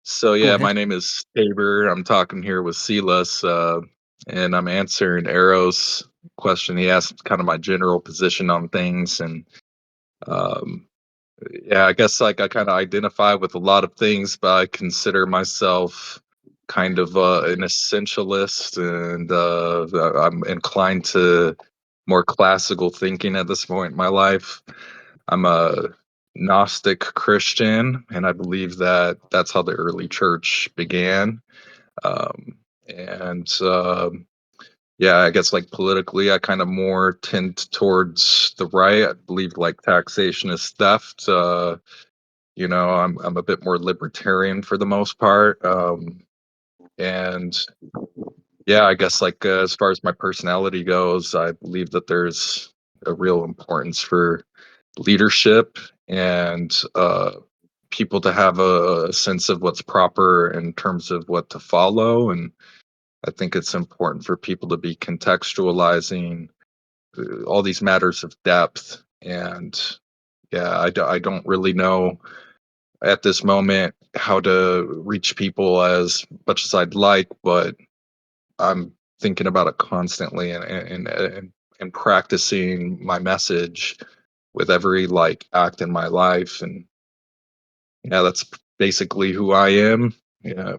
So Go yeah, my ahead. name is Tabor. I'm talking here with Silas, and I'm answering Eros' question. He asked kind of my general position on things, and um, yeah, I guess like I kind of identify with a lot of things, but I consider myself kind of an essentialist, and I'm inclined to more classical thinking at this point in my life. I'm a Gnostic Christian, and I believe that that's how the early church began. Um, and yeah, I guess like politically, I kind of more tend towards the right. I believe like taxation is theft. I'm a bit more libertarian for the most part. And yeah, I guess like as far as my personality goes, I believe that there's a real importance for leadership and people to have a sense of what's proper in terms of what to follow. And I think it's important for people to be contextualizing all these matters of depth. And yeah, I don't really know at this moment how to reach people as much as I'd like, but I'm thinking about it constantly and practicing my message with every like act in my life. And yeah, that's basically who I am. Yeah.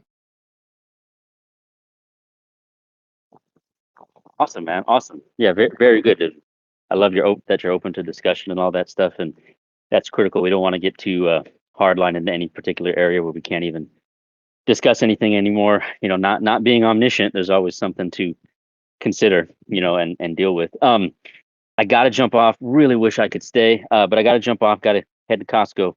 Awesome, man. Awesome. Yeah, very, very good. I love that you're open to discussion and all that stuff, and that's critical. We don't want to get too hardline into any particular area where we can't even discuss anything anymore. Not being omniscient, there's always something to consider, and deal with. I gotta jump off. Really wish I could stay, but I gotta jump off. Gotta head to Costco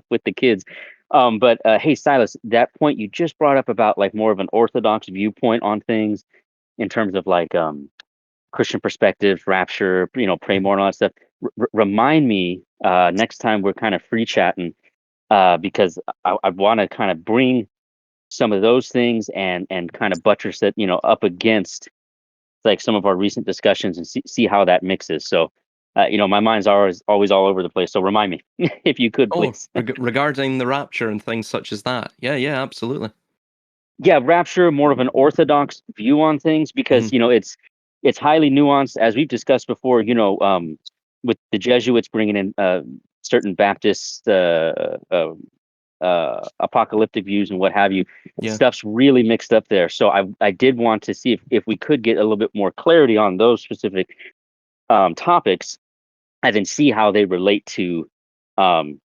with the kids. But hey, Silas, that point you just brought up about like more of an orthodox viewpoint on things in terms of like Christian perspective, rapture, pray Mhm. more and all that stuff. Remind me next time we're kind of free chatting, because I want to kind of bring some of those things and kind of buttress it, up against like some of our recent discussions and see how that mixes. So, my mind's always all over the place. So remind me if you could, Oh, please. regarding the rapture and things such as that. Yeah, yeah, absolutely. Yeah, rapture, more of an orthodox view on things because Mhm. it's highly nuanced, as we've discussed before. With the Jesuits bringing in certain Baptist apocalyptic views and what have you, Yeah. stuff's really mixed up there. So I did want to see if we could get a little bit more clarity on those specific topics, and then see how they relate to um,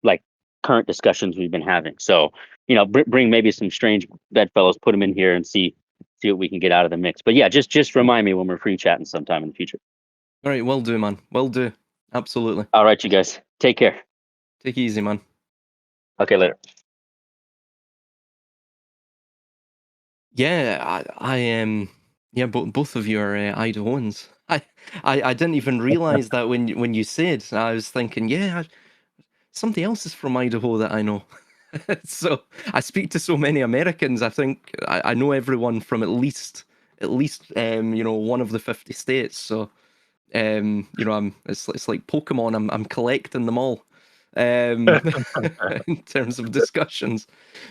like current discussions we've been having. So, bring maybe some strange bedfellows, put them in here, and see what we can get out of the mix. But yeah, just remind me when we're free chatting sometime in the future. All right, will do, man. Will do. Absolutely. All right, you guys, take care. Take it easy, man. Okay, later. Yeah, I am. Yeah, both of you are Idahoans. I didn't even realize that when you said. I was thinking, yeah, somebody else is from Idaho that I know. So I speak to so many Americans. I think I know everyone from at least one of the 50 states. So I'm it's like Pokemon. I'm collecting them all. Um, in terms of discussions,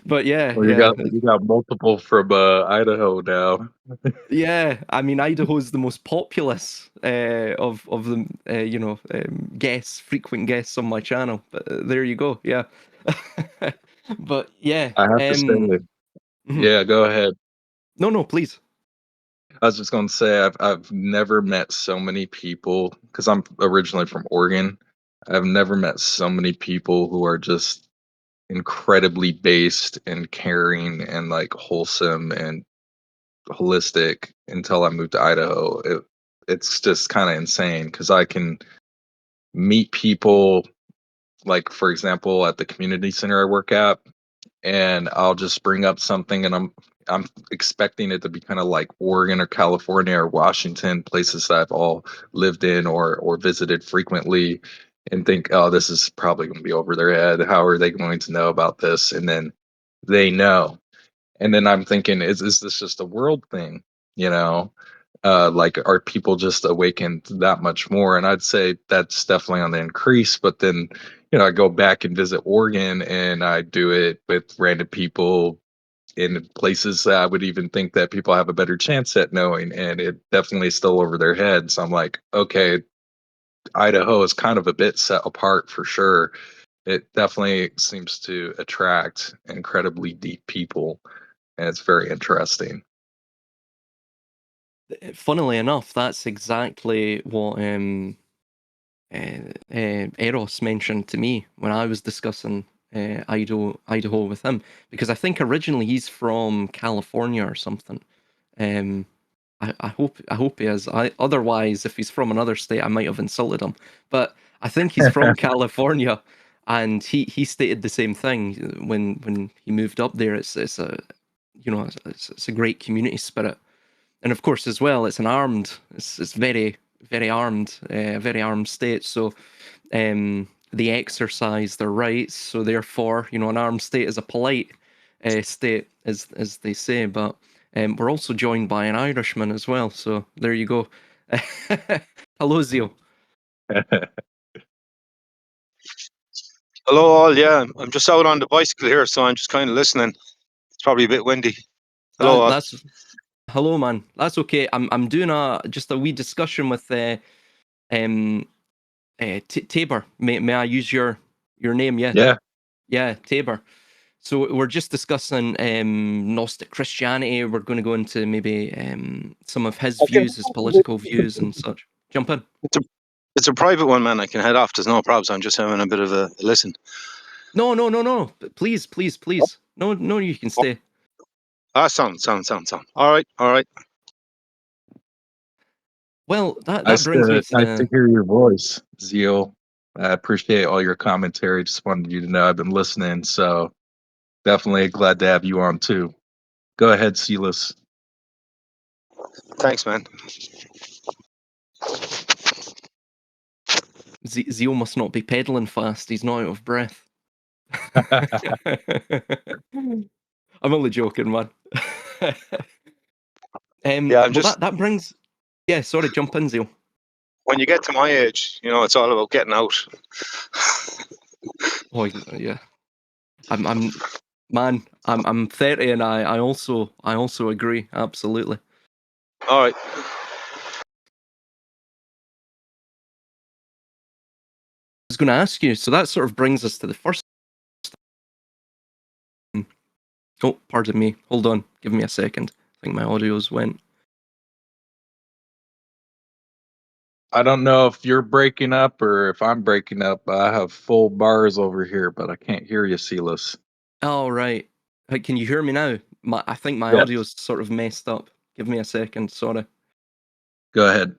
but yeah, Well, yeah. you got multiple from Idaho now. Yeah, I mean Idaho's the most populous of the guests, frequent guests on my channel. But there you go. Yeah, but yeah. I have to say, Mhm. yeah, go ahead. No, no, please. I was just going to say I've never met so many people because I'm originally from Oregon. I've never met so many people who are just incredibly based and caring and like wholesome and holistic until I moved to Idaho. It's just kind of insane because I can meet people like for example at the community center I work at, and I'll just bring up something and I'm expecting it to be kind of like Oregon or California or Washington, places that I've all lived in or visited frequently, and think, oh, this is probably going to be over their head. How are they going to know about this? And then they know. And then I'm thinking, is this just a world thing? You know, like are people just awakened that much more? And I'd say that's definitely on the increase. But then I go back and visit Oregon, and I do it with random people in places that I would even think that people have a better chance at knowing, and it definitely is still over their heads. I'm like, okay, Idaho is kind of a bit set apart for sure. It definitely seems to attract incredibly deep people, and it's very interesting. Funnily enough, that's exactly what Eros mentioned to me when I was discussing Idaho with him, because I think originally he's from California or something. Um, I hope he is. Otherwise, if he's from another state, I might have insulted him. But I think he's from California, and he stated the same thing when he moved up there. It's a it's a great community spirit, and of course as well, it's very armed, very armed state. So they exercise their rights. So therefore, an armed state is a polite state, as they say. But we're also joined by an Irishman as well. So there you go. Hello, Zeal. Hello, all. Yeah, I'm just out on the bicycle here, so I'm just kind of listening. It's probably a bit windy. Hello, all. That's hello, man. That's okay. I'm doing just a wee discussion with um Tabor. May I use your name? Yeah, Yeah. yeah, Tabor. So we're just discussing Gnostic Christianity. We're going to go into maybe some of his views, his political views, and such. Jump in. It's a private one, man. I can head off. There's no problems. I'm just having a bit of a listen. No, no, no, no. Please, please, please. No, no, you can stay. Sound. All right, all right. Well, that Nice brings me to to nice to hear your voice, Zeal. I appreciate all your commentary. Just wanted you to know I've been listening, so definitely glad to have you on too. Go ahead, Silas. Thanks, man. Zeal must not be pedaling fast. He's not out of breath. I'm only joking, man. Yeah, I'm Well, just. that brings. Yeah, sorry, jump in, Zeal. When you get to my age, it's all about getting out. Oh, yeah. I'm man. I'm 30, and I also agree. Absolutely. All right. I was going to ask you. So that sort of brings us to the first. Oh, pardon me. Hold on. Give me a second. I think my audio's went. I don't know if you're breaking up or if I'm breaking up. I have full bars over here, but I can't hear you, Silas. Oh, right. Hey, can you hear me now? I think my Yes. audio's sort of messed up. Give me a second. Sorry. Go ahead.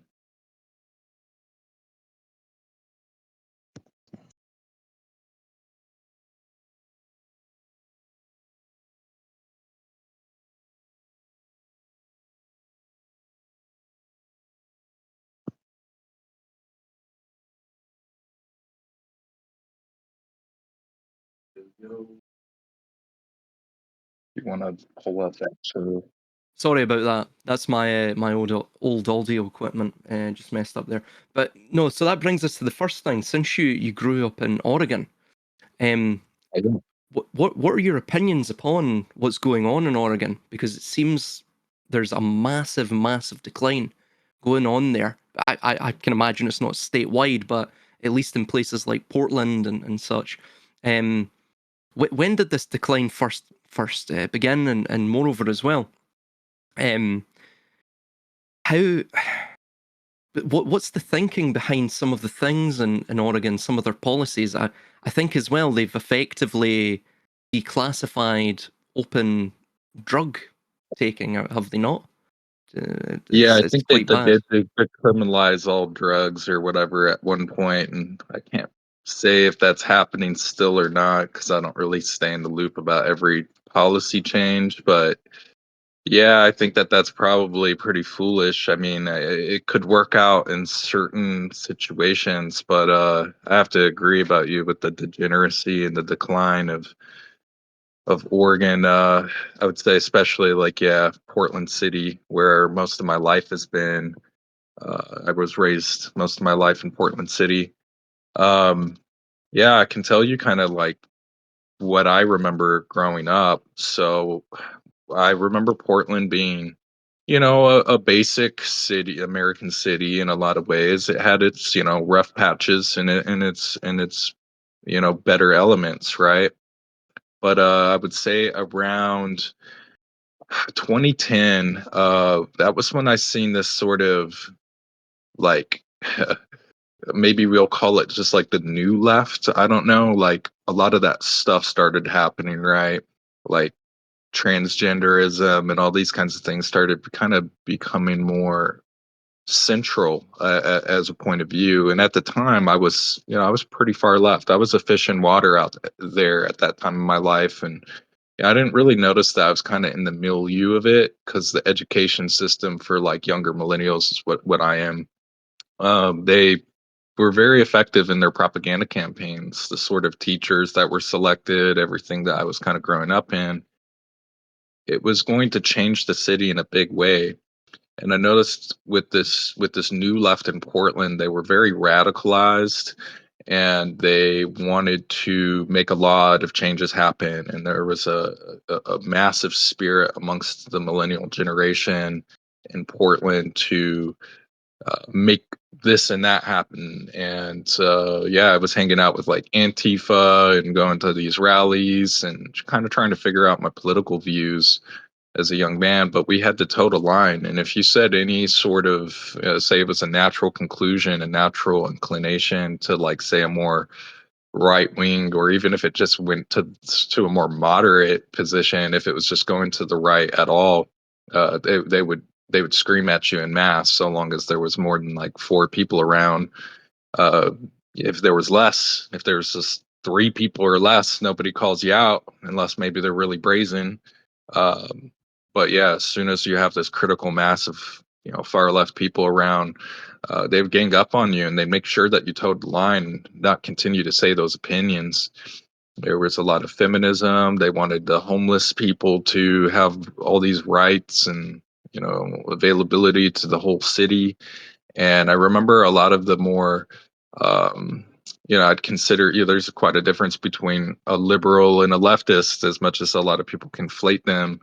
You want to pull up that? So Sorry about that. That's my old audio equipment. Just messed up there. But no. So that brings us to the first thing. Since you grew up in Oregon, um, I don't. what are your opinions upon what's going on in Oregon? Because it seems there's a massive decline going on there. I can imagine it's not statewide, but at least in places like Portland and such. Um, when did this decline first begin? And moreover as well, um, how what's the thinking behind some of the things in Oregon, some of their policies? I think as well they've effectively declassified open drug taking, have they not? Yeah, I It's think they quite bad. did criminalize all drugs or whatever at one point, and I can't say if that's happening still or not because I don't really stay in the loop about every policy change. But yeah, I think that that's probably pretty foolish. I mean, it could work out in certain situations, but I have to agree about you with the degeneracy and the decline of Oregon. I would say especially like yeah, Portland City, where most of my life has been. I was raised most of my life in Portland City. Um, Yeah, I can tell you kind of like what I remember growing up. So I remember Portland being, a basic city, American city in a lot of ways. It had its, rough patches and its better elements, right? But I would say around 2010, that was when I seen this sort of like maybe we'll call it just like the new left. I don't know. Like a lot of that stuff started happening, right? Like transgenderism and all these kinds of things started kind of becoming more central as a point of view. And at the time, I was pretty far left. I was a fish in water out there at that time in my life, and I didn't really notice that I was kind of in the milieu of it because the education system for like younger millennials is what I am. They were very effective in their propaganda campaigns. The sort of teachers that were selected, everything that I was kind of growing up in, it was going to change the city in a big way. And I noticed with this new left in Portland, they were very radicalized and they wanted to make a lot of changes happen. And there was a massive spirit amongst the millennial generation in Portland to make this and that happen. And yeah, I was hanging out with like Antifa and going to these rallies and kind of trying to figure out my political views as a young man. But we had to toe the line. And if you said any sort of, say it was a natural conclusion, a natural inclination to like say a more right wing, or even if it just went to a more moderate position, if it was just going to the right at all, they would scream at you in mass so long as there was more than like four people around. uh if there was just three people or less, nobody calls you out unless maybe they're really brazen. um but yeah, as soon as you have this critical mass of far left people around, they would gang up on you and they make sure that you toed the line and not continue to say those opinions. There was a lot of feminism. They wanted the homeless people to have all these rights and availability to the whole city. And I remember a lot of the more um I'd consider, there's quite a difference between a liberal and a leftist, as much as a lot of people conflate them.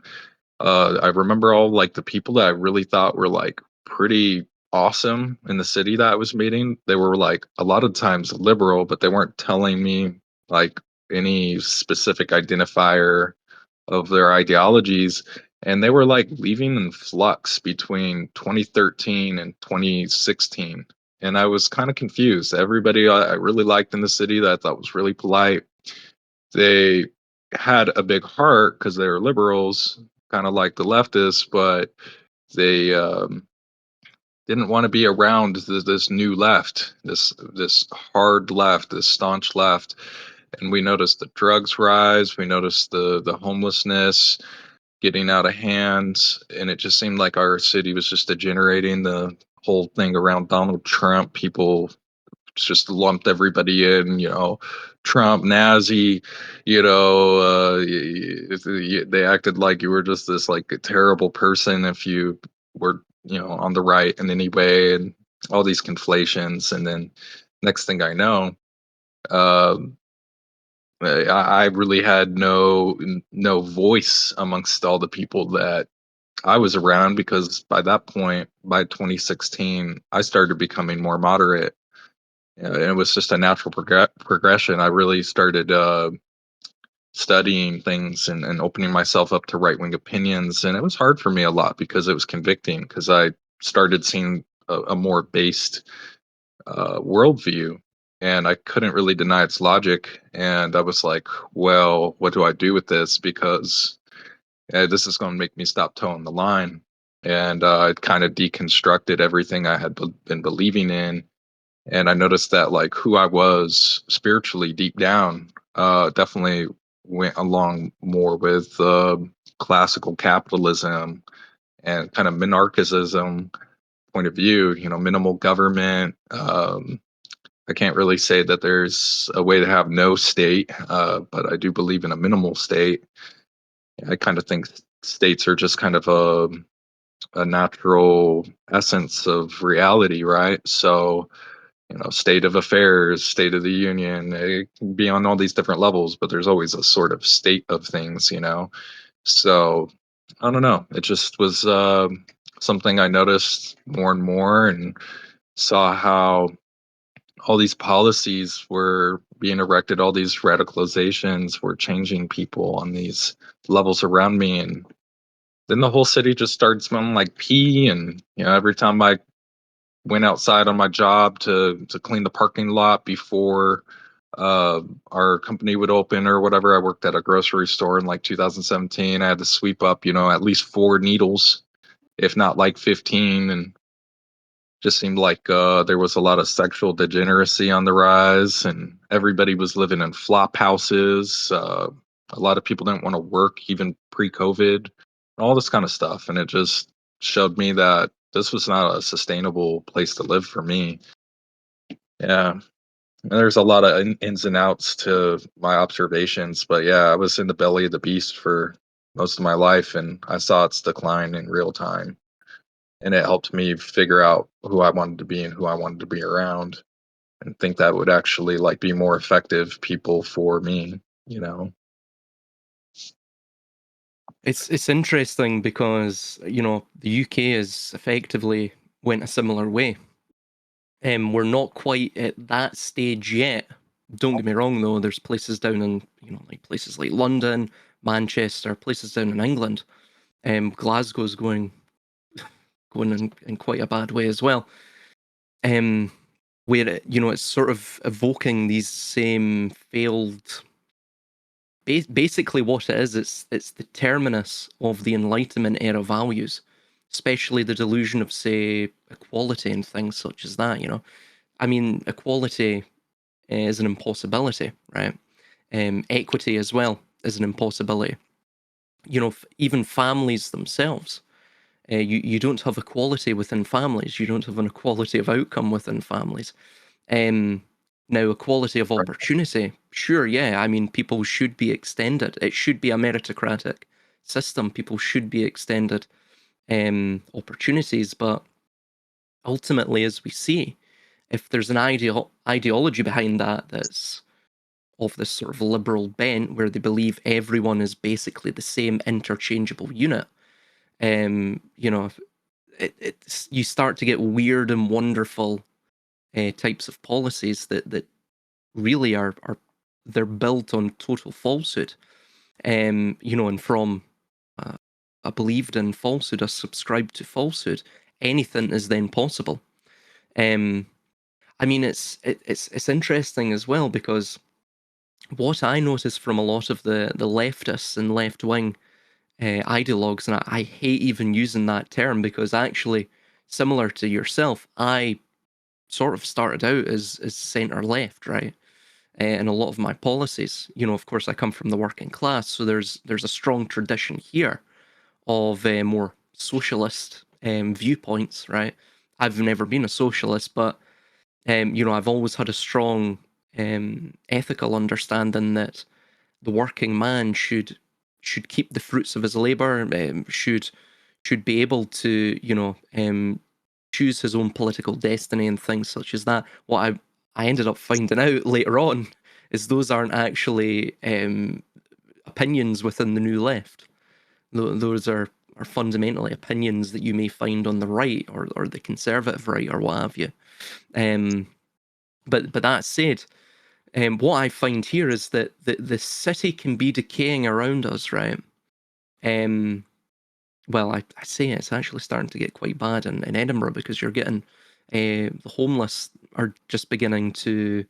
I remember all like the people that I really thought were like pretty awesome in the city that I was meeting. They were like a lot of times liberal, but they weren't telling me like any specific identifier of their ideologies. And they were like leaving in flux between 2013 and 2016. And I was kind of confused. Everybody I really liked in the city that I thought was really polite, they had a big heart because they were liberals, kind of like the leftists, but they didn't want to be around this new left, this hard left, this staunch left. And we noticed the drugs rise, we noticed the homelessness getting out of hand, and it just seemed like our city was just degenerating. The whole thing around Donald Trump, people just lumped everybody in, Trump, Nazi, they acted like you were just this like a terrible person if you were, on the right in any way, and all these conflations. And then next thing I know, um, I really had no voice amongst all the people that I was around, because by that point, by 2016, I started becoming more moderate. And it was just a natural progression. I really started studying things and opening myself up to right wing opinions. And it was hard for me a lot because it was convicting, because I started seeing a more based worldview. And I couldn't really deny its logic. And I was like, well, what do I do with this? Because this is going to make me stop towing the line. And I kind of deconstructed everything I had been believing in. And I noticed that like who I was spiritually deep down definitely went along more with classical capitalism and kind of monarchism point of view. Minimal government. I can't really say that there's a way to have no state, but I do believe in a minimal state. I kind of think states are just kind of a natural essence of reality, right? So state of affairs, state of the union. It can be on all these different levels, but there's always a sort of state of things. So I don't know. It just was something I noticed more and more, and saw how all these policies were being erected, all these radicalizations were changing people on these levels around me. And then the whole city just started smelling like pee. And every time I went outside on my job to clean the parking lot before our company would open or whatever, I worked at a grocery store in like 2017. I had to sweep up at least 4 needles, if not like 15. And just seemed like there was a lot of sexual degeneracy on the rise, and everybody was living in flop houses. A lot of people didn't want to work even pre-COVID, all this kind of stuff. And it just showed me that this was not a sustainable place to live for me. Yeah. And there's a lot of ins and outs to my observations, but yeah, I was in the belly of the beast for most of my life, and I saw its decline in real time. And it helped me figure out who I wanted to be and who I wanted to be around, and think that would actually like be more effective people for me. It's interesting because the UK is effectively went a similar way. We're not quite at that stage yet. Don't get me wrong, though. There's places down in like places like London, Manchester, places down in England. Glasgow's going in quite a bad way as well. Where it's sort of evoking these same failed. Basically, what it is, it's the terminus of the Enlightenment era values, especially the delusion of, say, equality and things such as that. I mean, equality is an impossibility, right? Equity as well is an impossibility. Even families themselves, you don't have equality within families. You don't have an equality of outcome within families. Um, Now, equality of Right. opportunity, sure, yeah. I mean, people should be extended. It should be a meritocratic system. People should be extended opportunities, but ultimately, as we see, if there's an ideology behind that's of this sort of liberal bent where they believe everyone is basically the same interchangeable unit, you start to get weird and wonderful types of policies that really are they're built on total falsehood, and from a believed in falsehood, a subscribed to falsehood, anything is then possible. Um, I mean, it's interesting as well because what I notice from a lot of the leftists and left wing ideologues, and I hate even using that term because actually, similar to yourself, I sort of started out as centre left, right? In a lot of my policies, of course, I come from the working class, so there's a strong tradition here of more socialist viewpoints, right? I've never been a socialist, but I've always had a strong ethical understanding that the working man should keep the fruits of his labor, should be able to choose his own political destiny and things such as that. What I ended up finding out later on is those aren't actually opinions within the New Left. Those are fundamentally opinions that you may find on the right or the conservative right or what have you. But that said, what I find here is that the city can be decaying around us, right? Well, I say it's actually starting to get quite bad in Edinburgh because you're getting the homeless are just beginning to,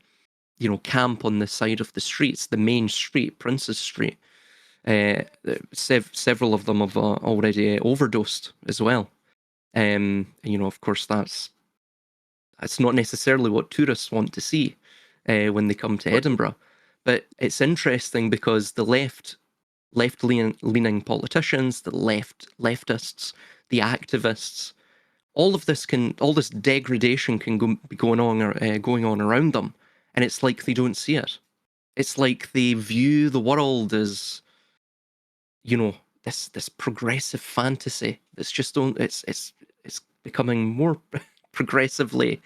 camp on the side of the streets, the main street, Prince's Street. Several of them have already overdosed as well. Of course, that's not necessarily what tourists want to see when they come to Edinburgh. But it's interesting because the left-leaning politicians, the leftists, the activists, all this degradation can be going on around them, and it's like they don't see it. It's like they view the world as, this progressive fantasy that's just it's becoming more progressively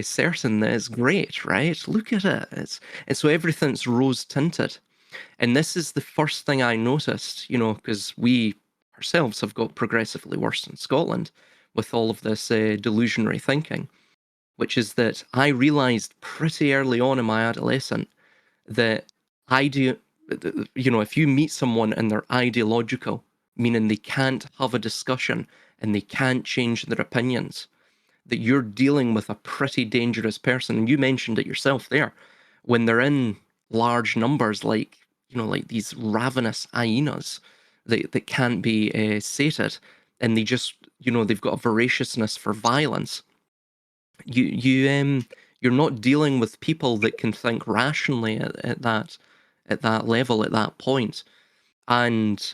certain that it's great, right? Look at it. And so everything's rose tinted. And this is the first thing I noticed, because we ourselves have got progressively worse in Scotland with all of this delusionary thinking, which is that I realized pretty early on in my adolescence that if you meet someone and they're ideological, meaning they can't have a discussion and they can't change their opinions, that you're dealing with a pretty dangerous person. And you mentioned it yourself there, when they're in large numbers, like these ravenous hyenas that can't be sated, and they just they've got a voraciousness for violence. You're not dealing with people that can think rationally at that level, at that point. And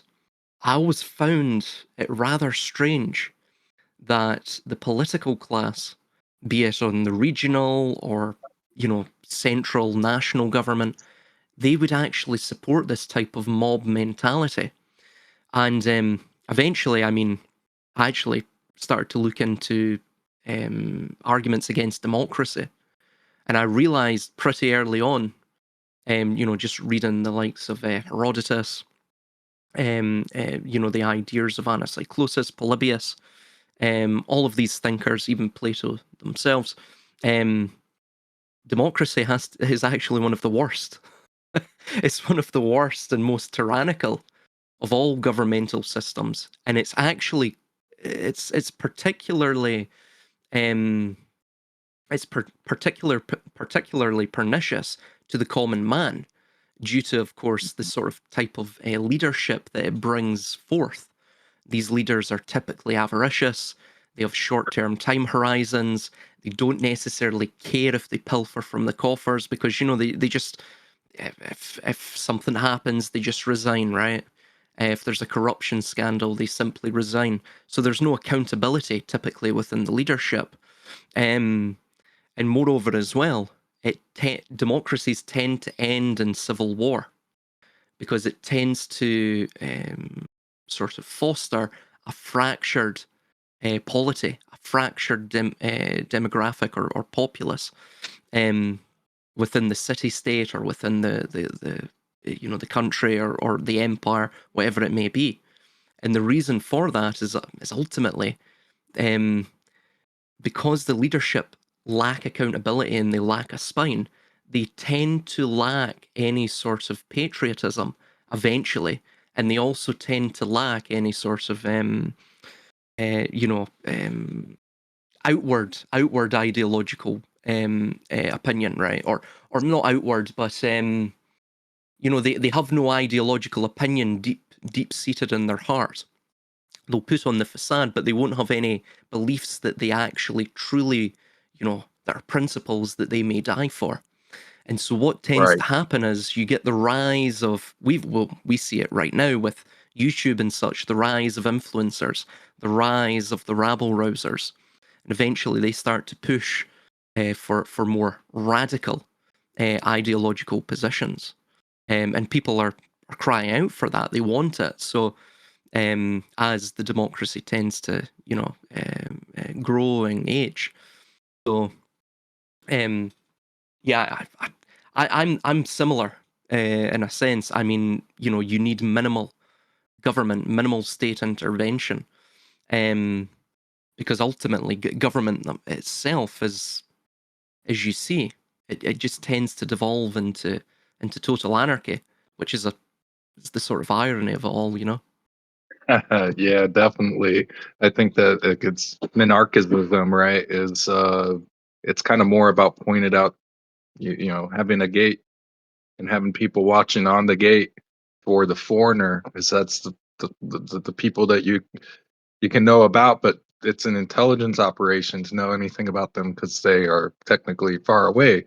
I always found it rather strange that the political class, be it on the regional or central national government, they would actually support this type of mob mentality. And eventually, I actually started to look into arguments against democracy, and I realized pretty early on, just reading the likes of Herodotus, the ideas of Anacyclosis, Polybius, all of these thinkers, even Plato themselves, democracy is actually one of the worst. It's one of the worst and most tyrannical of all governmental systems, and it's actually it's particularly particularly pernicious to the common man, due to, of course, the sort of type of leadership that it brings forth. These leaders are typically avaricious. They have short-term time horizons. They don't necessarily care if they pilfer from the coffers, because they just, if something happens, they just resign, right? If there's a corruption scandal, they simply resign. So there's no accountability typically within the leadership. And moreover as well, democracies tend to end in civil war, because it tends to sort of foster a fractured polity, a fractured demographic or populace within the city-state, or within the country, or the empire, whatever it may be. And the reason for that is ultimately because the leadership lack accountability and they lack a spine. They tend to lack any sort of patriotism eventually, and they also tend to lack any sort of outward ideological opinion, right? Or not outward, but they have no ideological opinion deep seated in their heart. They'll put on the facade, but they won't have any beliefs that they actually truly, that are principles that they may die for. And so what tends Right. to happen is you get the rise of, we see it right now with YouTube and such, the rise of influencers, the rise of the rabble rousers. And eventually they start to push for more radical ideological positions. And people are crying out for that. They want it. So as the democracy tends to, grow and age. So, yeah, I'm similar in a sense. I mean, you need minimal government, minimal state intervention, because ultimately government itself is, as you see, it just tends to devolve into total anarchy, which is it's the sort of irony of it all, Yeah, definitely. I think that it's minarchism, right? Is it's kind of more about pointed out, having a gate and having people watching on the gate for the foreigner, because that's the people that you can know about, but it's an intelligence operation to know anything about them, because they are technically far away.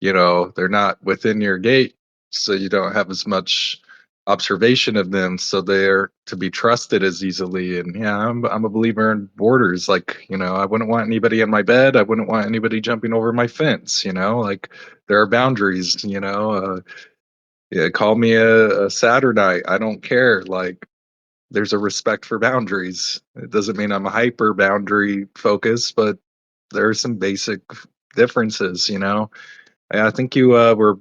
They're not within your gate, so you don't have as much observation of them, so they're to be trusted as easily. And yeah, I'm a believer in borders. Like, I wouldn't want anybody in my bed. I wouldn't want anybody jumping over my fence. Like, there are boundaries. Yeah, call me a Saturnite, I don't care. Like, there's a respect for boundaries. It doesn't mean I'm a hyper boundary focused, but there are some basic differences, you know. And I think you were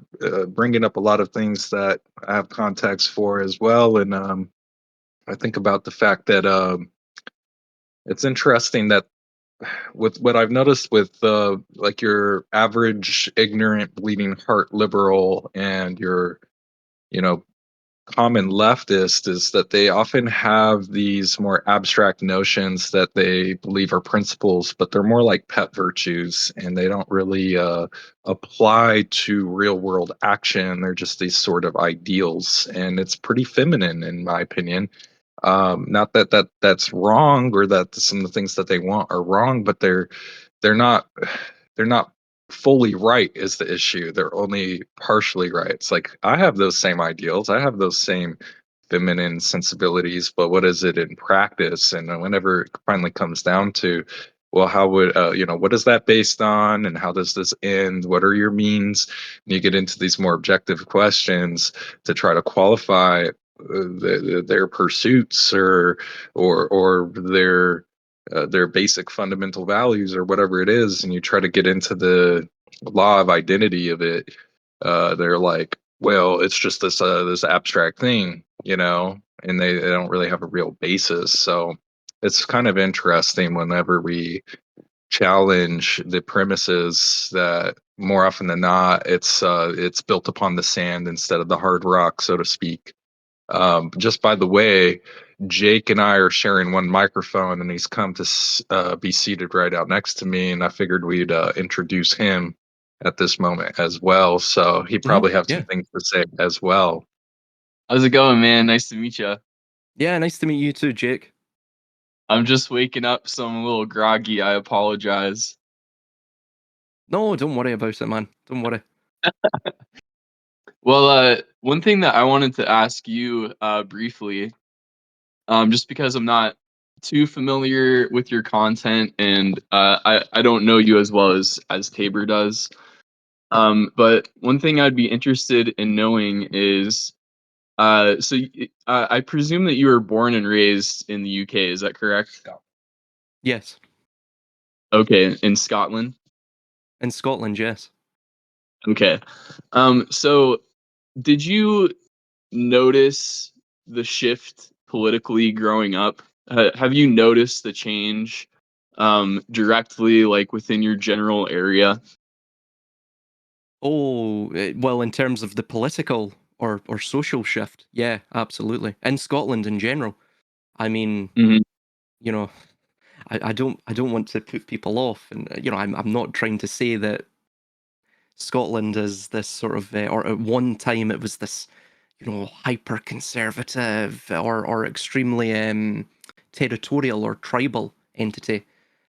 bringing up a lot of things that I have context for as well, and I think about the fact that it's interesting that with what I've noticed with like your average ignorant bleeding heart liberal and your, you know, common leftist is that they often have these more abstract notions that they believe are principles, but they're more like pet virtues and they don't really apply to real world action. They're just these sort of ideals, and it's pretty feminine in my opinion. Not that that's wrong or that some of the things that they want are wrong, but they're not they're not fully right is the issue. They're only partially right. It's like I have those same ideals, I have those same feminine sensibilities, but what is it in practice? And whenever it finally comes down to, well, how would you know, what is that based on, and how does this end? What are your means? And you get into these more objective questions to try to qualify their pursuits or their basic fundamental values or whatever it is, and you try to get into the law of identity of it. They're like, well, it's just this abstract thing, you know, and they don't really have a real basis. So it's kind of interesting whenever we challenge the premises that more often than not it's built upon the sand instead of the hard rock, so to speak. Just by the way, Jake and I are sharing one microphone, and he's come to be seated right out next to me, and I figured we'd introduce him at this moment as well. So he Mhm. probably have some Yeah. things to say as well. How's it going, man? Nice to meet you. Yeah, nice to meet you too, Jake. I'm just waking up, so I'm a little groggy. I apologize. No, don't worry about it, man. Don't worry. Well, one thing that I wanted to ask you briefly, just because I'm not too familiar with your content and I don't know you as well as Tabor does. But one thing I'd be interested in knowing is, I presume that you were born and raised in the UK. Is that correct? Yes. Okay, in Scotland. In Scotland, yes. Okay. So did you notice the shift politically growing up? Have you noticed the change directly, like within your general area? Oh, well, in terms of the political or social shift, yeah, absolutely. In Scotland in general, I mean, Hmm. you know, I don't want to put people off, and you know, I'm not trying to say that Scotland is this sort of, or at one time it was this, you know, hyper conservative or extremely territorial or tribal entity.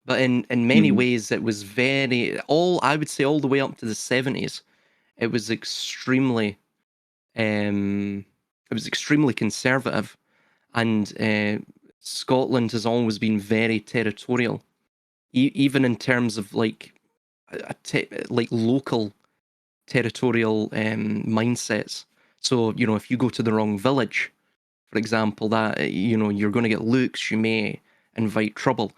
But in many Hmm. ways, it was very all I would say all the way up to the 70s. It was extremely um, it was extremely conservative, and Scotland has always been very territorial, even in terms of like like local territorial mindsets. So you know, if you go to the wrong village, for example, that you know you're going to get looks, you may invite trouble.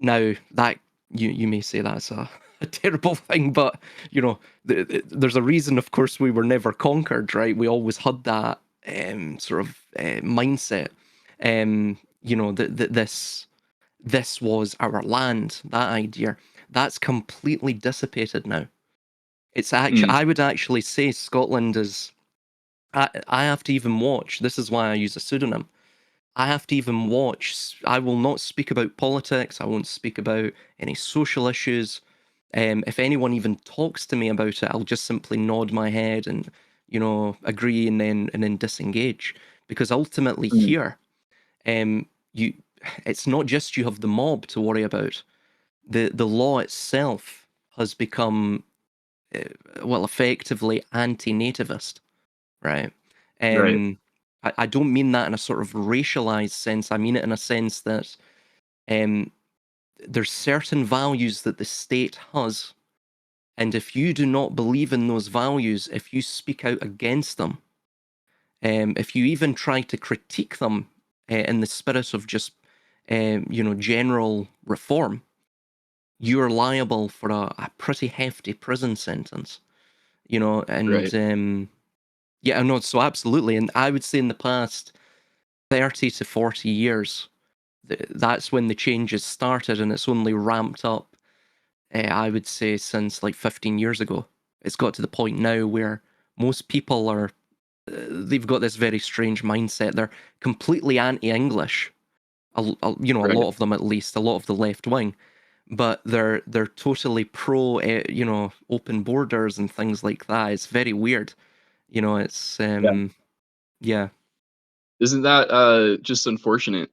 Now that you may say that's a terrible thing, but you know there's a reason. Of course, we were never conquered, right? We always had that sort of mindset. You know that this was our land. That idea that's completely dissipated now. It's actually Mm. I would actually say Scotland is. I have to even watch. This is why I use a pseudonym. I have to even watch. I will not speak about politics. I won't speak about any social issues. If anyone even talks to me about it, I'll just simply nod my head and, you know, agree and then disengage. Because ultimately Mm. here, you, it's not just you have the mob to worry about. The law itself has become, well, effectively anti-nativist, right? Right. I don't mean that in a sort of racialized sense. I mean it in a sense that um, there's certain values that the state has, and if you do not believe in those values, if you speak out against them, if you even try to critique them in the spirit of just you know general reform, you're liable for a pretty hefty prison sentence, you know, and Right. yeah, no, so absolutely. And I would say in the past 30 to 40 years, that's when the changes started, and it's only ramped up, I would say, since like 15 years ago. It's got to the point now where most people are, they've got this very strange mindset. They're completely anti-English, you know, a Right. lot of them at least, a lot of the left wing, but they're totally pro, you know, open borders and things like that. It's very weird, you know. It's Yeah. yeah. Isn't that just unfortunate?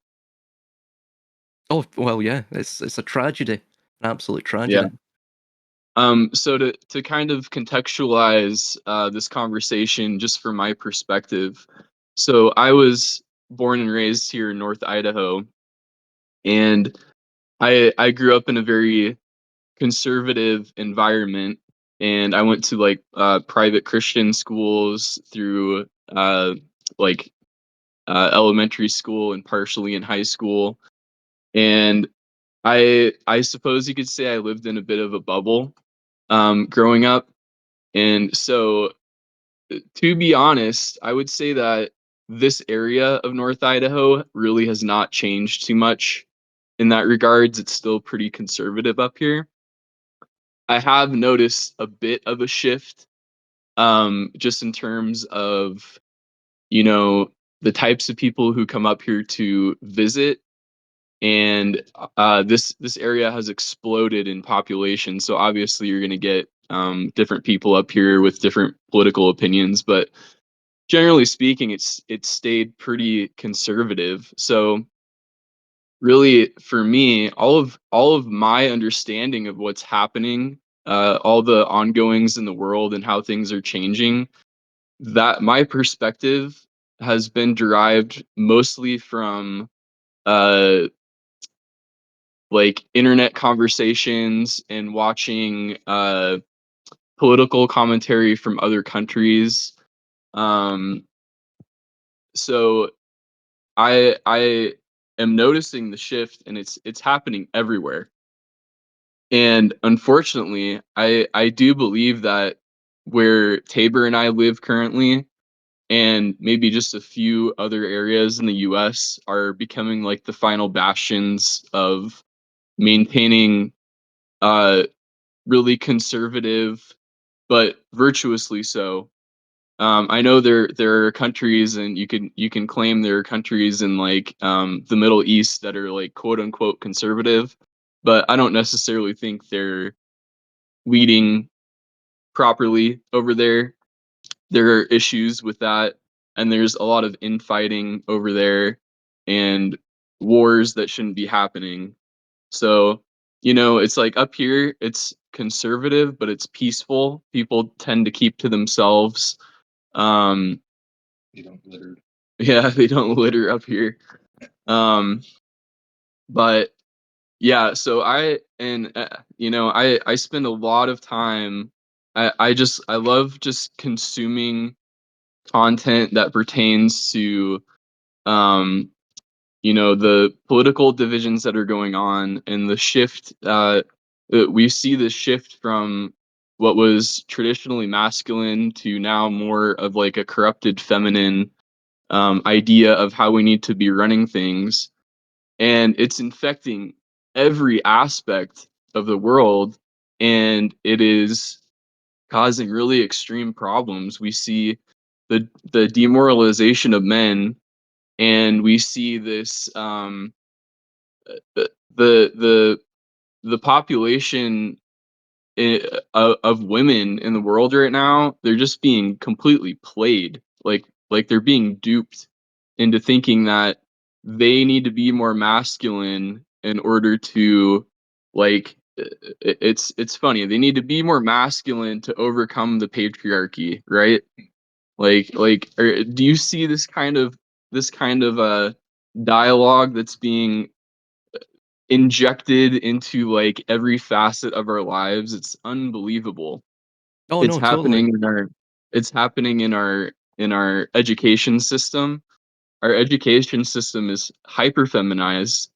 Oh well, yeah. It's a tragedy, an absolute Yeah. tragedy. So to kind of contextualize this conversation, just from my perspective, so I was born and raised here in North Idaho, and I grew up in a very conservative environment, and I went to like private Christian schools through like elementary school and partially in high school, and I suppose you could say I lived in a bit of a bubble growing up. And so, to be honest, I would say that this area of North Idaho really has not changed too much in that regards. It's still pretty conservative up here. I have noticed a bit of a shift, just in terms of, you know, the types of people who come up here to visit. And this area has exploded in population. So obviously, you're going to get different people up here with different political opinions, but generally speaking, it's stayed pretty conservative. So really, for me, all of my understanding of what's happening, all the ongoings in the world and how things are changing, that my perspective has been derived mostly from uh like internet conversations and watching political commentary from other countries. Um, so I am noticing the shift, and it's happening everywhere. And unfortunately, I do believe that where Tabor and I live currently, and maybe just a few other areas in the US, are becoming like the final bastions of maintaining uh really conservative, but virtuously so. I know there are countries, and you can claim there are countries in like the Middle East that are like quote unquote conservative, but I don't necessarily think they're leading properly over there. There are issues with that, and there's a lot of infighting over there, and wars that shouldn't be happening. So, it's like up here, it's conservative, but it's peaceful. People tend to keep to themselves. Um, You don't litter. yeah, they don't litter up here. Um, but yeah, so I spend a lot of time. I love just consuming content that pertains to um the political divisions that are going on, and the shift. We see the shift from what was traditionally masculine to now more of like a corrupted feminine idea of how we need to be running things, and it's infecting every aspect of the world, and it is causing really extreme problems. We see the demoralization of men, and we see this the the the population of women in the world right now. They're just being completely played, like they're being duped into thinking that they need to be more masculine in order to, like, it's funny, they need to be more masculine to overcome the patriarchy, right? Do you see this kind of dialogue that's being injected into like every facet of our lives? It's unbelievable. Oh It's no, totally. happening in our it's happening in our education system. Our education system is hyper feminized.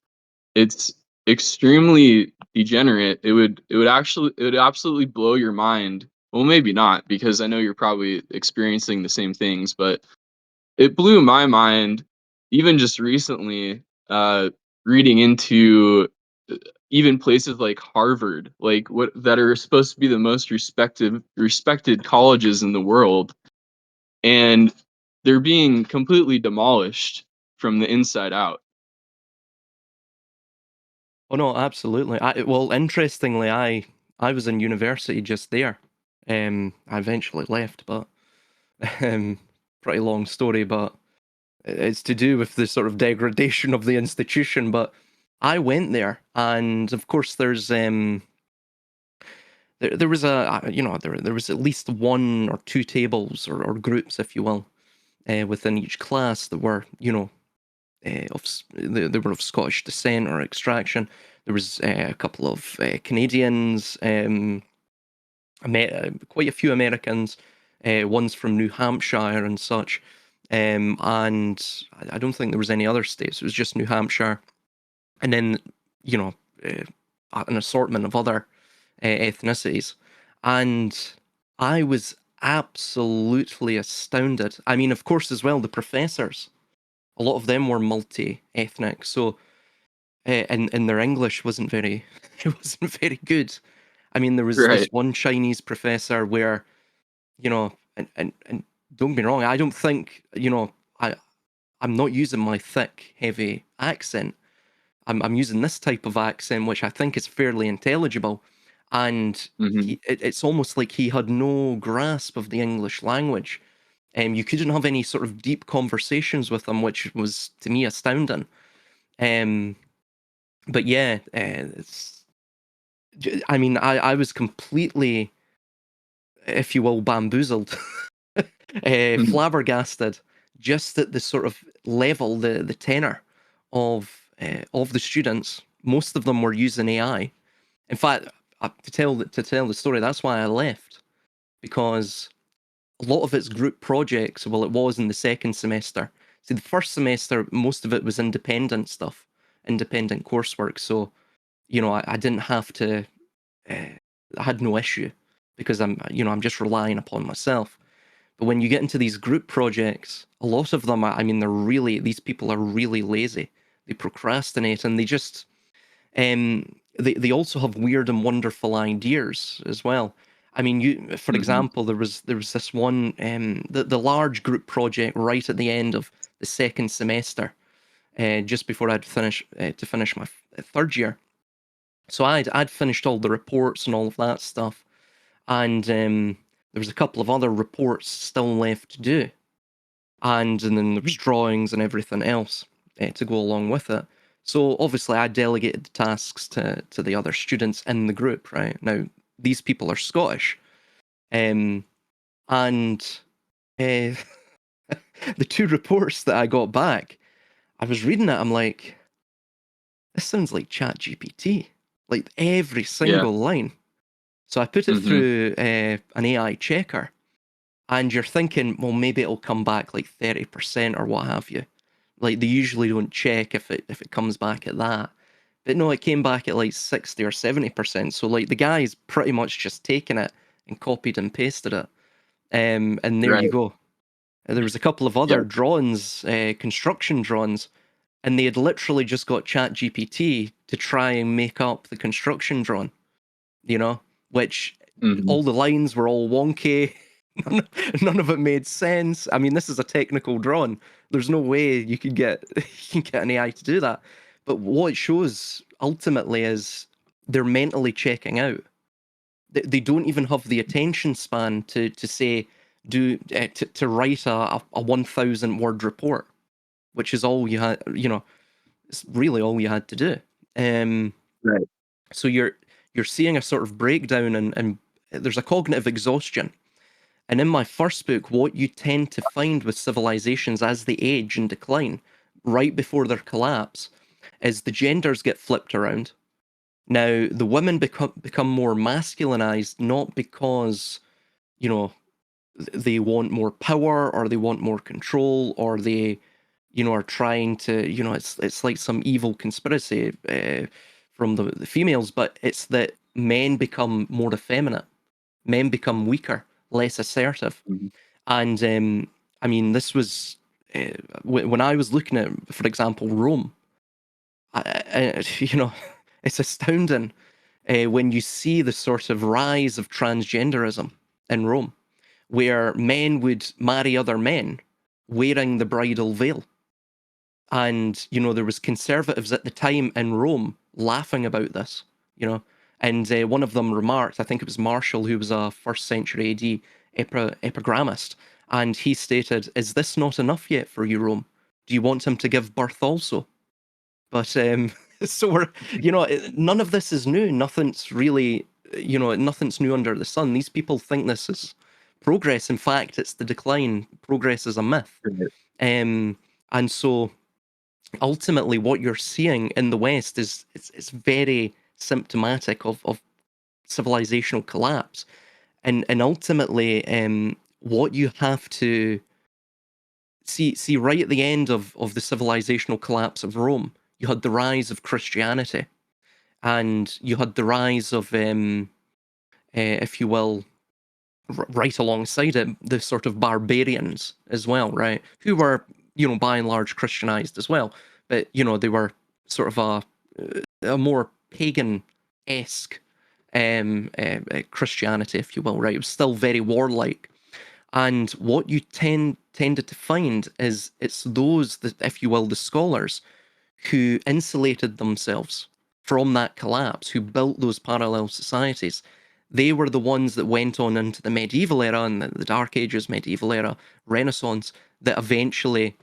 It's extremely degenerate, it would absolutely blow your mind. Well, maybe not, because I know you're probably experiencing the same things, but it blew my mind even just recently, reading into even places like Harvard, like what that are supposed to be the most respected colleges in the world, and they're being completely demolished from the inside out. Oh no, absolutely. Well, interestingly, I was in university just there. I eventually left, but um, pretty long story. But it's to do with the sort of degradation of the institution. But I went there, and of course, there was there was at least one or two tables or groups, if you will, within each class that were they were of Scottish descent or extraction. There was a couple of Canadians, quite a few Americans, ones from New Hampshire and such, and I don't think there was any other states. It was just New Hampshire, and then you know an assortment of other ethnicities, and I was absolutely astounded. I mean, of course, as well, the professors, a lot of them were multi-ethnic, so and their English wasn't very it wasn't very good. I mean, there was this Right. one Chinese professor where, and don't get me wrong, I don't think, I'm not using my thick, heavy accent. I'm using this type of accent, which I think is fairly intelligible. And Hmm. it's almost like he had no grasp of the English language. You couldn't have any sort of deep conversations with him, which was to me astounding. Um, but yeah, I mean, I was completely, if you will, bamboozled, flabbergasted, just at the sort of level, the tenor of the students. Most of them were using AI. In fact, to tell the story, that's why I left, because a lot of it's group projects. Well, it was in the second semester. See, the first semester, most of it was independent stuff, independent coursework. So, I didn't have to. I had no issue because I'm just relying upon myself. But when you get into these group projects, a lot of them, I mean, these people are really lazy. They procrastinate and they also have weird and wonderful ideas as well. I mean, for Hmm. example, there was this one, the large group project right at the end of the second semester, just before I'd finish my third year. So I'd finished all the reports and all of that stuff, and there was a couple of other reports still left to do, and then there was drawings and everything else to go along with it. So obviously I delegated the tasks to the other students in the group. Right now, these people are Scottish, and uh, the two reports that I got back, I was reading it. I'm like, this sounds like Chat GPT, like every Yeah. single line. So I put it Hmm. through an AI checker, and you're thinking, well, maybe it'll come back like 30% or what have you. Like they usually don't check if it comes back at that. But no, it came back at like 60 or 70%. So like the guy's pretty much just taken it and copied and pasted it. And there Right. you go. There was a couple of other Yep. drawings, construction drawings, and they had literally just got Chat GPT to try and make up the construction drawing, which Hmm. all the lines were all wonky. None, none of it made sense. I mean, this is a technical drawing. There's no way you could get you can get an AI to do that. But what it shows ultimately is they're mentally checking out. They don't even have the attention span to say to write a 1,000 word report, which is all you had. It's really all you had to do. Um, Right. so you're seeing a sort of breakdown, and there's a cognitive exhaustion. And in my first book, what you tend to find with civilizations as they age and decline, right before their collapse, is the genders get flipped around. Now, the women become more masculinized, not because, you know, they want more power or they want more control or they, are trying to, it's like some evil conspiracy from the females, but it's that men become more effeminate, men become weaker, less assertive. Mhm. And I mean, this was when I was looking at, for example, Rome. You know, it's astounding when you see the sort of rise of transgenderism in Rome, where men would marry other men wearing the bridal veil. And, you know, there was conservatives at the time in Rome laughing about this, you know. And one of them remarked, I think it was Marshall, who was a first century AD epigrammist, and he stated, "Is this not enough yet for you, Rome? Do you want him to give birth also?" But so we're, you know, none of this is new. Nothing's really, you know, nothing's new under the sun. These people think this is progress. In fact, it's the decline. Progress is a myth. And so ultimately what you're seeing in the West is it's very symptomatic of civilizational collapse. And ultimately, what you have to see right at the end of the civilizational collapse of Rome, you had the rise of Christianity, and you had the rise of, if you will, right alongside it, the sort of barbarians as well, right? Who were, you know, by and large Christianized as well, but you know they were sort of a more pagan-esque Christianity, if you will, right? It was still very warlike. And what you tended to find is it's those that, if you will, the scholars who insulated themselves from that collapse, who built those parallel societies. They were the ones that went on into the medieval era and the Dark Ages, medieval era, Renaissance, that eventually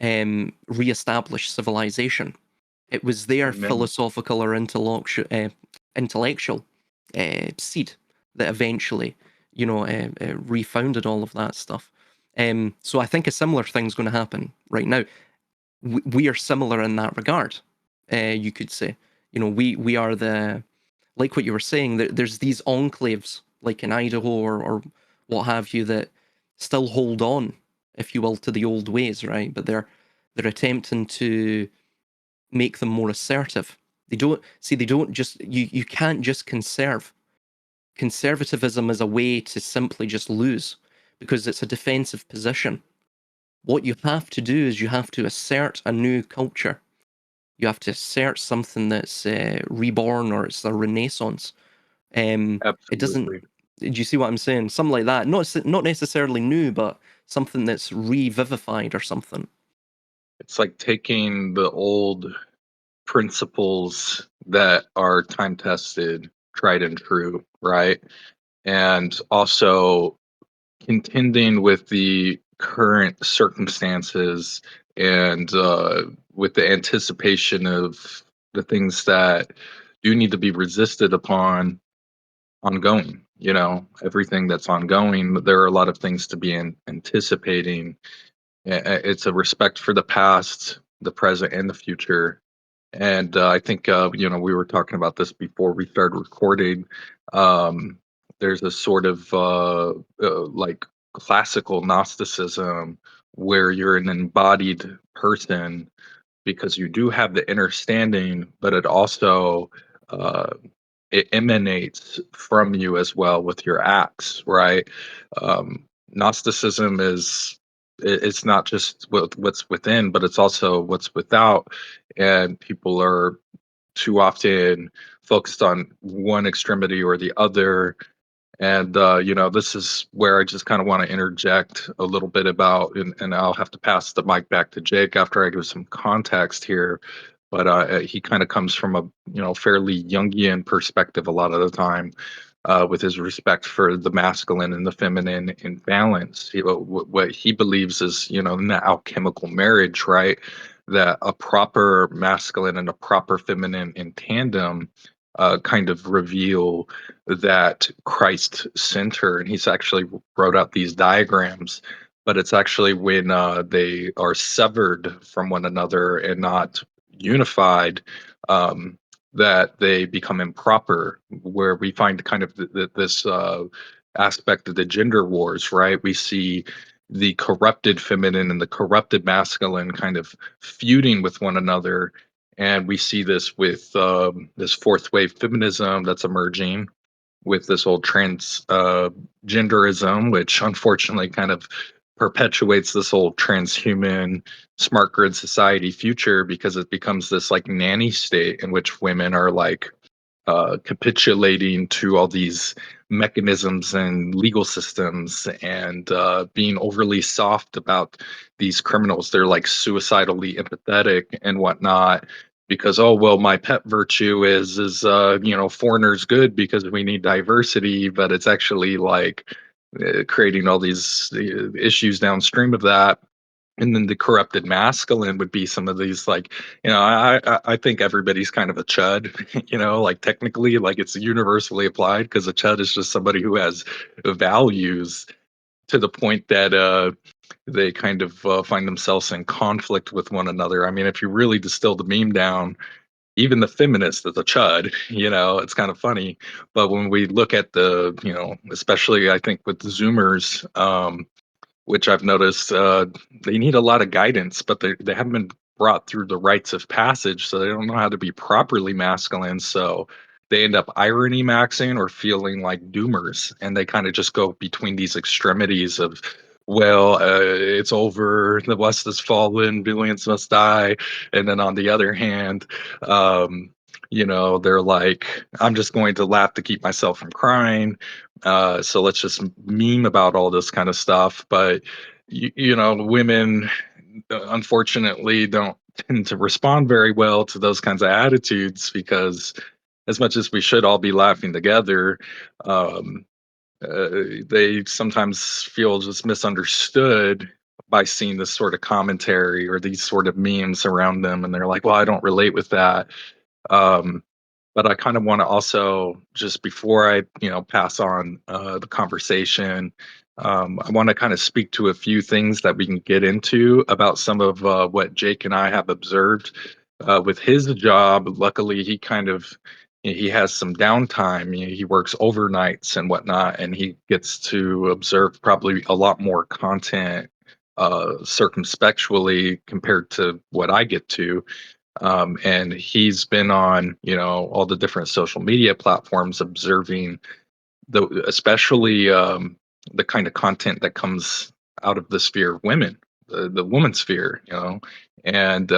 re-established civilization. It was their Amen. philosophical or intellectual seed that eventually, you know, refounded all of that stuff. So I think a similar thing's going to happen right now. We are similar in that regard. You could say, you know, we are the, like what you were saying. There's these enclaves, like in Idaho or what have you, that still hold on, if you will, to the old ways, right? But they're attempting to make them more assertive. They don't see. They don't just. You can't just conserve. Conservatism is a way to simply just lose, because it's a defensive position. What you have to do is you have to assert a new culture. You have to assert something that's reborn, or it's a renaissance. It doesn't. Absolutely. Do you see what I'm saying? Something like that. Not necessarily new, but something that's revivified or something. It's like taking the old principles that are time tested, tried and true, right? And also contending with the current circumstances and with the anticipation of the things that do need to be resisted upon ongoing. You know, everything that's ongoing, there are a lot of things to be anticipating. It's a respect for the past, the present, and the future. And I think, you know, we were talking about this before we started recording. Um, there's a sort of like classical Gnosticism where you're an embodied person because you do have the understanding, but it also uh, it emanates from you as well with your acts, right? Gnosticism is it's not just what's within, but it's also what's without, and people are too often focused on one extremity or the other. And you know, this is where I just kind of want to interject a little bit about, and I'll have to pass the mic back to Jake after I give some context here. But he kind of comes from a fairly Jungian perspective a lot of the time, with his respect for the masculine and the feminine in balance. What he believes is, in the alchemical marriage, right? That a proper masculine and a proper feminine in tandem kind of reveal that Christ center. And he's actually wrote out these diagrams, but it's actually when they are severed from one another and not unified, that they become improper, where we find kind of this aspect of the gender wars, right? We see the corrupted feminine and the corrupted masculine kind of feuding with one another, And we see this with this fourth wave feminism that's emerging, with this whole trans genderism, which unfortunately kind of perpetuates this whole transhuman smart grid society future, because it becomes this like nanny state in which women are like capitulating to all these mechanisms and legal systems, and being overly soft about these criminals. They're like suicidally empathetic and whatnot, because, oh well, my pet virtue is foreigners good because we need diversity, but it's actually like creating all these issues downstream of that. And then the corrupted masculine would be some of these, like, I think everybody's kind of a chud, like technically, like it's universally applied, because a chud is just somebody who has values to the point that they kind of find themselves in conflict with one another. I mean, if you really distill the meme down, even the feminist is a chud. It's kind of funny. But when we look at the, especially I think with the Zoomers, which I've noticed, they need a lot of guidance, but they haven't been brought through the rites of passage, so they don't know how to be properly masculine. So they end up irony maxing or feeling like doomers, and they kind of just go between these extremities of, well, it's over, the West has fallen, billions must die, and then on the other hand, um, they're like, I'm just going to laugh to keep myself from crying. So let's just meme about all this kind of stuff. But women unfortunately don't tend to respond very well to those kinds of attitudes, because as much as we should all be laughing together, um, they sometimes feel just misunderstood by seeing this sort of commentary or these sort of memes around them, and they're like, well, I don't relate with that. um, but I kind of want to also, just before I, pass on the conversation, I want to kind of speak to a few things that we can get into about some of what Jake and I have observed with his job. Luckily, he has some downtime. He works overnights and whatnot, and he gets to observe probably a lot more content circumspectually compared to what I get to. And he's been on, all the different social media platforms, observing especially the kind of content that comes out of the sphere of women, the woman sphere, and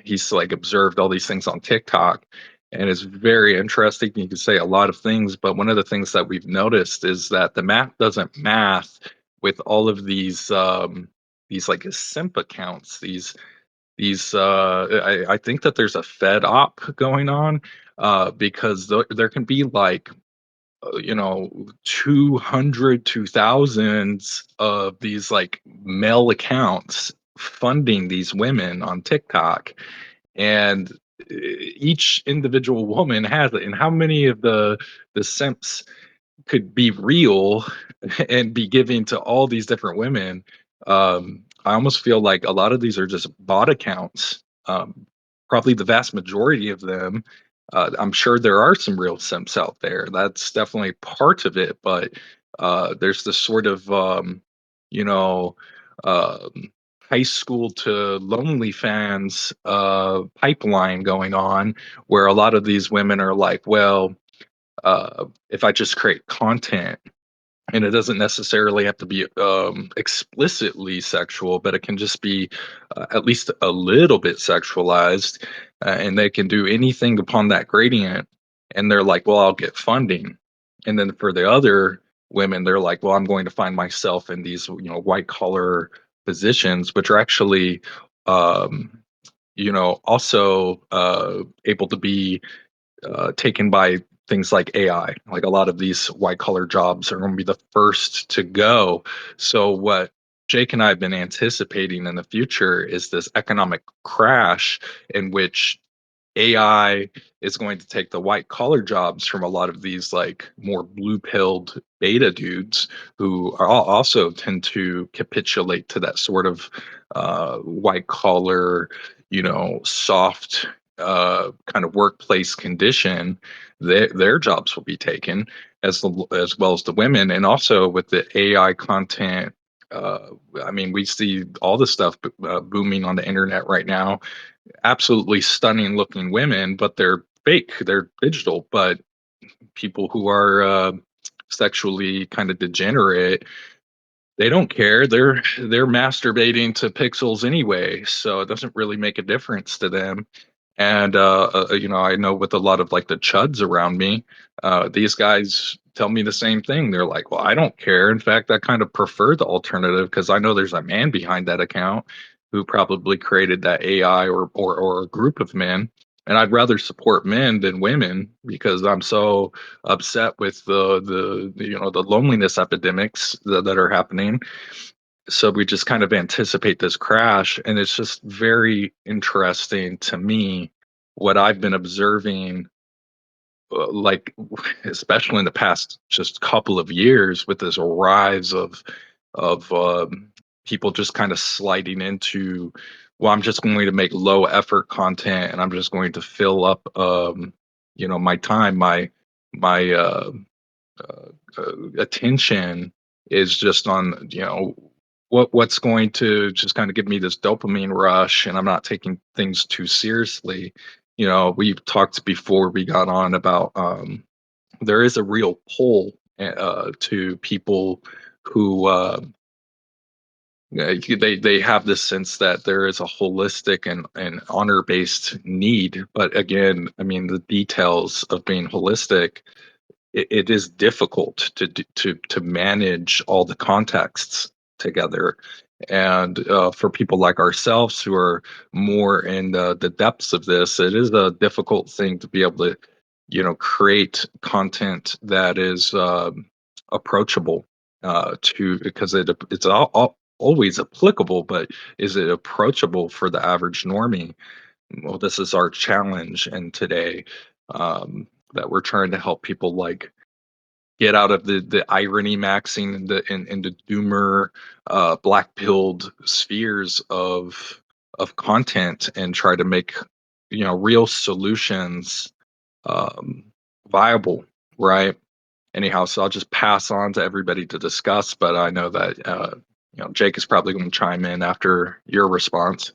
he's like observed all these things on TikTok, and it's very interesting. You can say a lot of things, but one of the things that we've noticed is that the math doesn't math with all of these like simp accounts, these I think that there's a fed op going on, because there can be like 200 to thousands of these like male accounts funding these women on TikTok, and each individual woman has it. And how many of the simps could be real and be giving to all these different women? I almost feel like a lot of these are just bot accounts. Probably the vast majority of them. I'm sure there are some real simps out there. That's definitely part of it, but there's this sort of you know um, high school to lonely fans pipeline going on, where a lot of these women are like, well, if I just create content, and it doesn't necessarily have to be explicitly sexual, but it can just be at least a little bit sexualized, and they can do anything upon that gradient, and they're like, well, I'll get funding. And then for the other women, they're like, well, I'm going to find myself in these, white collar positions, which are actually um, also able to be taken by things like AI. Like a lot of these white collar jobs are going to be the first to go. So what Jake and I have been anticipating in the future is this economic crash in which AI is going to take the white collar jobs from a lot of these like more blue pilled beta dudes, who are also tend to capitulate to that sort of white collar, soft kind of workplace condition. Their jobs will be taken, as well as the women. And also with the AI content, I mean, we see all this stuff booming on the internet right now. absolutely stunning looking women, but they're fake, they're digital. But people who are sexually kind of degenerate, they don't care. They're masturbating to pixels anyway, so it doesn't really make a difference to them. And I know with a lot of like the chuds around me, these guys tell me the same thing. They're like, "Well, I don't care. In fact, I kind of prefer the alternative because I know there's a man behind that account who probably created that AI or a group of men." And I'd rather support men than women because I'm so upset with the loneliness epidemics that are happening. So we just kind of anticipate this crash, and it's just very interesting to me what I've been observing, like especially in the past just couple of years with this rise of people just kind of sliding into, well, I'm just going to make low effort content and I'm just going to fill up my time, my attention is just on what's going to just kind of give me this dopamine rush, and I'm not taking things too seriously. We've talked before we got on about there is a real pull to people who they have this sense that there is a holistic and honor based need. But again, I mean, the details of being holistic, it is difficult to manage all the contexts together. And for people like ourselves who are more in the depths of this, it is a difficult thing to be able to create content that is approachable to, because it's always applicable, but is it approachable for the average normie? Well, this is our challenge, and today that we're trying to help people like get out of the irony maxing and the doomer black pilled spheres of content and try to make real solutions um, viable, right? Anyhow, so I'll just pass on to everybody to discuss, but I know that Jake is probably going to chime in after your response.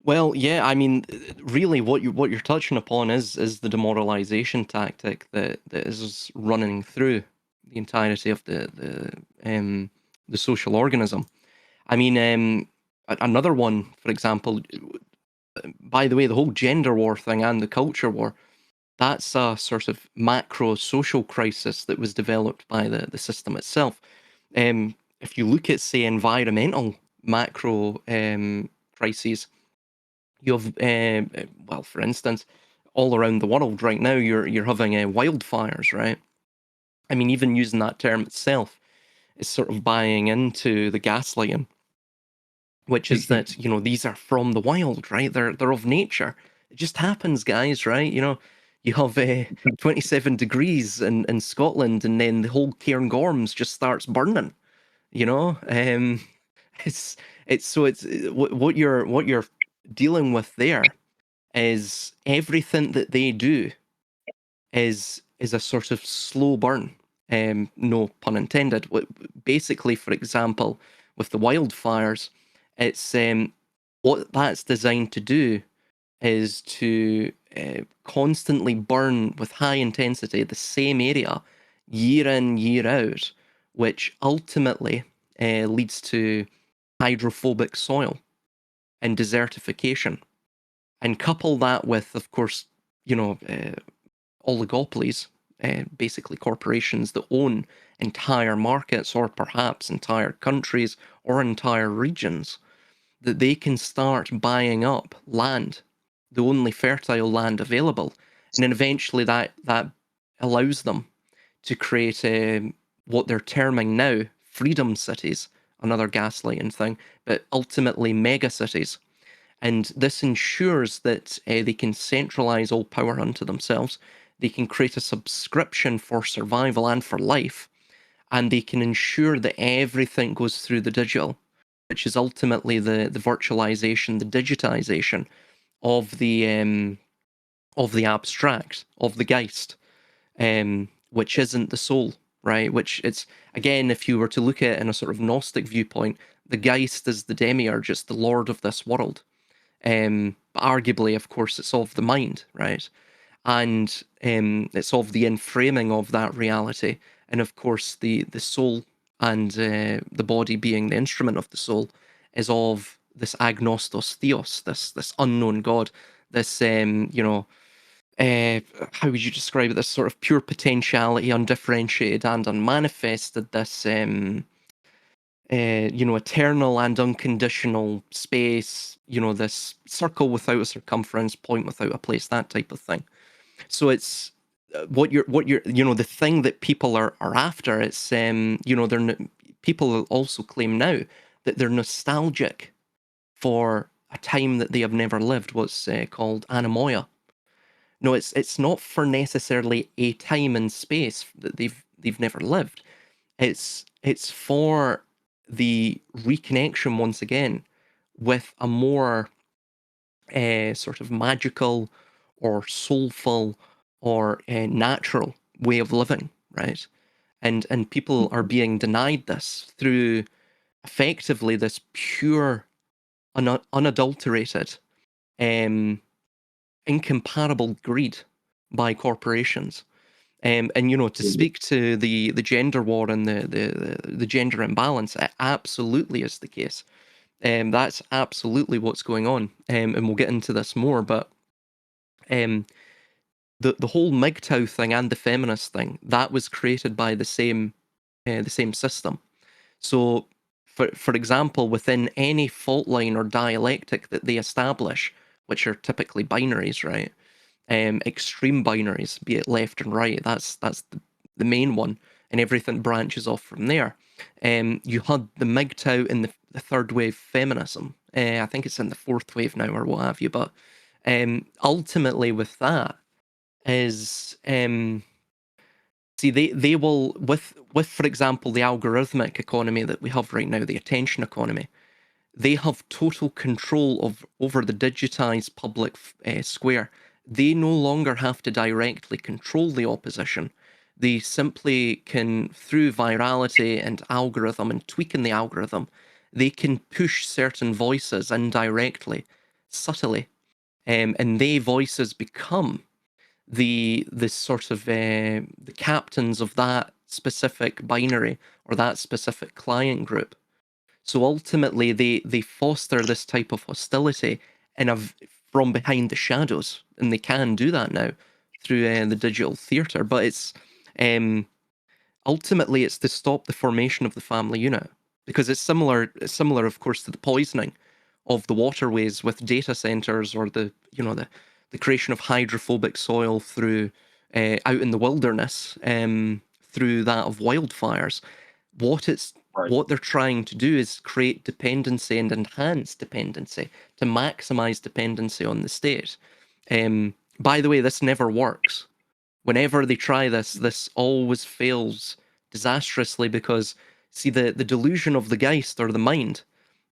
Well, yeah, I mean, really, what you're touching upon is the demoralization tactic that is running through the entirety of the social organism. I mean, another one, for example, by the way, the whole gender war thing and the culture war, that's a sort of macro social crisis that was developed by the system itself. If you look at, say, environmental macro crises, you have, well, for instance, all around the world right now, you're having wildfires, right? I mean, even using that term itself is sort of buying into the gaslighting, which is that these are from the wild, right? They're of nature. It just happens, guys, right? You have 27 degrees in Scotland, and then the whole Cairngorms just starts burning. You know, it's what you're dealing with there is everything that they do is a sort of slow burn. No pun intended. Basically, for example, with the wildfires, it's what that's designed to do is to constantly burn with high intensity the same area year in, year out, which ultimately leads to hydrophobic soil and desertification. And couple that with, of course, oligopolies, basically corporations that own entire markets or perhaps entire countries or entire regions, that they can start buying up land, the only fertile land available, and then eventually that allows them to create what they're terming now freedom cities, another gaslighting thing, but ultimately mega cities. And this ensures that they can centralize all power unto themselves. They can create a subscription for survival and for life, and they can ensure that everything goes through the digital, which is ultimately the virtualization, the digitization of the abstract, of the Geist, which isn't the soul, right? Which it's, again, if you were to look at it in a sort of Gnostic viewpoint, the Geist is the demiurge, it's the lord of this world. But arguably, of course, it's of the mind, right? And it's of the inframing of that reality. And of course, the soul and the body being the instrument of the soul is of this agnostos theos, this unknown God, this how would you describe it? This sort of pure potentiality, undifferentiated and unmanifested. This eternal and unconditional space. This circle without a circumference, point without a place, that type of thing. So it's what you're the thing that people are after. It's people also claim now that they're nostalgic for a time that they have never lived, what's called anemoia. No, it's not for necessarily a time and space that they've never lived. It's for the reconnection once again with a more sort of magical or soulful or natural way of living, right? And people are being denied this through effectively this pure, unadulterated, um, incomparable greed by corporations. And to speak to the gender war and the gender imbalance, it absolutely is the case. That's absolutely what's going on. And we'll get into this more, but the whole MGTOW thing and the feminist thing, that was created by the same system. So, for example, within any fault line or dialectic that they establish, which are typically binaries, right? Extreme binaries, be it left and right, that's the main one, and everything branches off from there. You had the MGTOW in the third wave feminism. I think it's in the fourth wave now, or what have you. But ultimately, with that, is see they will with for example the algorithmic economy that we have right now, the attention economy. They have total control over the digitized public square. They no longer have to directly control the opposition. They simply can, through virality and algorithm and tweaking the algorithm, they can push certain voices indirectly, subtly, and they voices become the sort of the captains of that specific binary or that specific client group. So ultimately, they foster this type of hostility from behind the shadows, and they can do that now through the digital theatre. But it's ultimately it's to stop the formation of the family unit, because it's similar, of course, to the poisoning of the waterways with data centers, or the creation of hydrophobic soil through out in the wilderness through that of wildfires. What they're trying to do is create dependency and enhance dependency to maximize dependency on the state. By the way, this never works. Whenever they try this always fails disastrously, because see the delusion of the Geist, or the mind,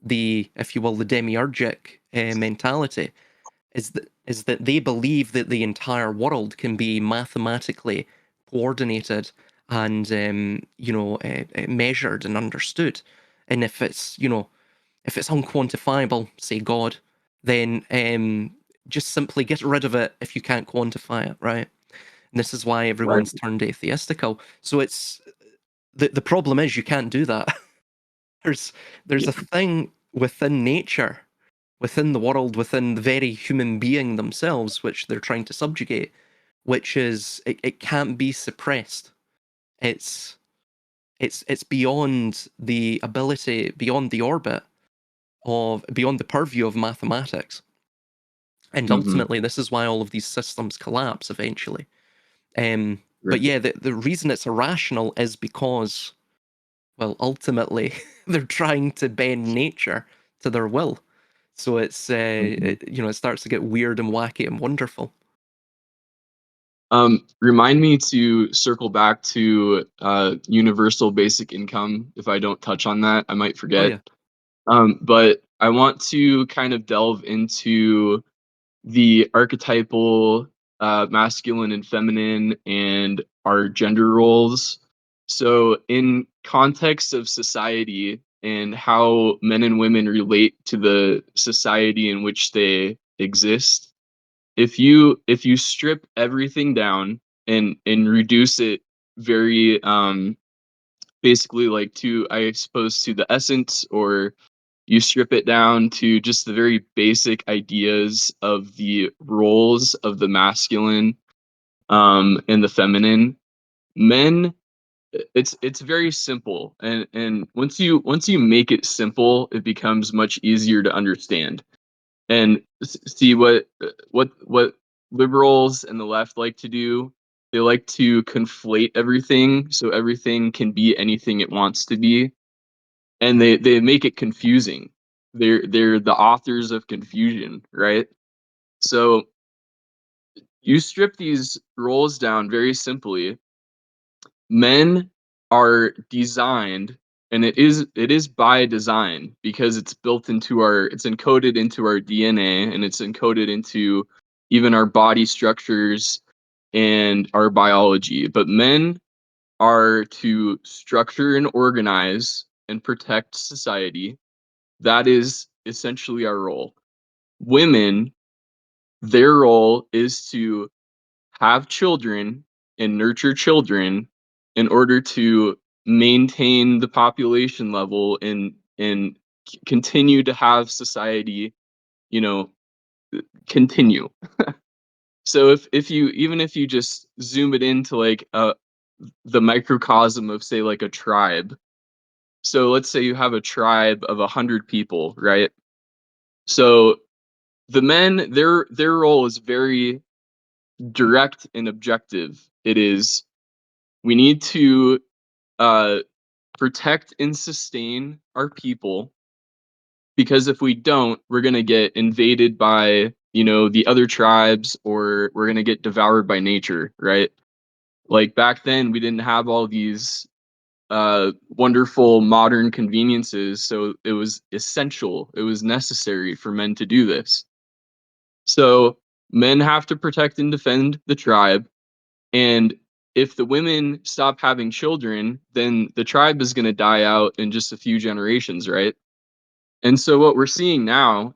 if you will, the demiurgic mentality, is that they believe that the entire world can be mathematically coordinated and measured and understood. And if it's unquantifiable, say God, then just simply get rid of it if you can't quantify it, right? And this is why everyone's turned atheistical. So it's the problem is you can't do that. there's a thing within nature, within the world, within the very human being themselves, which they're trying to subjugate, which is it can't be suppressed. It's beyond the ability, beyond the orbit beyond the purview of mathematics. And ultimately, this is why all of these systems collapse eventually. But yeah, the reason it's irrational is because, well, ultimately, they're trying to bend nature to their will. So it's it starts to get weird and wacky and wonderful. Remind me to circle back to universal basic income. If I don't touch on that, I might forget. Oh, yeah. But I want to kind of delve into the archetypal masculine and feminine and our gender roles. So in context of society, and how men and women relate to the society in which they exist, if you strip everything down and reduce it very basically like to, I suppose, to the essence, or you strip it down to just the very basic ideas of the roles of the masculine and the feminine, men, it's very simple, and once you make it simple, it becomes much easier to understand and see what liberals and the left like to do. They like to conflate everything so everything can be anything it wants to be, and they make it confusing. They're the authors of confusion, right? So you strip these roles down very simply. Men are designed, and it is by design, because it's encoded into our DNA, and it's encoded into even our body structures and our biology. But men are to structure and organize and protect society. That is essentially our role. Women, their role is to have children and nurture children in order to maintain the population level and continue to have society, you know, continue. So if you, even if you just zoom it into like the microcosm of, say, like a tribe. So let's say you have a tribe of 100 people, right? So the men, their role is very direct and objective. It is, we need to uh, protect and sustain our people, because if we don't, we're gonna get invaded by, the other tribes, or we're gonna get devoured by nature, right? Like back then, we didn't have all these wonderful modern conveniences, so it was essential, it was necessary for men to do this. So men have to protect and defend the tribe. And if the women stop having children, then the tribe is going to die out in just a few generations, right? And so what we're seeing now,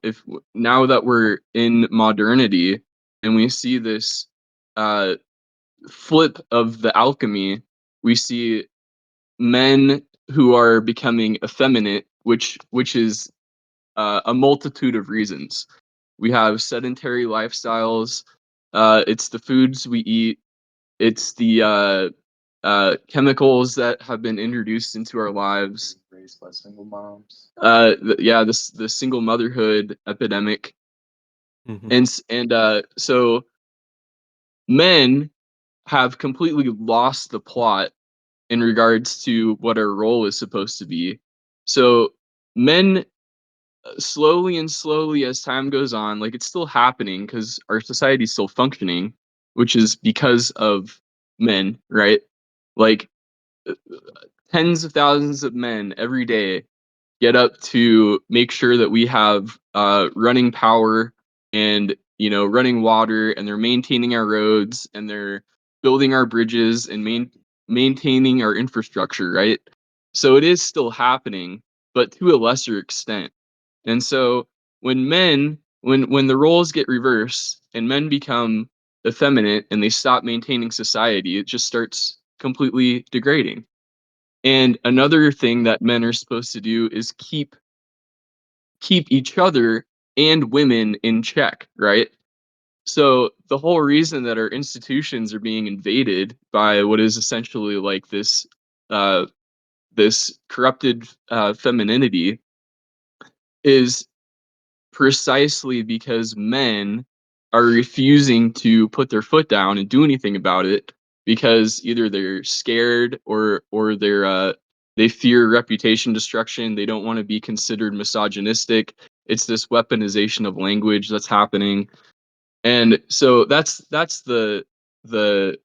now that we're in modernity and we see this uh, flip of the alchemy, we see men who are becoming effeminate, which is a multitude of reasons. We have sedentary lifestyles. It's the foods we eat. It's the chemicals that have been introduced into our lives. Raised by single moms. Yeah, the single motherhood epidemic, Mhm. and so men have completely lost the plot in regards to what our role is supposed to be. So men, slowly and slowly as time goes on, like it's still happening because our society is still functioning, which is because of men, right? Like tens of thousands of men every day get up to make sure that we have running power and running water, and they're maintaining our roads, and they're building our bridges and maintaining our infrastructure, right? So it is still happening, but to a lesser extent. And so when the roles get reversed and men become effeminate and they stop maintaining society, it just starts completely degrading. And another thing that men are supposed to do is keep each other and women in check, right? So the whole reason that our institutions are being invaded by what is essentially like uh, this corrupted femininity is precisely because men are refusing to put their foot down and do anything about it, because either they're scared, or they fear reputation destruction. They don't want to be considered misogynistic. It's this weaponization of language that's happening. And so that's the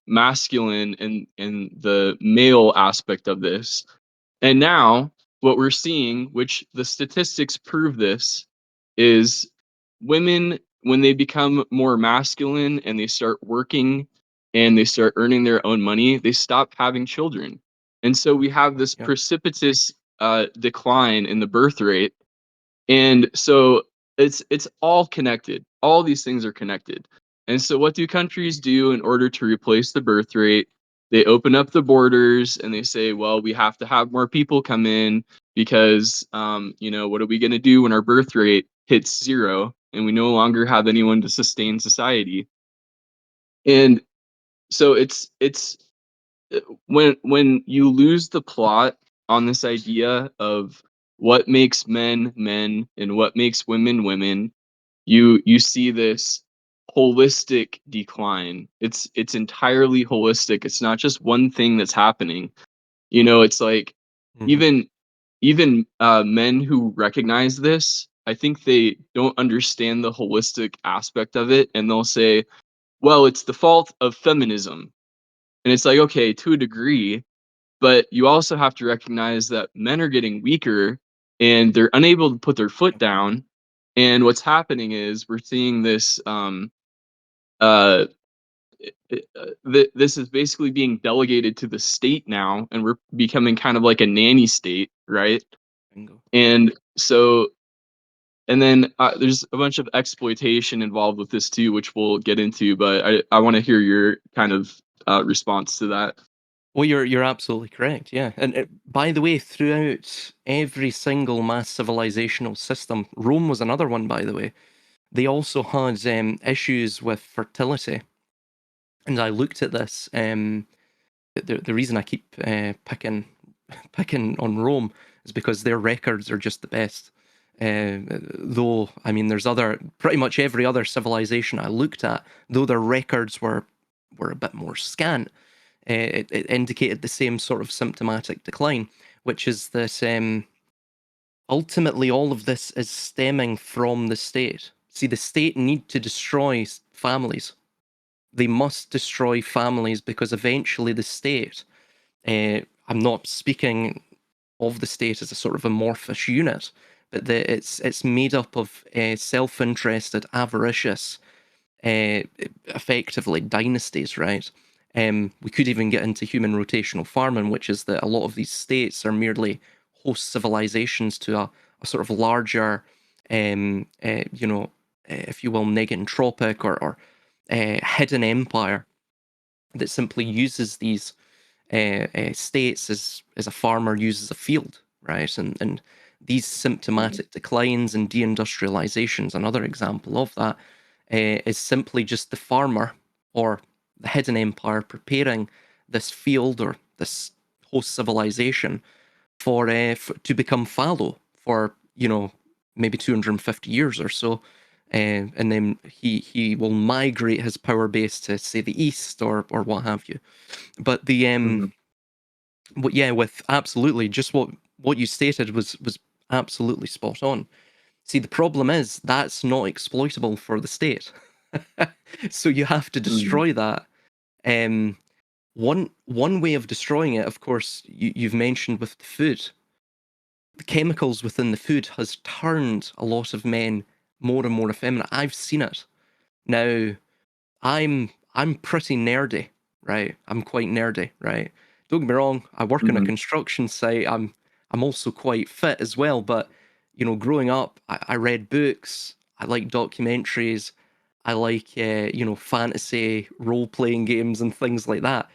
masculine and the male aspect of this. And now what we're seeing, which the statistics prove this, is women, when they become more masculine and they start working and they start earning their own money, they stop having children. And so we have this Yeah. precipitous decline in the birth rate. And so it's all connected. All these things are connected. And so what do countries do in order to replace the birth rate? They open up the borders and they say, well, we have to have more people come in because, what are we going to do when our birth rate hits 0 and we no longer have anyone to sustain society? And so it's when you lose the plot on this idea of what makes men men and what makes women women, you see this holistic decline. It's entirely holistic. It's not just one thing that's happening. It's like Mhm. even men who recognize this, I think they don't understand the holistic aspect of it, and they'll say, well, it's the fault of feminism. And it's like, okay, to a degree, but you also have to recognize that men are getting weaker and they're unable to put their foot down. And what's happening is we're seeing this uh, this is basically being delegated to the state now, and we're becoming kind of like a nanny state, right? Bingo. And so and then there's a bunch of exploitation involved with this too, which we'll get into, but I want to hear your kind of response to that. Well, you're absolutely correct. Yeah, and by the way, throughout every single mass civilizational system, Rome was another one. By the way, they also had issues with fertility, and I looked at this. The reason I keep picking on Rome is because their records are just the best. Though, I mean, there's pretty much every other civilization I looked at, though their records were a bit more scant, it indicated the same sort of symptomatic decline, which is that ultimately all of this is stemming from the state. See, the state need to destroy families. They must destroy families because eventually the state, I'm not speaking of the state as a sort of amorphous unit, but it's made up of self-interested, avaricious, effectively dynasties, right? We could even get into human rotational farming, which is that a lot of these states are merely host civilizations to a sort of larger, if you will, negentropic or hidden empire that simply uses these states as a farmer uses a field, right? And these symptomatic declines and deindustrializations, another example of that, is simply just the farmer or the hidden empire preparing this field or this host civilization to become fallow for maybe 250 years or so, and then he will migrate his power base to say the east or what have you. But Mhm. yeah, with absolutely just what you stated was absolutely spot on. See, the problem is that's not exploitable for the state. So you have to Mhm. destroy that. Um, one way of destroying it, of course, you've mentioned with the food. The chemicals within the food has turned a lot of men more and more effeminate. I've seen it. Now, I'm pretty nerdy, right? I'm quite nerdy, right? Don't get me wrong, I work on a Mhm. construction site. I'm also quite fit as well, but growing up, I read books, I like documentaries, I like fantasy role-playing games and things like that.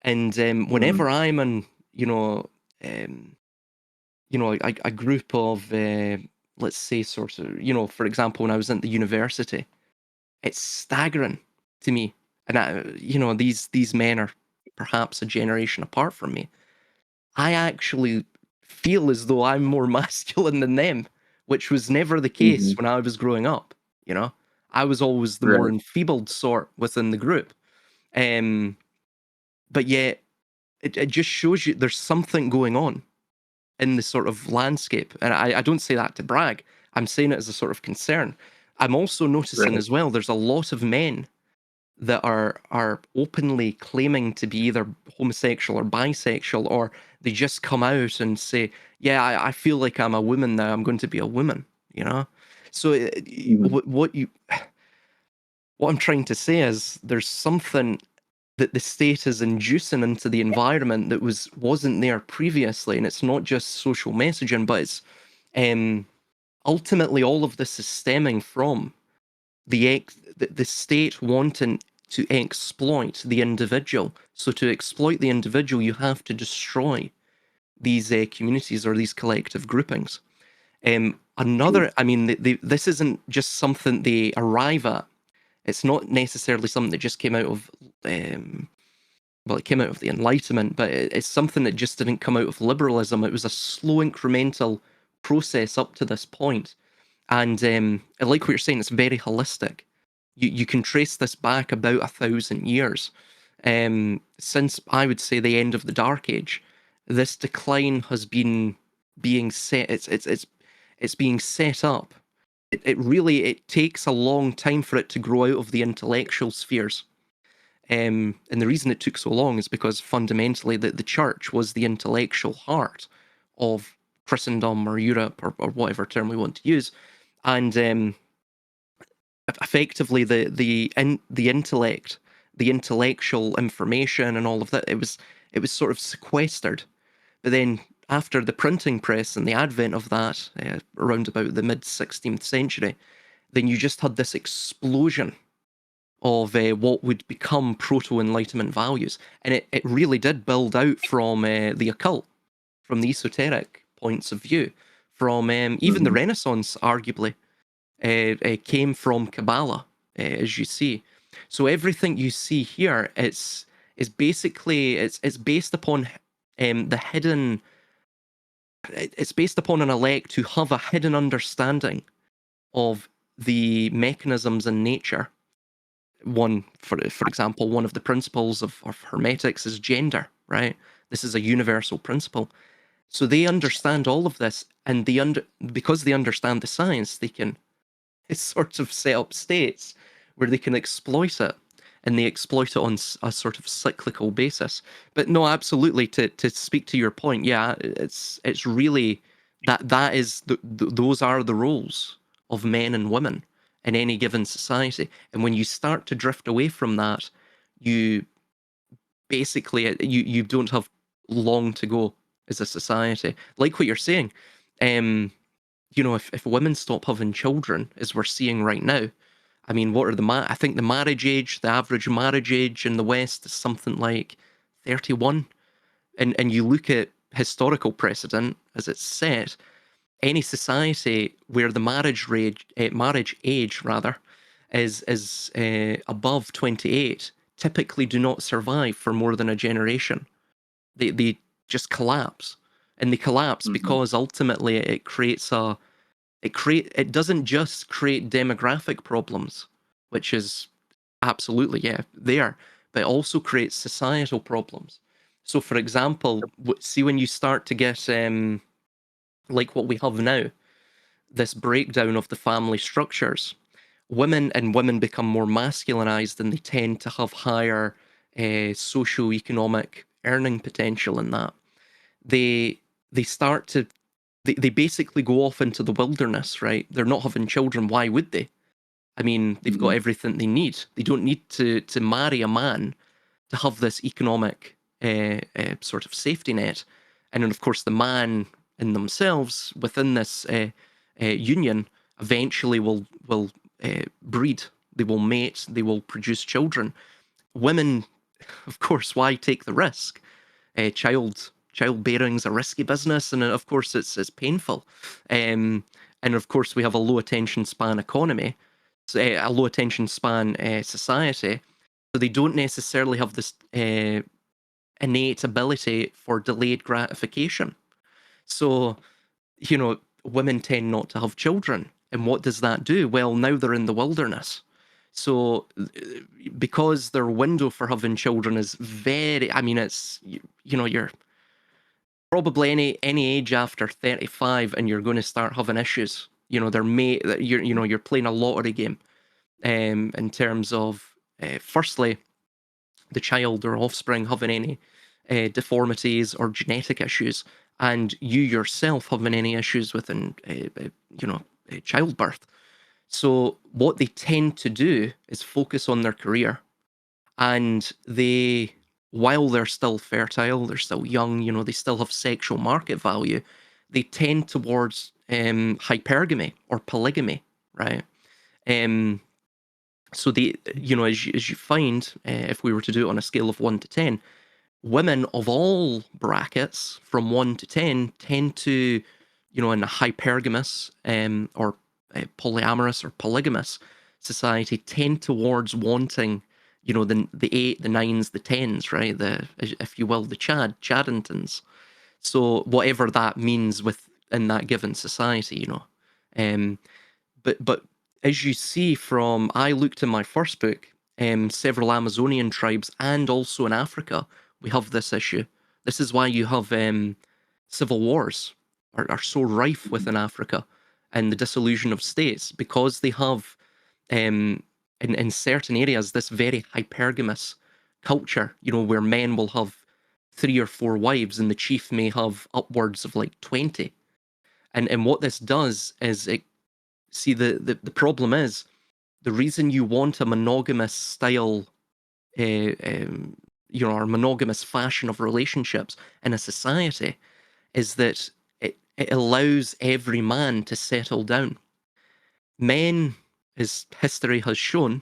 And Mhm. whenever I'm in, you know, um, a group of let's say sort of, for example, when I was at the university, it's staggering to me. And these men are perhaps a generation apart from me. I actually feel as though I'm more masculine than them, which was never the case Mhm. when I was growing up. I was always the more Right. enfeebled sort within the group. Um, but yet, it just shows you there's something going on in the sort of landscape. And I don't say that to brag. I'm saying it as a sort of concern. I'm also noticing Right. as well, there's a lot of men that are openly claiming to be either homosexual or bisexual, or they just come out and say, "Yeah, I feel like I'm a woman now. I'm going to be a woman." You know. So Mhm. what I'm trying to say is there's something that the state is inducing into the environment that wasn't there previously. And it's not just social messaging, but it's ultimately all of this is stemming from the state wanting to exploit the individual. So to exploit the individual, you have to destroy these communities or these collective groupings. I mean, this isn't just something they arrive at. It's not necessarily something that just came out of, well, it came out of the Enlightenment, but it's something that just didn't come out of liberalism. It was a slow, incremental process up to this point. And I like what you're saying, it's very holistic. You can trace this back about 1,000 years. Since, I would say, the end of the Dark Age, this decline has been being set, it's being set up. It takes a long time for it to grow out of the intellectual spheres. And the reason it took so long is because fundamentally the church was the intellectual heart of Christendom or Europe or whatever term we want to use. And effectively the intellect, the intellectual information and all of that, it was sort of sequestered. But then after the printing press and the advent of that, around about the mid-16th century, then you just had this explosion of what would become proto-Enlightenment values. And it really did build out from the occult, from the esoteric points of view, from even the Renaissance, arguably, came from Kabbalah, as you see. So everything you see here is basically, it's based upon the hidden, it's based upon an elect who have a hidden understanding of the mechanisms in nature. One, for example, one of the principles of Hermetics is gender, right? This is a universal principle. So they understand all of this, and because they understand the science, they can sort of set up states where they can exploit it, and they exploit it on a sort of cyclical basis. But no, absolutely, to speak to your point, yeah, it's really that is those are the roles of men and women in any given society. And when you start to drift away from that, you basically you don't have long to go as a society. Like what you're saying, you know, if women stop having children, as we're seeing right now, I mean, what are I think the marriage age, the average marriage age in the West is something like 31. And you look at historical precedent as it's set, any society where the marriage age rather is above 28 typically do not survive for more than a generation. They just collapse, and they collapse because ultimately it creates it doesn't just create demographic problems, which is absolutely there, but it also creates societal problems. So, for example, see when you start to get like what we have now, this breakdown of the family structures, women become more masculinized, and they tend to have higher socio-economic earning potential in that. They start to they basically go off into the wilderness, right? They're not having children. Why would they? I mean, they've got everything they need. They don't need to marry a man to have this economic sort of safety net. And then, of course, the man in themselves within this union eventually will breed. They will mate. They will produce children. Women, of course, why take the risk? Childbearing's a risky business, and of course it's painful. And of course we have a low attention span economy, so, a low attention span society. So they don't necessarily have this innate ability for delayed gratification. So, you know, women tend not to have children. And what does that do? Well, now they're in the wilderness. So because their window for having children is very, I mean, it's, you know, you're probably any age after 35 and you're going to start having issues. You know, you're playing a lottery game in terms of, firstly, the child or offspring having any deformities or genetic issues, and you yourself having any issues within, childbirth. So what they tend to do is focus on their career and they, while they're still fertile, they're still young, they still have sexual market value, they tend towards hypergamy or polygamy, right? Um, so as you find, if we were to do it on a scale of 1 to 10, women of all brackets from 1 to 10 tend to, in a hypergamous or polyamorous or polygamous society, tend towards wanting, the 8, the 9s, the 10s, right? If you will, the Chaddingtons. So whatever that means within that given society, Um, but as you see from, I looked in my first book, several Amazonian tribes and also in Africa, we have this issue. This is why you have civil wars are so rife within Africa and the dissolution of states, because they have in certain areas this very hypergamous culture, where men will have 3 or 4 wives and the chief may have upwards of like 20. And what this does is it see the problem is, the reason you want a monogamous style, uh, um, or monogamous fashion of relationships in a society, is that it allows every man to settle down. Men, as history has shown,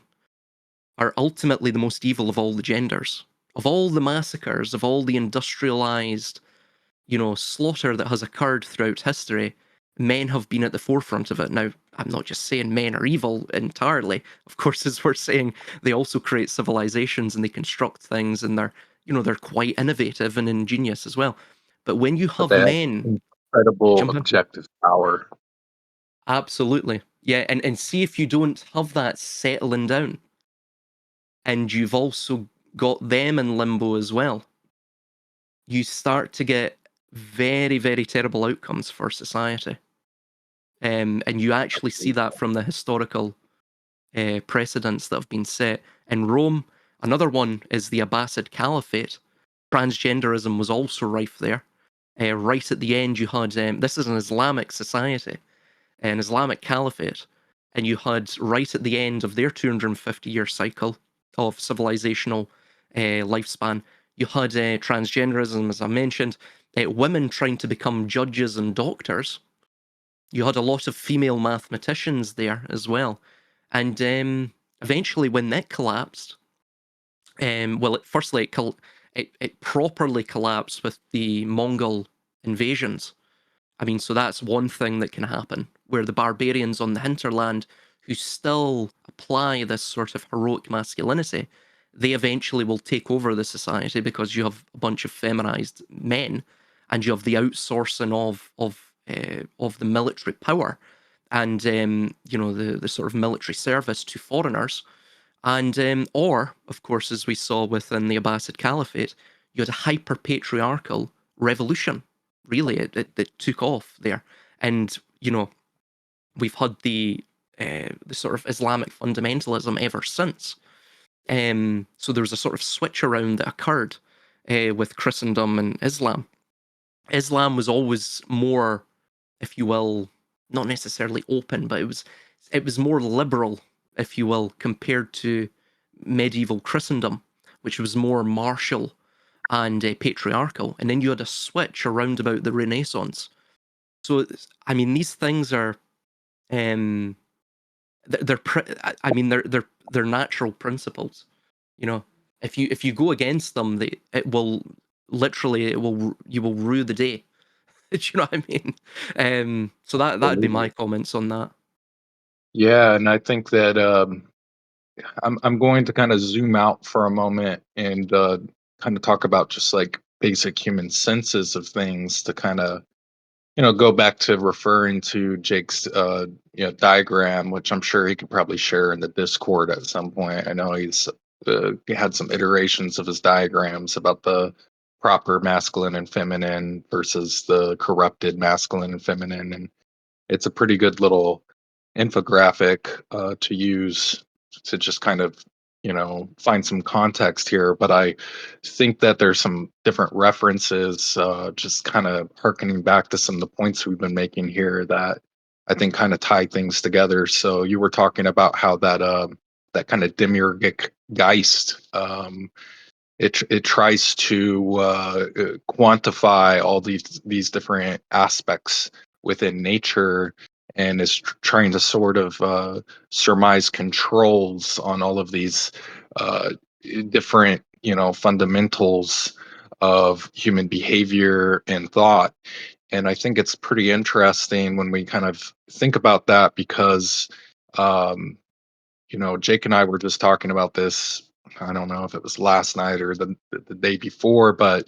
are ultimately the most evil of all the genders. Of all the massacres, of all the industrialized, slaughter that has occurred throughout history, men have been at the forefront of it. Now, I'm not just saying men are evil entirely. Of course, as we're saying, they also create civilizations and they construct things, and they're quite innovative and ingenious as well. But when you But have they have men incredible jump in, objective power. absolutely, yeah, and see if you don't have that settling down, and you've also got them in limbo as well, you start to get very, very terrible outcomes for society. And you actually see that from the historical precedents that have been set in Rome. Another one is the Abbasid Caliphate. Transgenderism was also rife there. Right at the end, you had this is an Islamic society, an Islamic caliphate, and you had right at the end of their 250-year cycle of civilizational lifespan, you had transgenderism, as I mentioned, women trying to become judges and doctors. You had a lot of female mathematicians there as well. And eventually, when that collapsed, firstly, it properly collapsed with the Mongol invasions. I mean, so that's one thing that can happen, where the barbarians on the hinterland, who still apply this sort of heroic masculinity, they eventually will take over the society, because you have a bunch of feminized men, and you have the outsourcing of the military power, and the sort of military service to foreigners, and or of course, as we saw within the Abbasid Caliphate, you had a hyper patriarchal revolution. Really, it took off there, and we've had the sort of Islamic fundamentalism ever since. So there was a sort of switch around that occurred with Christendom and Islam. Islam was always more, if you will, not necessarily open, but it was more liberal, if you will, compared to medieval Christendom, which was more martial and patriarchal. And then you had a switch around about the Renaissance. So I mean, these things are, um, I mean, they're natural principles. You know, if you go against them, it will literally, you will rue the day. Do you know what I mean? So that'd be my comments on that. Yeah, and I think that I'm going to kind of zoom out for a moment and kind of talk about just like basic human senses of things, to kind of go back to referring to Jake's diagram, which I'm sure he could probably share in the Discord at some point. I know he had some iterations of his diagrams about the proper masculine and feminine versus the corrupted masculine and feminine, and it's a pretty good little infographic to use to just kind of find some context here. But I think that there's some different references, just kind of harkening back to some of the points we've been making here, that I think kind of tie things together. So you were talking about how that that kind of demiurgic geist. It tries to quantify all these different aspects within nature, and is trying to sort of surmise controls on all of these uh, different, fundamentals of human behavior and thought. And I think it's pretty interesting when we kind of think about that, because um, Jake and I were just talking about this. I don't know if it was last night or the day before, but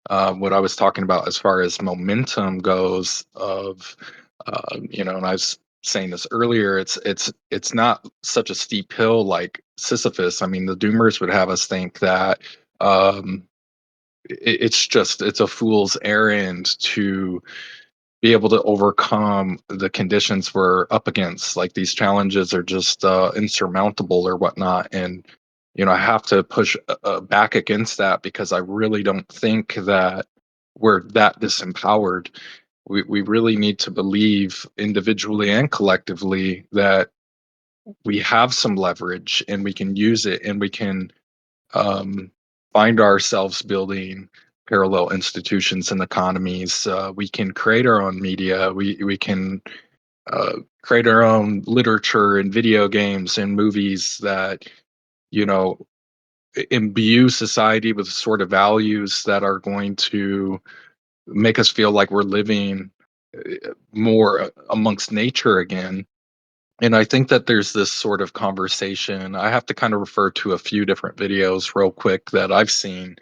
what I was talking about as far as momentum goes, and I was saying this earlier, it's not such a steep hill like Sisyphus. I mean, the Doomers would have us think that um, it's a fool's errand to be able to overcome the conditions we're up against. Like, these challenges are just insurmountable or whatnot. And I have to push back against that, because I really don't think that we're that disempowered. We really need to believe individually and collectively that we have some leverage and we can use it, and we can um, find ourselves building parallel institutions and economies. We can create our own media. We can create our own literature and video games and movies that you know imbue society with sort of values that are going to make us feel like we're living more amongst nature again. And I think that there's this sort of conversation. I have to kind of refer to a few different videos real quick that I've seen,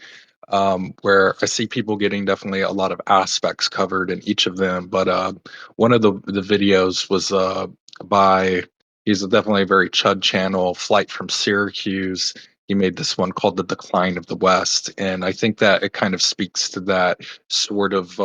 where I see people getting definitely a lot of aspects covered in each of them. But one of the videos was by, he's definitely a very Chud channel, Flight from Syracuse. He made this one called The Decline of the West. And I think that it kind of speaks to that sort of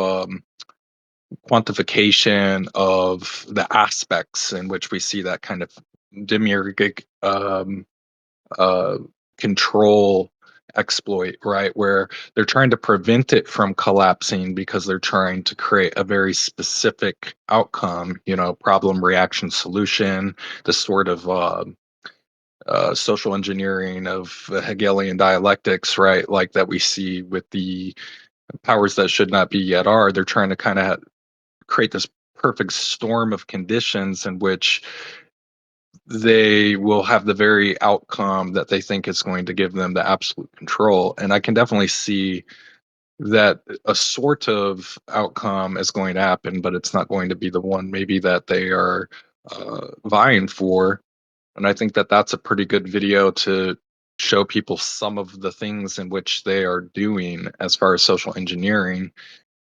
quantification of the aspects in which we see that kind of demiurgic uh, control exploit, right? Where they're trying to prevent it from collapsing because they're trying to create a very specific outcome, problem, reaction, solution, the sort of social engineering of Hegelian dialectics, right? Like that we see with the powers that should not be yet are. They're trying to kind of create this perfect storm of conditions in which they will have the very outcome that they think is going to give them the absolute control. And I can definitely see that a sort of outcome is going to happen, but it's not going to be the one maybe that they are vying for. And I think that that's a pretty good video to show people some of the things in which they are doing as far as social engineering.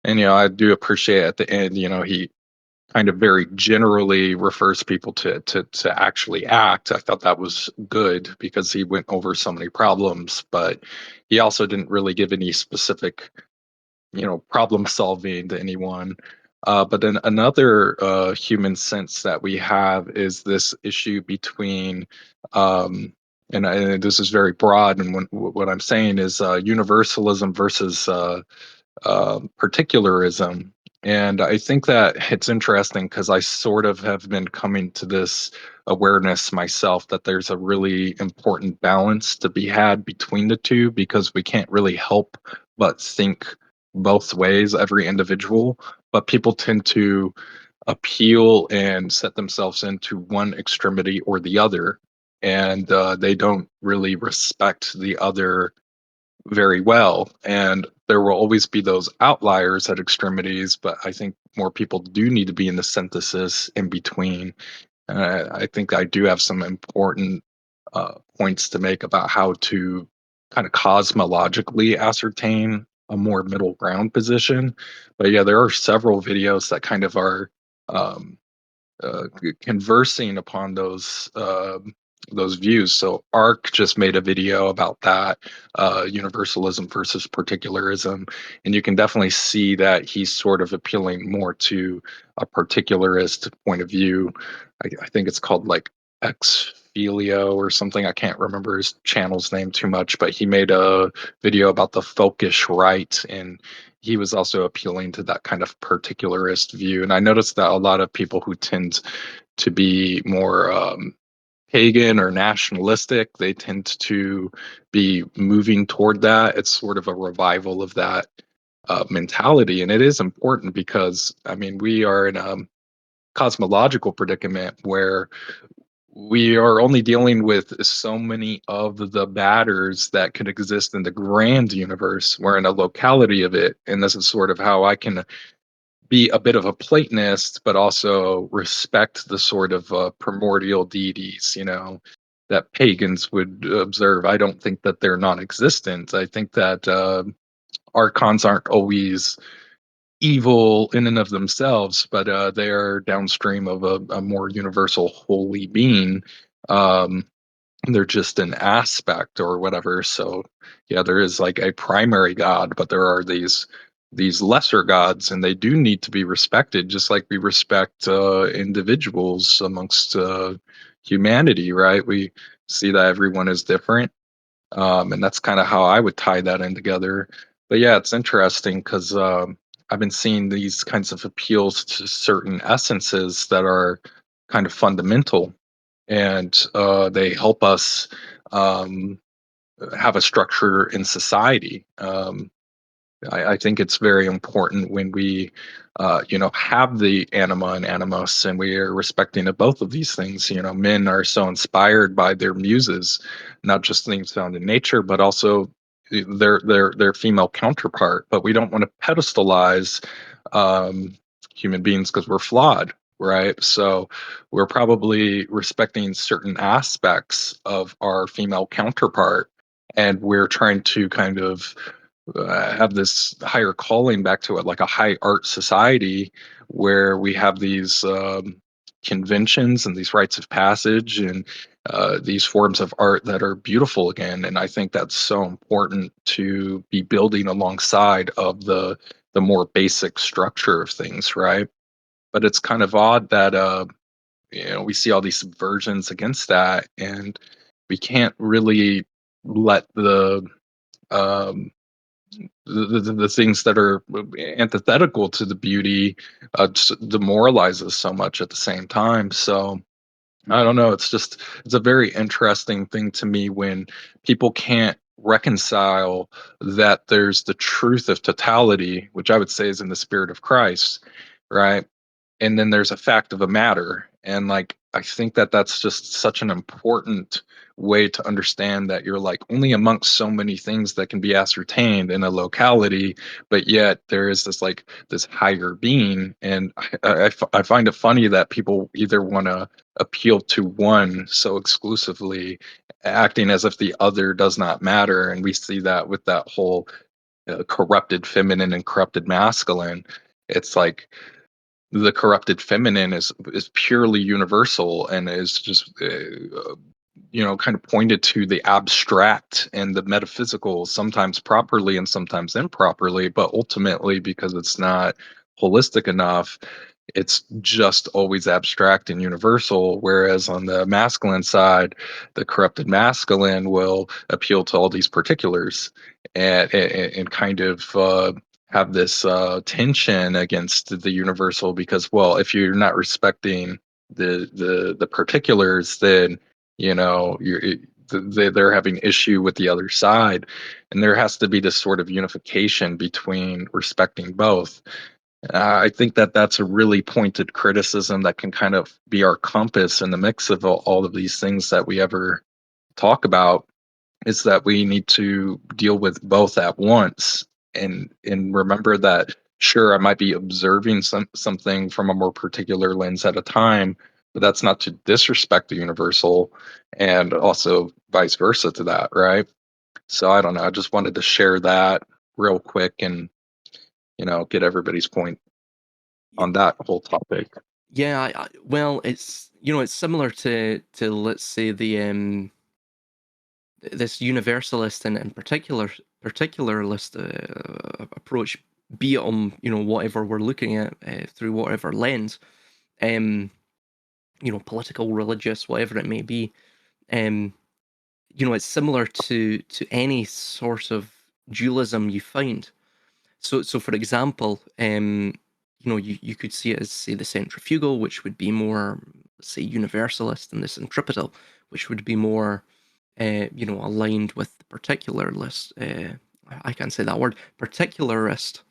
And I do appreciate at the end, he kind of very generally refers people to actually act. I thought that was good because he went over so many problems, but he also didn't really give any specific, problem solving to anyone. But then another human sense that we have is this issue between, um, and this is very broad, and what I'm saying is universalism versus particularism. And I think that it's interesting because I sort of have been coming to this awareness myself that there's a really important balance to be had between the two, because we can't really help but think both ways, every individual. But people tend to appeal and set themselves into one extremity or the other. And they don't really respect the other very well. And there will always be those outliers at extremities, but I think more people do need to be in the synthesis in between. And I think I do have some important points to make about how to kind of cosmologically ascertain a more middle ground position. But yeah, there are several videos that kind of are um, conversing upon those views. So Arc just made a video about that, universalism versus particularism, and you can definitely see that he's sort of appealing more to a particularist point of view. I think it's called like Xfilio or something. I can't remember his channel's name too much, but he made a video about the folkish right, and he was also appealing to that kind of particularist view. And I noticed that a lot of people who tend to be more pagan or nationalistic. They tend to be moving toward that. It's sort of a revival of that mentality, and it is important because I mean we are in a cosmological predicament where we are only dealing with so many of the batters that could exist in the grand universe. We're in a locality of it, and this is sort of how I can be a bit of a Platonist, but also respect the sort of primordial deities, that pagans would observe. I don't think that they're non-existent. I think that archons aren't always evil in and of themselves, but they are downstream of a more universal holy being. Um, they're just an aspect or whatever. So yeah, there is like a primary god, but there are these lesser gods, and they do need to be respected, just like we respect individuals amongst humanity, right? We see that everyone is different, and that's kind of how I would tie that in together. But yeah, it's interesting because I've been seeing these kinds of appeals to certain essences that are kind of fundamental, and they help us um, have a structure in society. I think it's very important when we, have the anima and animus, and we are respecting of both of these things. Men are so inspired by their muses, not just things found in nature, but also their female counterpart. But we don't want to pedestalize um, human beings because we're flawed, right? So we're probably respecting certain aspects of our female counterpart, and we're trying to kind of have this higher calling back to it, like a high art society where we have these conventions and these rites of passage and these forms of art that are beautiful again. And I think that's so important to be building alongside of the more basic structure of things, right? But it's kind of odd that we see all these subversions against that, and we can't really let um, the things that are antithetical to the beauty demoralize us so much at the same time. So I don't know. It's a very interesting thing to me when people can't reconcile that there's the truth of totality, which I would say is in the spirit of Christ, right? And then there's a fact of a matter. And like, I think that that's just such an important way to understand that you're like only amongst so many things that can be ascertained in a locality, but yet there is this like this higher being. And I find it funny that people either want to appeal to one so exclusively, acting as if the other does not matter. And we see that with that whole corrupted feminine and corrupted masculine. It's like the corrupted feminine is purely universal and is just kind of pointed to the abstract and the metaphysical, sometimes properly and sometimes improperly, but ultimately because it's not holistic enough, it's just always abstract and universal. Whereas on the masculine side, the corrupted masculine will appeal to all these particulars and kind of have this tension against the universal, because, well, if you're not respecting the particulars, then they're having issue with the other side, and there has to be this sort of unification between respecting both. I think that that's a really pointed criticism that can kind of be our compass in the mix of all of these things that we ever talk about, is that we need to deal with both at once, and remember that sure, I might be observing something from a more particular lens at a time, but that's not to disrespect the universal, and also vice versa to that, right? So I don't know, I just wanted to share that real quick and get everybody's point Y- on that whole topic. Yeah, well, it's similar to let's say the this universalist and particularist approach, be it on whatever we're looking at through whatever lens, um, political, religious, whatever it may be. Um, it's similar to any sort of dualism you find. So for example, you could see it as, say, the centrifugal, which would be more, let's say, universalist and the centripetal, which would be more, aligned with the particularist. I can't say that word, particularist.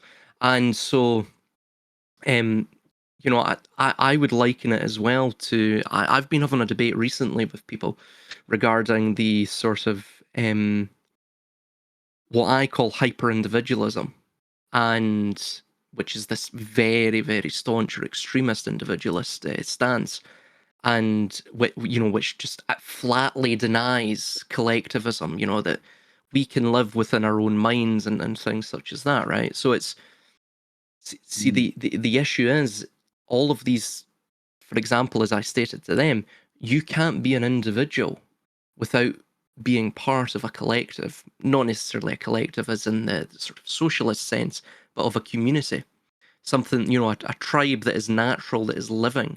And so, um, I would liken it as well to, I've been having a debate recently with people regarding the sort of what I call hyper individualism, and which is this very, very staunch or extremist individualist stance, and which just flatly denies collectivism. That we can live within our own minds and things such as that, right? So it's see the issue is all of these. For example, as I stated to them, you can't be an individual without being part of a collective, not necessarily a collective as in the sort of socialist sense, but of a community, something, a tribe that is natural, that is living.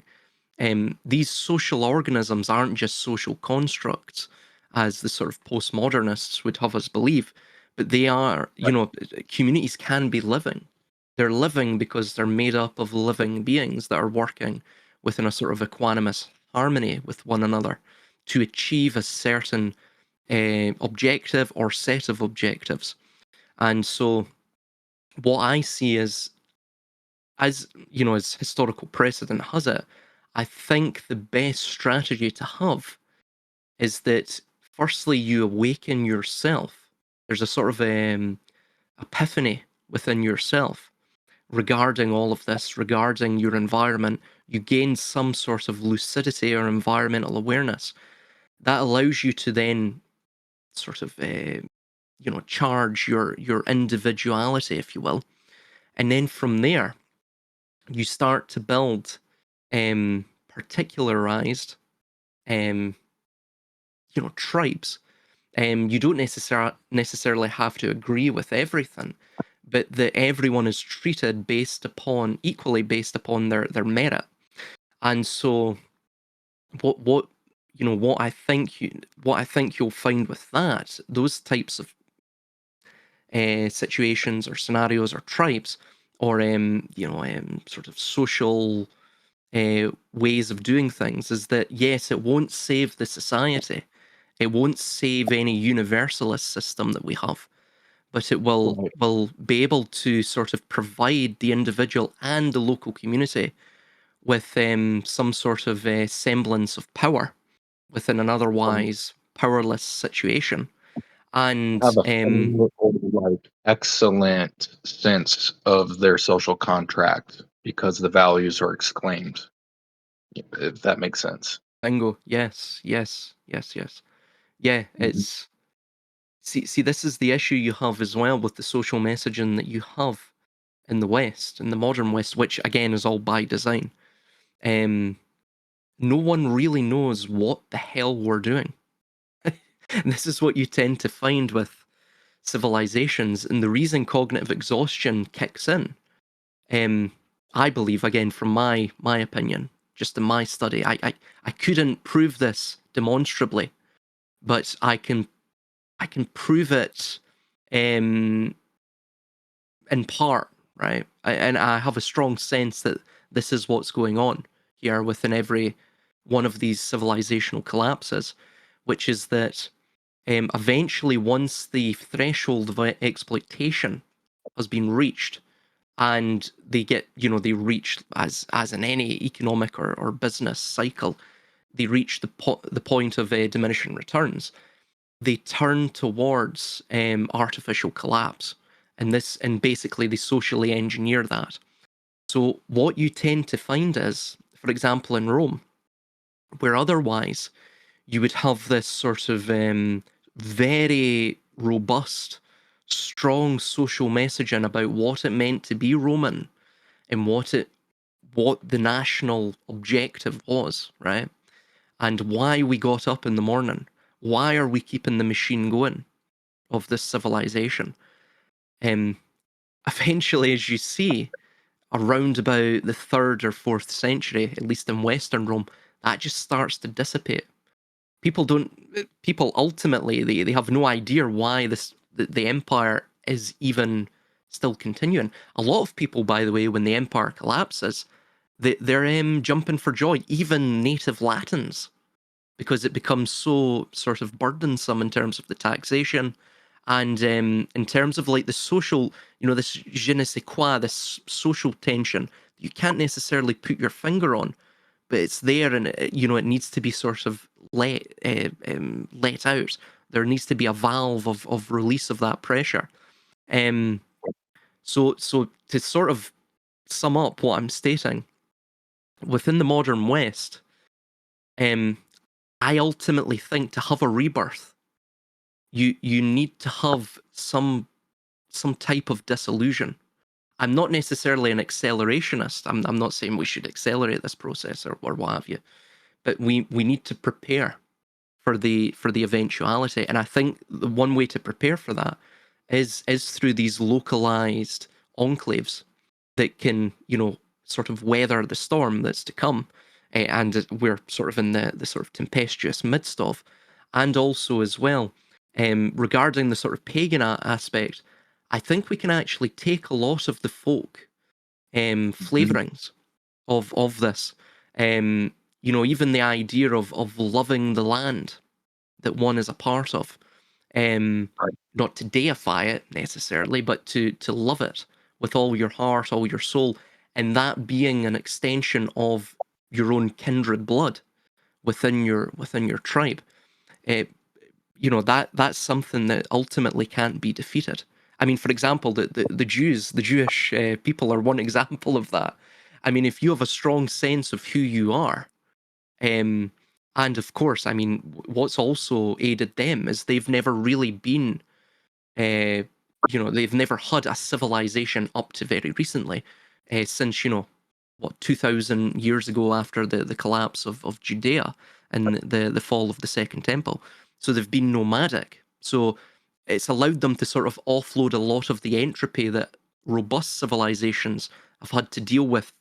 These social organisms aren't just social constructs, as the sort of postmodernists would have us believe, but they are, communities can be living. They're living because they're made up of living beings that are working within a sort of equanimous harmony with one another to achieve a certain objective or set of objectives. And so what I see is, as historical precedent has it, I think the best strategy to have is that firstly you awaken yourself. There's a sort of epiphany within yourself regarding all of this, regarding your environment. You gain some sort of lucidity or environmental awareness that allows you to then sort of charge your individuality, if you will, and then from there you start to build particularized tribes. You don't necessarily have to agree with everything, but that everyone is treated equally based upon their merit. And so what I think you'll find with that, those types of situations or scenarios or tribes, or sort of social ways of doing things, is that yes, it won't save the society, it won't save any universalist system that we have, but it will be able to sort of provide the individual and the local community with some sort of semblance of power within an otherwise powerless situation. And Have a like excellent sense of their social contract because the values are exclaimed. If that makes sense. bingo, yes. Yeah, it's see, this is the issue you have as well with the social messaging that you have in the West, in the modern West, which again is all by design. No one really knows what the hell we're doing. And this is what you tend to find with civilizations, and the reason cognitive exhaustion kicks in, I believe, again from my opinion, just in my study, I couldn't prove this demonstrably, but I can prove it in part, right? And I have a strong sense that this is what's going on here within every one of these civilizational collapses, which is that eventually, once the threshold of exploitation has been reached, and they reach, as in any economic or business cycle, they reach the point of diminishing returns, they turn towards artificial collapse, and basically they socially engineer that. So what you tend to find is, for example, in Rome, where otherwise you would have this sort of very robust, strong social messaging about what it meant to be Roman and what the national objective was, right? And why we got up in the morning. Why are we keeping the machine going of this civilization? Eventually, as you see, around about the 3rd or 4th century, at least in Western Rome, that just starts to dissipate. People ultimately, they have no idea why the empire is even still continuing. A lot of people, by the way, when the empire collapses, they're jumping for joy, even native Latins, because it becomes so sort of burdensome in terms of the taxation and in terms of like the social, this je ne sais quoi, this social tension you can't necessarily put your finger on, but it's there, and it needs to be sort of let out. There needs to be a valve of release of that pressure. Um, so to sort of sum up what I'm stating, within the modern West, I ultimately think to have a rebirth, you need to have some type of disillusion. I'm not necessarily an accelerationist. I'm not saying we should accelerate this process or what have you, but we need to prepare for the eventuality. And I think the one way to prepare for that is through these localized enclaves that can, sort of weather the storm that's to come. And we're sort of in the sort of tempestuous midst of. And also as well, regarding the sort of pagan aspect, I think we can actually take a lot of the folk flavorings of this. Even the idea of loving the land that one is a part of. Right. Not to deify it necessarily, but to love it with all your heart, all your soul, and that being an extension of your own kindred blood within your tribe. Uh, that's something that ultimately can't be defeated. I mean, for example, the Jews, the Jewish people are one example of that. I mean, if you have a strong sense of who you are, um, and of course, I mean, what's also aided them is they've never really been, uh, they've never had a civilization up to very recently, since, 2,000 years ago after the collapse of Judea and the fall of the Second Temple. So they've been nomadic. So it's allowed them to sort of offload a lot of the entropy that robust civilizations have had to deal with,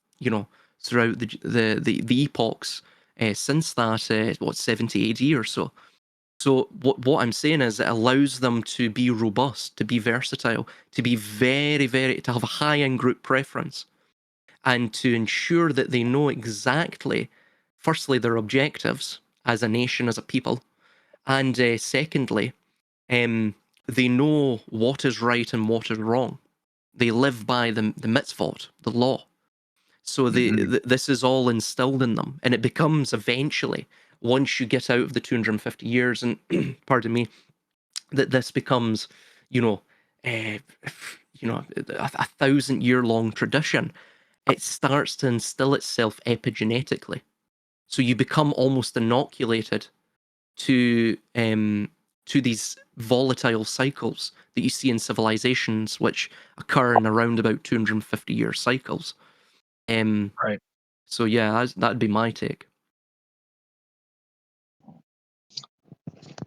throughout the epochs since that, 70 AD or so. So what I'm saying is it allows them to be robust, to be versatile, to be very, very, to have a high in-group preference, and to ensure that they know exactly, firstly, their objectives as a nation, as a people, and secondly, they know what is right and what is wrong. They live by the mitzvot, the law. So this is all instilled in them, and it becomes eventually, once you get out of the 250 years, and pardon me, that this becomes, you know, uh, a 1,000-year long tradition. It starts to instill itself epigenetically, so you become almost inoculated to these volatile cycles that you see in civilizations, which occur in around about 250-year cycles. Right. So yeah, that'd be my take.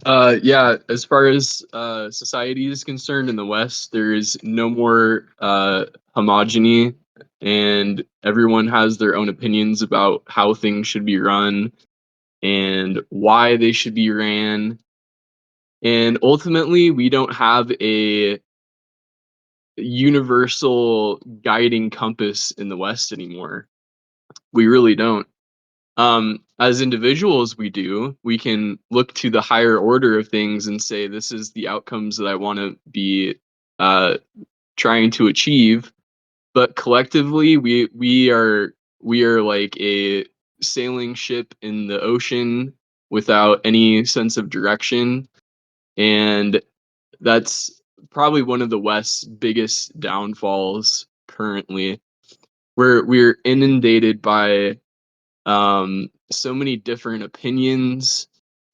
Yeah, as far as society is concerned in the West, there is no more homogeny, and everyone has their own opinions about how things should be run and why they should be ran. And ultimately, we don't have a universal guiding compass in the West anymore. We really don't. As individuals, we do. We can look to the higher order of things and say, this is the outcomes that I want to be uh, trying to achieve. But collectively, we are like a sailing ship in the ocean without any sense of direction, and that's probably one of the West's biggest downfalls currently. We're inundated by so many different opinions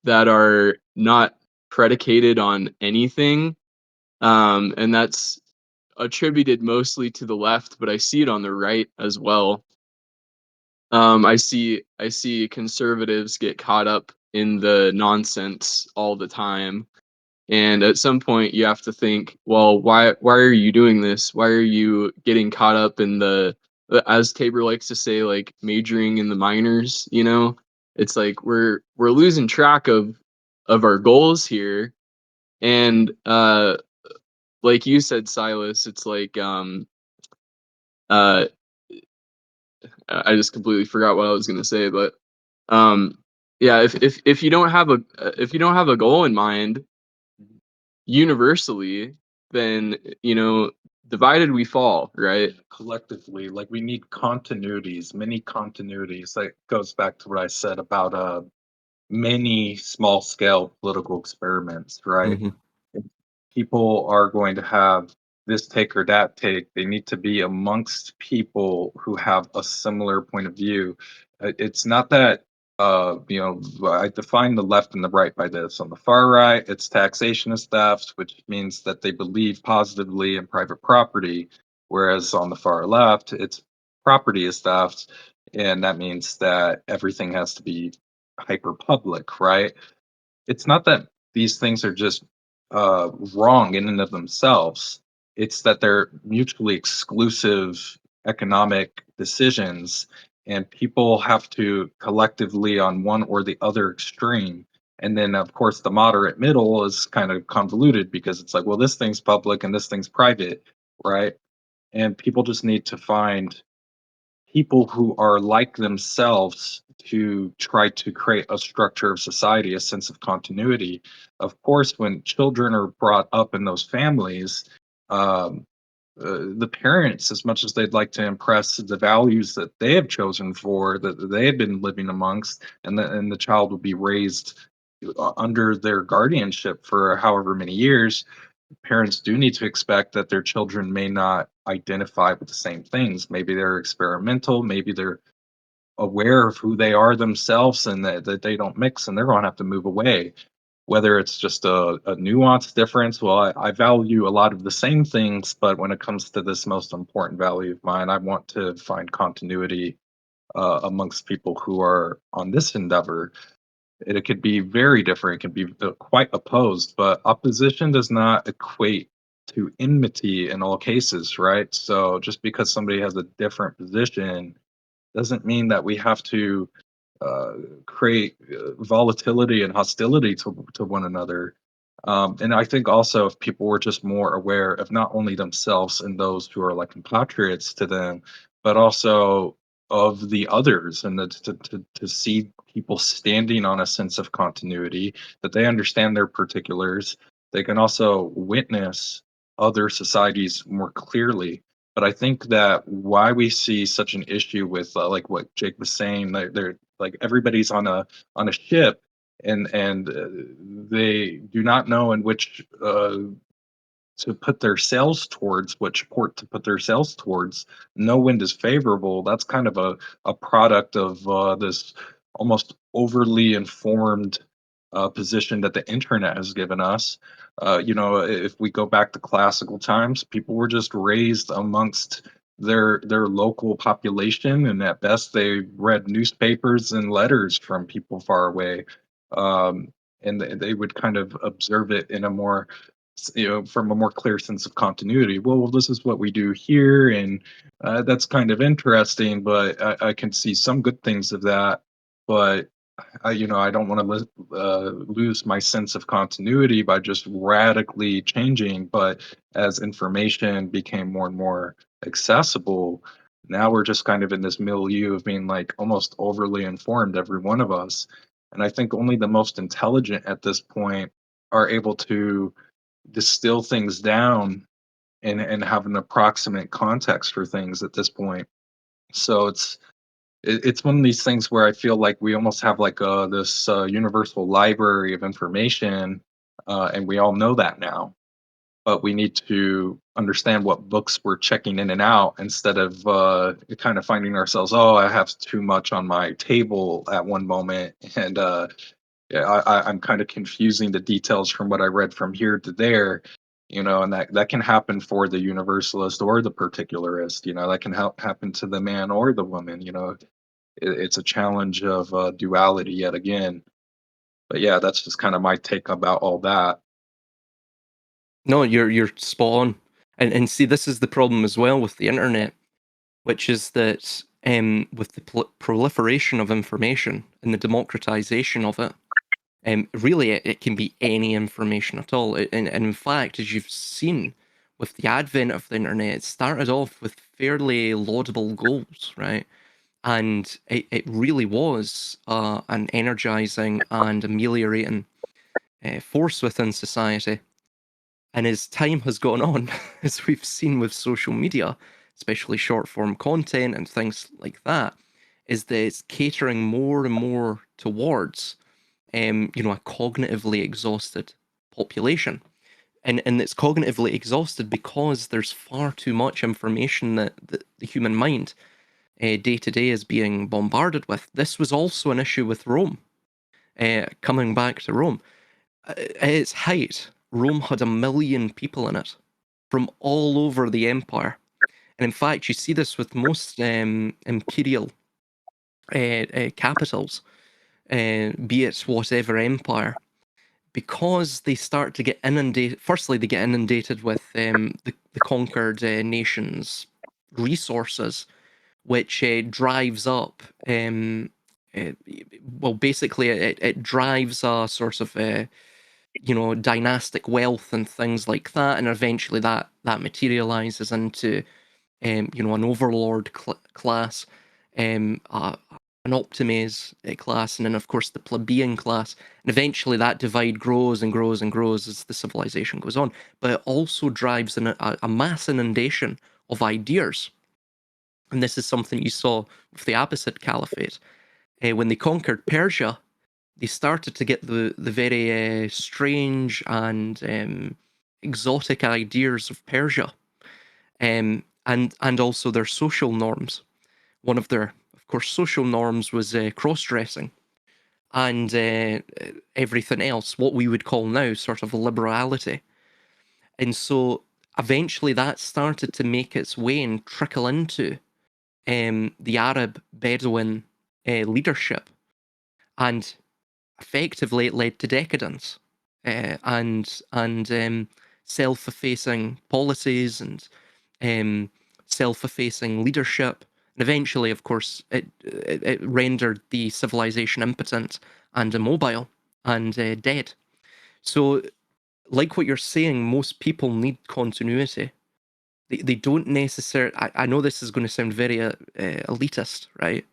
that are not predicated on anything, and that's attributed mostly to the left, but I see it on the right as well. I see conservatives get caught up in the nonsense all the time, and at some point you have to think, well, why are you doing this? Why are you getting caught up in as Tabor likes to say, like majoring in the minors, It's like we're losing track of our goals here. And like you said, Silas, it's like uh I just completely forgot what I was gonna say, but yeah, if you don't have a goal in mind universally, then divided we fall, right? Collectively, like we need continuities, many continuities. That goes back to what I said about many small scale political experiments, right? Hmm. If people are going to have this take or that take, they need to be amongst people who have a similar point of view. It's not that I define the left and the right by this. On the far right, it's taxation of theft, which means that they believe positively in private property, whereas on the far left, it's property is theft, and that means that everything has to be hyper public, right? It's not that these things are just wrong in and of themselves. It's that they're mutually exclusive economic decisions, and people have to collectively on one or the other extreme. And then, of course, the moderate middle is kind of convoluted because it's like, well, this thing's public and this thing's private, right? And people just need to find people who are like themselves to try to create a structure of society, a sense of continuity. Of course, when children are brought up in those families, um, the parents, as much as they'd like to impress the values that they have chosen for, that they have been living amongst, and the child will be raised under their guardianship for however many years, parents do need to expect that their children may not identify with the same things. Maybe they're experimental, maybe they're aware of who they are themselves and that they don't mix and they're going to have to move away. Whether it's just a nuanced difference, well, I value a lot of the same things, but when it comes to this most important value of mine, I want to find continuity amongst people who are on this endeavor. It could be very different. It can be quite opposed, but opposition does not equate to enmity in all cases, right? So just because somebody has a different position doesn't mean that we have to uh, create volatility and hostility to one another. And I think also if people were just more aware of not only themselves and those who are like compatriots to them, but also of the others, and to see people standing on a sense of continuity, that they understand their particulars, they can also witness other societies more clearly. But I think that why we see such an issue with like what Jake was saying, they're like everybody's on a ship, and they do not know in which to put their sails towards, which port to put their sails towards. No wind is favorable. That's kind of a product of this almost overly informed position that the internet has given us. If we go back to classical times, people were just raised amongst their local population, and at best they read newspapers and letters from people far away. Um, and they would kind of observe it in a more from a more clear sense of continuity. Well, this is what we do here, and that's kind of interesting. But I can see some good things of that. But I don't want to lose my sense of continuity by just radically changing. But as information became more and more accessible, now we're just kind of in this milieu of being like almost overly informed, every one of us. And I think only the most intelligent at this point are able to distill things down and have an approximate context for things at this point. So it's one of these things where I feel like we almost have like this universal library of information, and we all know that now. But we need to understand what books we're checking in and out instead of kind of finding ourselves, oh, I have too much on my table at one moment, and yeah, I'm kind of confusing the details from what I read from here to there, and that can happen for the universalist or the particularist. That can happen to the man or the woman. It's a challenge of duality yet again. But yeah, that's just kind of my take about all that. No, you're spot on. And see, this is the problem as well with the internet, which is that with the proliferation of information and the democratization of it, really it can be any information at all. And in fact, as you've seen with the advent of the internet, it started off with fairly laudable goals, right? And it really was an energizing and ameliorating force within society. And as time has gone on, as we've seen with social media, especially short form content and things like that, is that it's catering more and more towards, you know, a cognitively exhausted population. And it's cognitively exhausted because there's far too much information that the human mind day to day is being bombarded with. This was also an issue with Rome. Coming back to Rome, at its height, Rome had 1 million people in it from all over the empire. And in fact, you see this with most imperial capitals, be it whatever empire, because they start to get inundated. Firstly, they get inundated with the conquered nations' resources, which drives up. Uh, well, basically, it drives a sort of you know, dynastic wealth and things like that, and eventually that materializes into you know, an overlord class, an optimates class, and then of course the plebeian class, and eventually that divide grows and grows and grows as the civilization goes on. But it also drives a mass inundation of ideas, and this is something you saw with the Abbasid Caliphate. When they conquered Persia, they started to get the very strange and exotic ideas of Persia, and also their social norms. One of their, of course, social norms was cross-dressing and everything else, what we would call now sort of liberality. And so eventually that started to make its way and trickle into the Arab Bedouin leadership. And effectively it led to decadence and self-effacing policies and self-effacing leadership. And eventually, of course, it rendered the civilization impotent and immobile and dead. So, like what you're saying, most people need continuity. They don't necessarily. I know this is going to sound very elitist, right?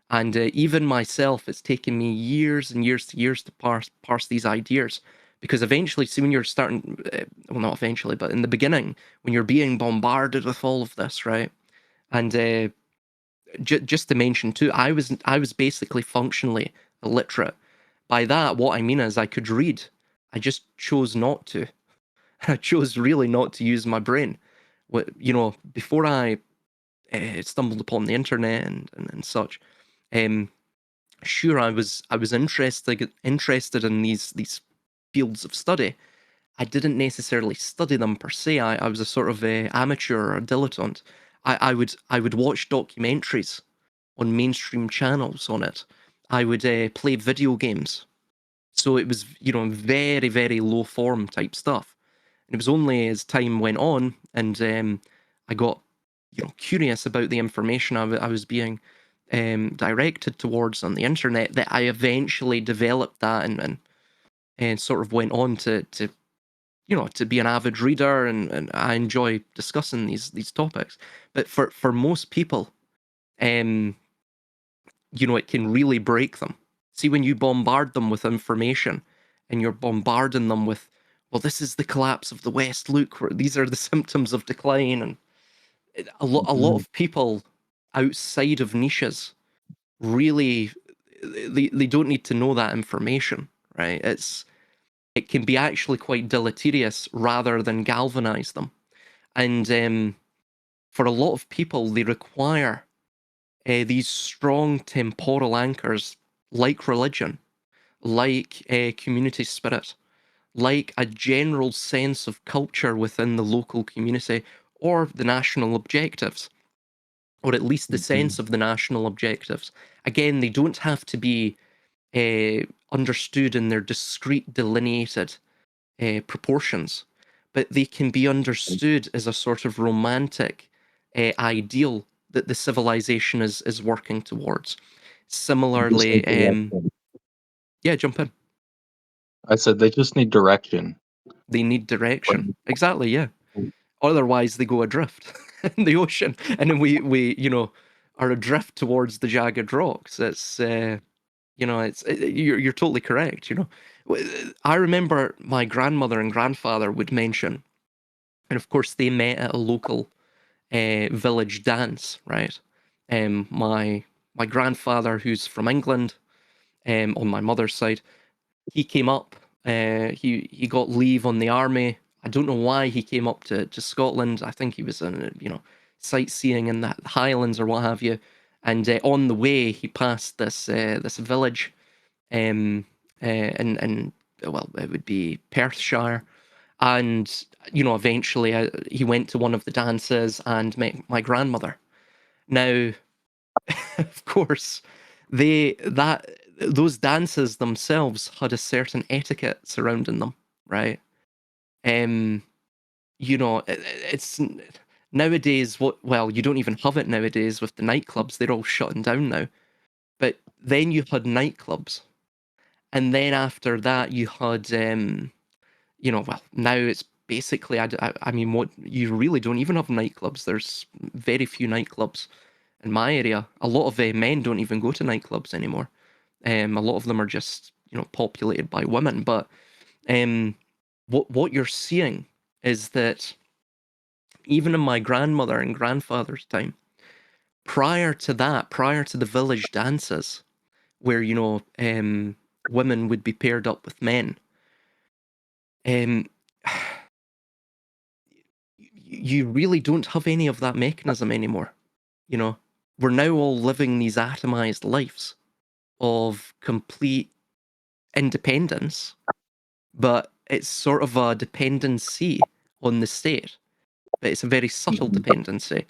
And even myself, it's taken me years and years to years to parse these ideas. Because eventually, see, when you're starting, well, not eventually, but in the beginning, when you're being bombarded with all of this, right? And just to mention too, I was basically functionally illiterate. By that, what I mean is I could read. I just chose not to. I chose really not to use my brain. You know, before I stumbled upon the internet and such, sure, I was interested in these fields of study. I didn't necessarily study them per se. I was a sort of amateur or a dilettante. I would watch documentaries on mainstream channels on it. I would play video games. So it was, you know, very, very low form type stuff. And it was only as time went on and I got, you know, curious about the information I was being directed towards on the internet that I eventually developed that and sort of went on to you know, to be an avid reader, and I enjoy discussing these topics. But for most people, you know, it can really break them. See, when you bombard them with information, and you're bombarding them with, well, this is the collapse of the West. Look, these are the symptoms of decline, and a lot of people outside of niches really they don't need to know that information, right? It can be actually quite deleterious rather than galvanize them. And for a lot of people, they require these strong temporal anchors like religion, like community spirit, like a general sense of culture within the local community or the national objectives, or at least the sense of the national objectives. Again, they don't have to be understood in their discrete, delineated proportions, but they can be understood as a sort of romantic ideal that the civilization is working towards. Similarly, yeah, jump in. I said they just need direction. They need direction. Exactly, yeah. Otherwise, they go adrift in the ocean, and then we you know, are adrift towards the jagged rocks. It's you're totally correct. I remember my grandmother and grandfather would mention, and of course they met at a local village dance, right? My grandfather, who's from England, on my mother's side, he came up. He got leave on the army. I don't know why he came up to Scotland. I think he was sightseeing in the Highlands or what have you. And on the way, he passed this village, in well, it would be Perthshire, and eventually he went to one of the dances and met my grandmother. Now, of course, those dances themselves had a certain etiquette surrounding them, right? Um, it's nowadays you don't even have it nowadays with the nightclubs. They're all shutting down now. But then you had nightclubs, and then after that you had now it's basically I mean, what, you really don't even have nightclubs. There's very few nightclubs in my area. A lot of men don't even go to nightclubs anymore. A lot of them are just populated by women. But what you're seeing is that even in my grandmother and grandfather's time, prior to the village dances, where women would be paired up with men, um, you really don't have any of that mechanism anymore. We're now all living these atomized lives of complete independence, but it's sort of a dependency on the state, but it's a very subtle dependency.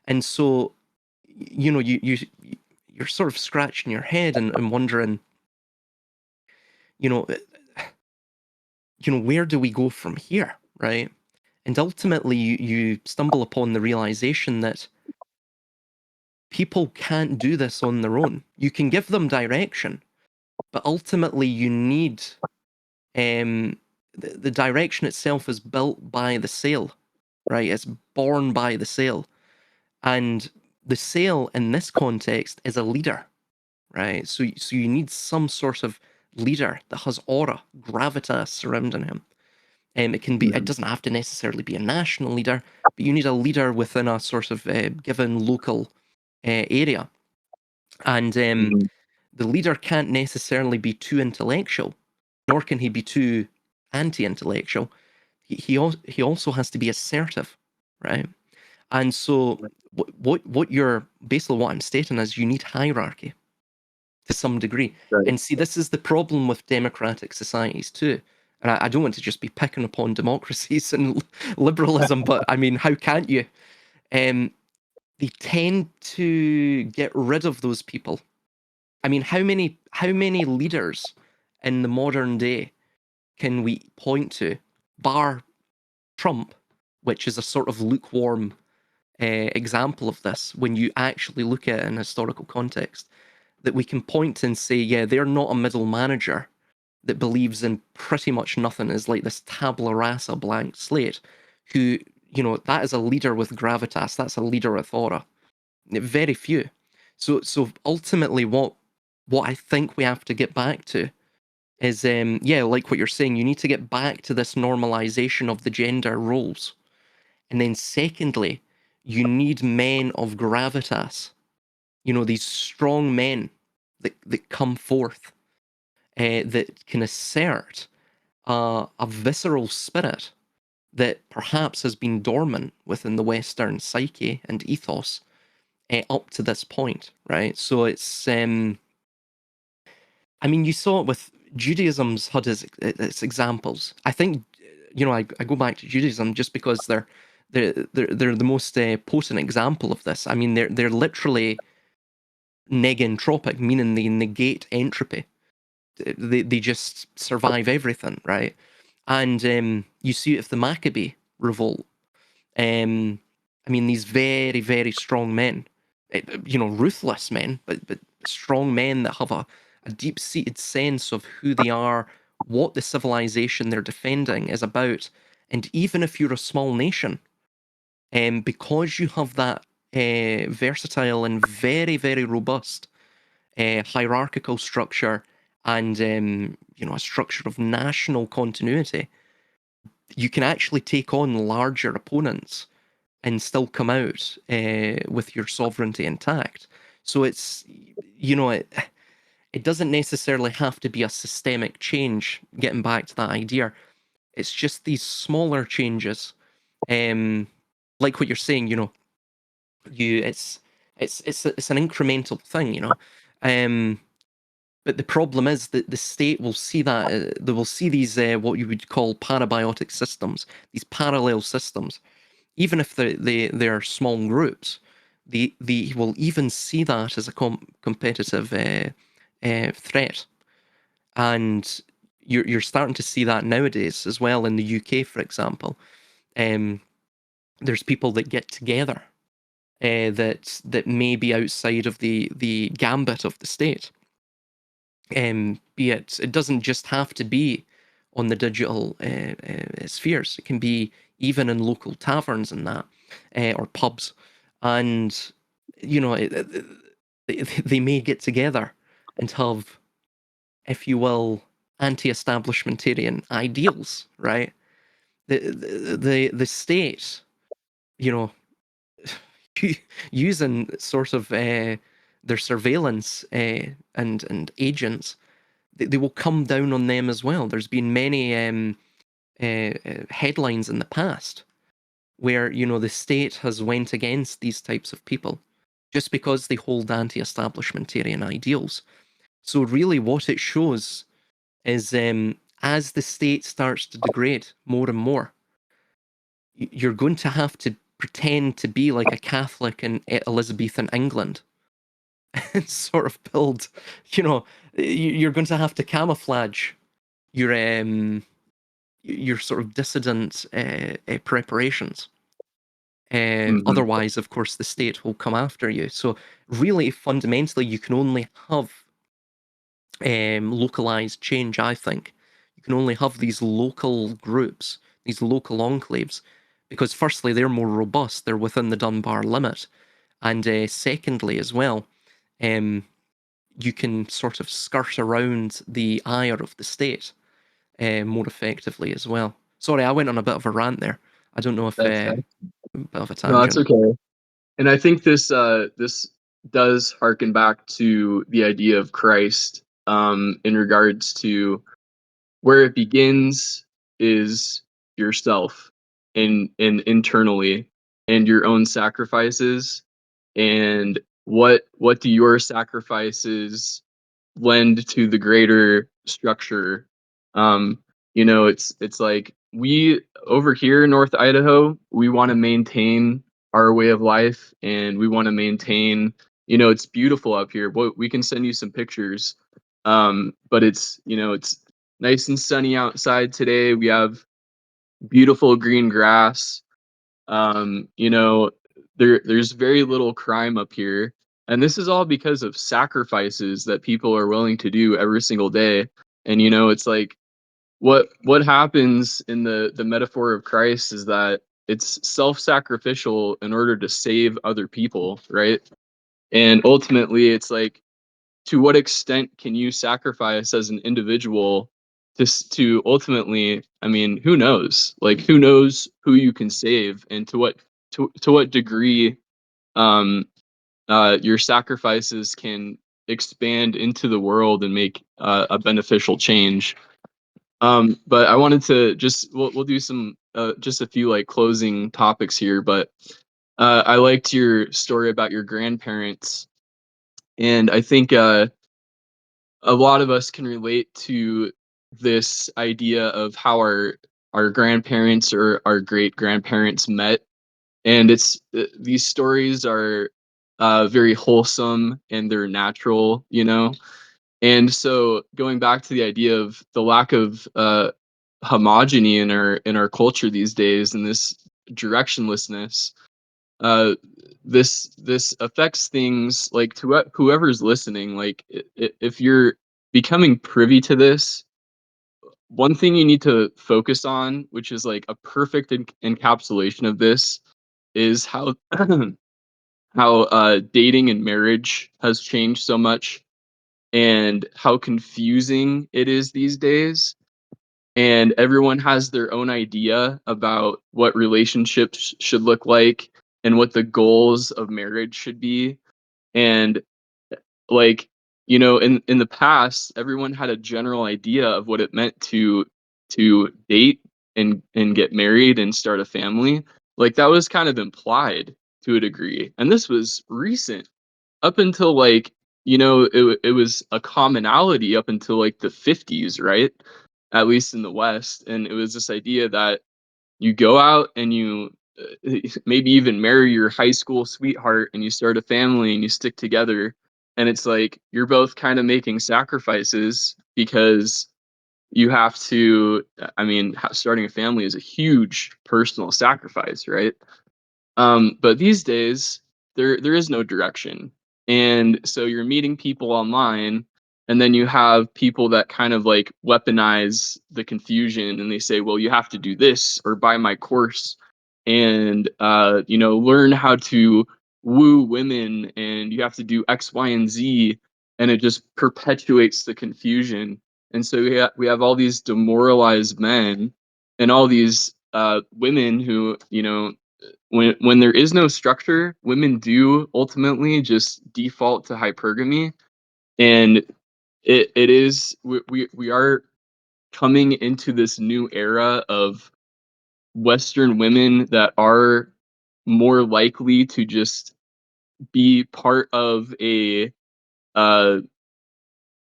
And so, you're sort of scratching your head and wondering, where do we go from here, right? And ultimately, you stumble upon the realization that people can't do this on their own. You can give them direction, but ultimately you need the direction itself is built by the Zeal, right? It's born by the Zeal. And the Zeal in this context is a leader, right? So you need some sort of leader that has aura, gravitas surrounding him. It can be, it doesn't have to necessarily be a national leader, but you need a leader within a sort of given local area. And the leader can't necessarily be too intellectual, nor can he be too anti-intellectual. He also has to be assertive, right? And so what you're basically, what I'm stating is, you need hierarchy to some degree. Right. And see, this is the problem with democratic societies too. And I don't want to just be picking upon democracies and liberalism, but I mean, how can't you? They tend to get rid of those people. I mean, how many leaders in the modern day can we point to, bar Trump, which is a sort of lukewarm example of this when you actually look at it in historical context, that we can point to and say, yeah, they're not a middle manager that believes in pretty much nothing, is like this tabula rasa blank slate, who, that is a leader with gravitas, that's a leader with aura. Very few. So ultimately what I think we have to get back to is, like what you're saying, you need to get back to this normalization of the gender roles. And then secondly, you need men of gravitas, these strong men that come forth, that can assert a visceral spirit that perhaps has been dormant within the Western psyche and ethos up to this point, right? So it's, I mean, you saw it with Judaism's had its examples. I think, I go back to Judaism just because they're the most potent example of this. I mean, they're literally negentropic, meaning they negate entropy. They just survive everything, right? And you see it with the Maccabee revolt. I mean, these very, very strong men, ruthless men, but strong men that have a deep-seated sense of who they are, what the civilization they're defending is about. And even if you're a small nation, because you have that versatile and very, very robust hierarchical structure and a structure of national continuity, you can actually take on larger opponents and still come out with your sovereignty intact. So it's it doesn't necessarily have to be a systemic change. Getting back to that idea, it's just these smaller changes, like what you're saying. It's an incremental thing. But the problem is that the state will see that they will see these what you would call parabiotic systems, these parallel systems, even if they're small groups. They will even see that as a competitive threat, and you're starting to see that nowadays as well in the UK, for example. There's people that get together that may be outside of the gambit of the state. Be it doesn't just have to be on the digital spheres. It can be even in local taverns and that, or pubs, and they may get together and have, if you will, anti-establishmentarian ideals, right? The state, you know, using sort of their surveillance and agents, they will come down on them as well. There's been many headlines in the past where the state has went against these types of people just because they hold anti-establishmentarian ideals. So really, what it shows is as the state starts to degrade more and more, you're going to have to pretend to be like a Catholic in Elizabethan England and sort of build, you're going to have to camouflage your sort of dissident preparations. Otherwise, of course, the state will come after you. So really, fundamentally, you can only have localized change, I think. You can only have these local groups, these local enclaves, because firstly, they're more robust. They're within the Dunbar limit. And secondly, as well, you can sort of skirt around the ire of the state more effectively as well. Sorry, I went on a bit of a rant there. I don't know if That's a bit of a No, that's tangent. okay. And I think this does harken back to the idea of Christ in regards to where it begins is yourself and internally and your own sacrifices, and what do your sacrifices lend to the greater structure. It's like we over here in North Idaho, we want to maintain our way of life, and we want to maintain, it's beautiful up here. We can send you some pictures. But it's nice and sunny outside today. We have beautiful green grass. You know, there's very little crime up here, and this is all because of sacrifices that people are willing to do every single day. And it's like what happens in the metaphor of Christ is that it's self-sacrificial in order to save other people, right? And ultimately, it's like, to what extent can you sacrifice as an individual to ultimately, I mean, who knows, like who knows who you can save, and to what degree um your sacrifices can expand into the world and make a beneficial change. But I wanted to we'll do some just a few like closing topics here. But I liked your story about your grandparents, and I think a lot of us can relate to this idea of how our grandparents or our great grandparents met. And it's these stories are very wholesome and they're natural, and so going back to the idea of the lack of homogeny in our culture these days, and this directionlessness, uh this affects things like to whoever's listening. Like if you're becoming privy to this, one thing you need to focus on, which is like a perfect encapsulation of this, is how how dating and marriage has changed so much and how confusing it is these days. And everyone has their own idea about what relationships should look like and what the goals of marriage should be. And like, in the past, everyone had a general idea of what it meant to date and get married and start a family. Like that was kind of implied to a degree. And this was recent up until like, it was a commonality up until like the 50s, right? At least in the West. And it was this idea that you go out and you maybe even marry your high school sweetheart and you start a family and you stick together. And it's like you're both kind of making sacrifices because you have to, I mean, starting a family is a huge personal sacrifice, right? But these days, there is no direction, and so you're meeting people online, and then you have people that kind of like weaponize the confusion, and they say, "Well, you have to do this or buy my course, and learn how to woo women, and you have to do X, Y, and Z," and it just perpetuates the confusion. And so we have all these demoralized men and all these women who when there is no structure, women do ultimately just default to hypergamy, and it is we are coming into this new era of Western women that are more likely to just be part of a uh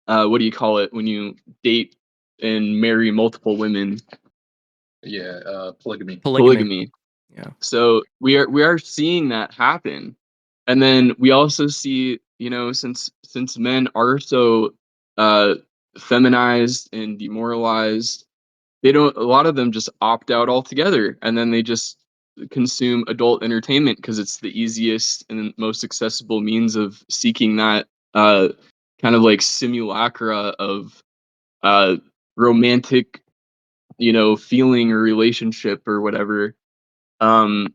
what do you call it when you date and marry multiple women? Yeah, polygamy. Polygamy. Yeah. So we are seeing that happen. And then we also see, since men are so uh feminized and demoralized, they don't a lot of them just opt out altogether and then they just consume adult entertainment because it's the easiest and most accessible means of seeking that uh kind of like simulacra of uh romantic, feeling or relationship or whatever. um,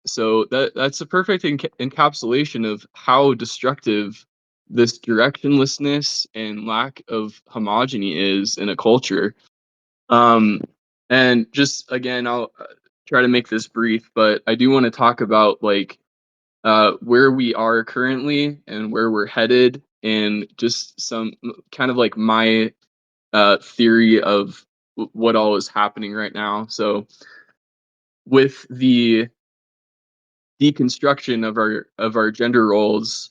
so that's a perfect encapsulation of how destructive this directionlessness and lack of homogeny is in a culture. Um, and just again, I'll try to make this brief, but I do want to talk about like where we are currently and where we're headed, and just some kind of like my theory of what all is happening right now. So with the deconstruction of our gender roles,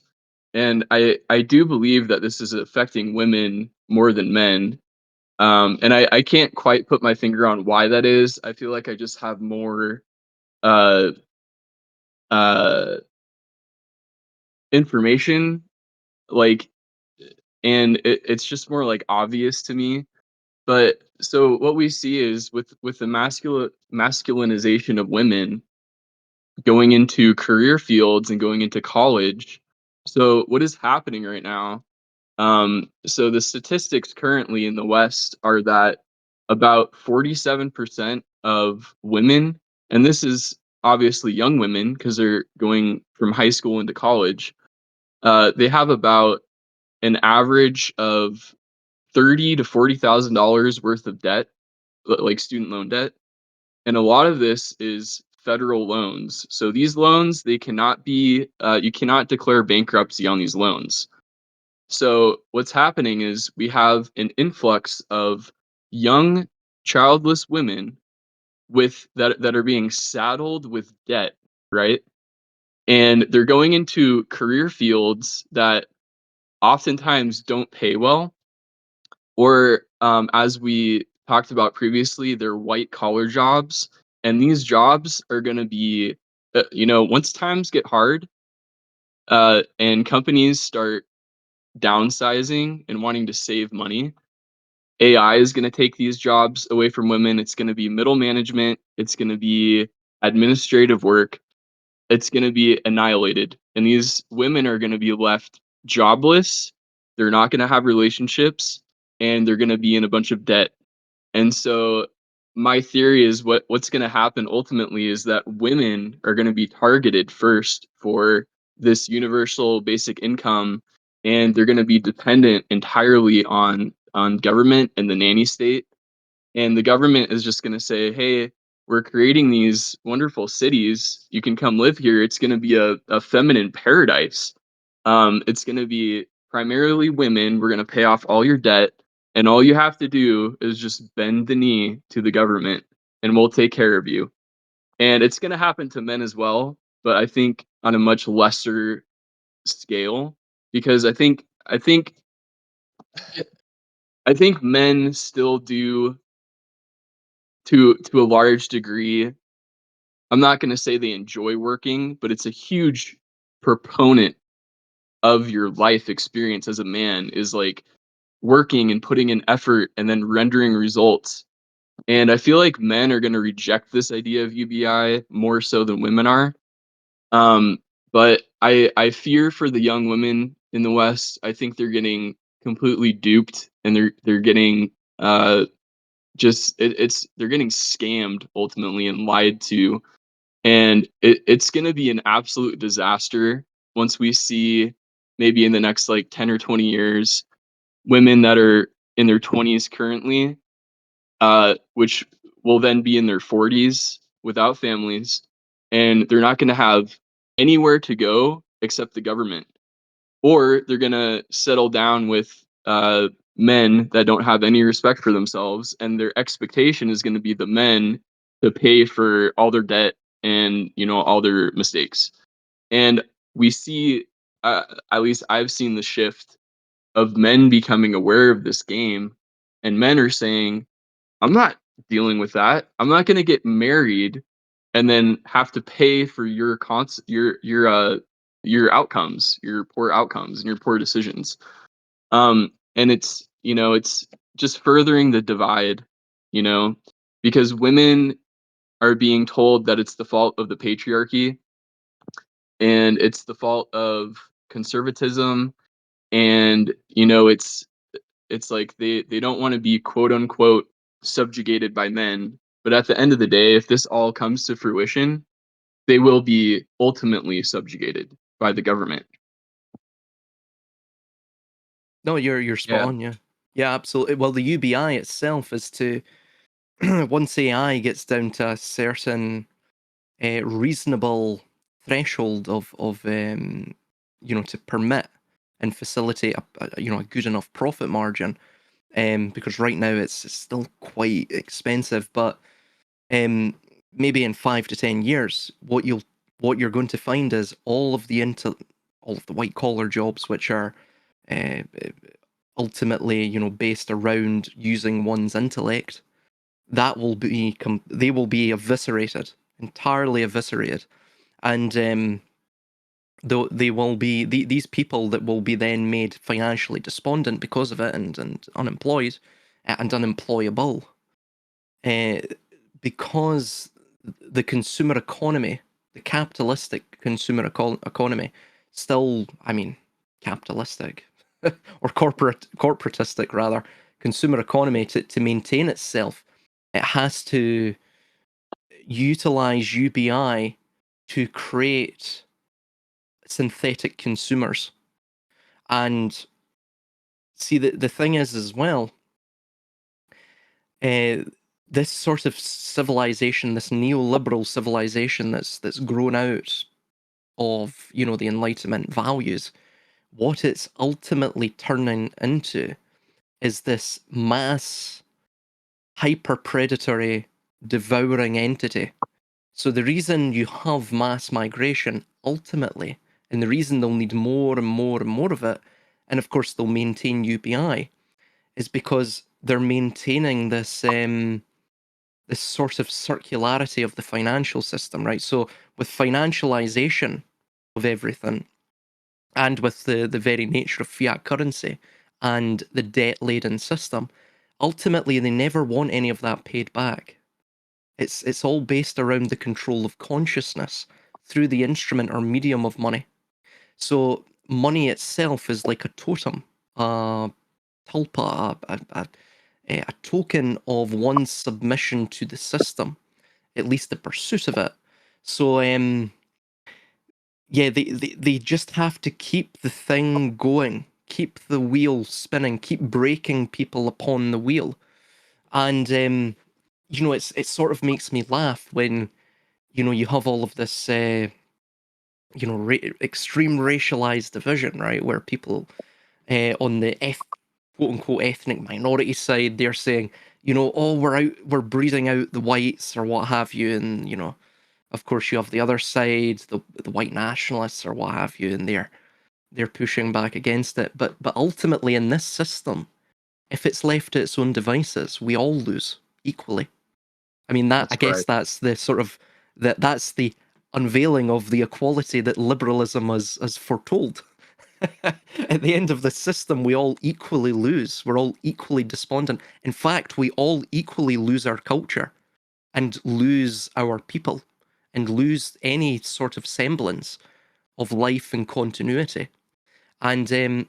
and I do believe that this is affecting women more than men. And I can't quite put my finger on why that is. I feel like I just have more uh uh information, like, and it's just more like obvious to me. But so what we see is with the masculinization of women going into career fields and going into college. So what is happening right now? So the statistics currently in the West are that about 47% of women, and this is obviously young women because they're going from high school into college, they have about an average of 30 to $40,000 worth of debt, like student loan debt. And a lot of this is federal loans. So these loans, they cannot be, you cannot declare bankruptcy on these loans. So what's happening is we have an influx of young childless women with that are being saddled with debt, right? And they're going into career fields that oftentimes don't pay well, or as we talked about previously, they're white collar jobs, and these jobs are going to be, once times get hard, and companies start downsizing and wanting to save money, AI is going to take these jobs away from women. It's going to be middle management. It's going to be administrative work. It's going to be annihilated. And these women are going to be left jobless. They're not going to have relationships, and they're going to be in a bunch of debt. And so my theory is what's going to happen ultimately is that women are going to be targeted first for this universal basic income, and they're going to be dependent entirely on government and the nanny state. And the government is just going to say, hey, we're creating these wonderful cities. You can come live here. It's going to be a feminine paradise. It's going to be primarily women. We're going to pay off all your debt. And all you have to do is just bend the knee to the government and we'll take care of you. And it's going to happen to men as well, but I think on a much lesser scale, because I think men still do, to a large degree. I'm not going to say they enjoy working, but it's a huge proponent of your life experience as a man is like working and putting in effort and then rendering results. And I feel like men are going to reject this idea of UBI more so than women are. Um, but I fear for the young women in the West. I think they're getting completely duped, and they're getting it's they're getting scammed ultimately and lied to, and it's going to be an absolute disaster once we see, maybe in the next like 10 or 20 years, women that are in their 20s currently, which will then be in their 40s without families, and they're not going to have anywhere to go except the government, or they're going to settle down with men that don't have any respect for themselves, and their expectation is going to be the men to pay for all their debt and all their mistakes. And we see, at least I've seen the shift of men becoming aware of this game, and men are saying, I'm not dealing with that. I'm not going to get married and then have to pay for your outcomes, your poor outcomes and your poor decisions. And it's just furthering the divide, you know, because women are being told that it's the fault of the patriarchy and it's the fault of conservatism, and it's like they don't want to be quote unquote subjugated by men, but at the end of the day, if this all comes to fruition, they will be ultimately subjugated by the government. No, you're spot Yeah. on. Yeah, yeah, absolutely. Well, the UBI itself is to once AI gets down to a certain reasonable threshold of to permit and facilitate a good enough profit margin. Because right now it's still quite expensive, but maybe in 5 to 10 years, what you're going to find is all of the white collar jobs, which are uh, ultimately based around using one's intellect, they will be eviscerated, entirely eviscerated, and though they will be these people that will be then made financially despondent because of it, and unemployed and unemployable, uh, because the consumer economy, the capitalistic consumer economy, still, I mean, capitalistic or corporatistic rather, consumer economy, to maintain itself, it has to utilize UBI to create synthetic consumers. And see, the thing is as well, uh, this sort of civilization, this neoliberal civilization that's grown out of the Enlightenment values, what it's ultimately turning into is this mass hyper predatory devouring entity. So the reason you have mass migration ultimately, and the reason they'll need more and more and more of it, and of course they'll maintain UBI, is because they're maintaining this sort of circularity of the financial system, right? So with financialization of everything, and with the very nature of fiat currency and the debt-laden system, ultimately they never want any of that paid back. It's all based around the control of consciousness through the instrument or medium of money. So money itself is like a totem, a tulpa, a token of one's submission to the system, at least the pursuit of it. So yeah, they just have to keep the thing going, keep the wheel spinning, keep breaking people upon the wheel. And you know, it sort of makes me laugh when, you know, you have all of this you know, extreme racialized division, right? Where people on the quote unquote ethnic minority side, they're saying, you know, oh, we're breeding out the whites or what have you, and you know, of course, you have the other side, the white nationalists or what have you, and they're pushing back against it. But ultimately, in this system, if it's left to its own devices, we all lose equally. I mean, that I That's guess right. that's the sort of that's the unveiling of the equality that liberalism has foretold. At the end of the system, we all equally lose. We're all equally despondent. In fact, we all equally lose our culture and lose our people and lose any sort of semblance of life and continuity. And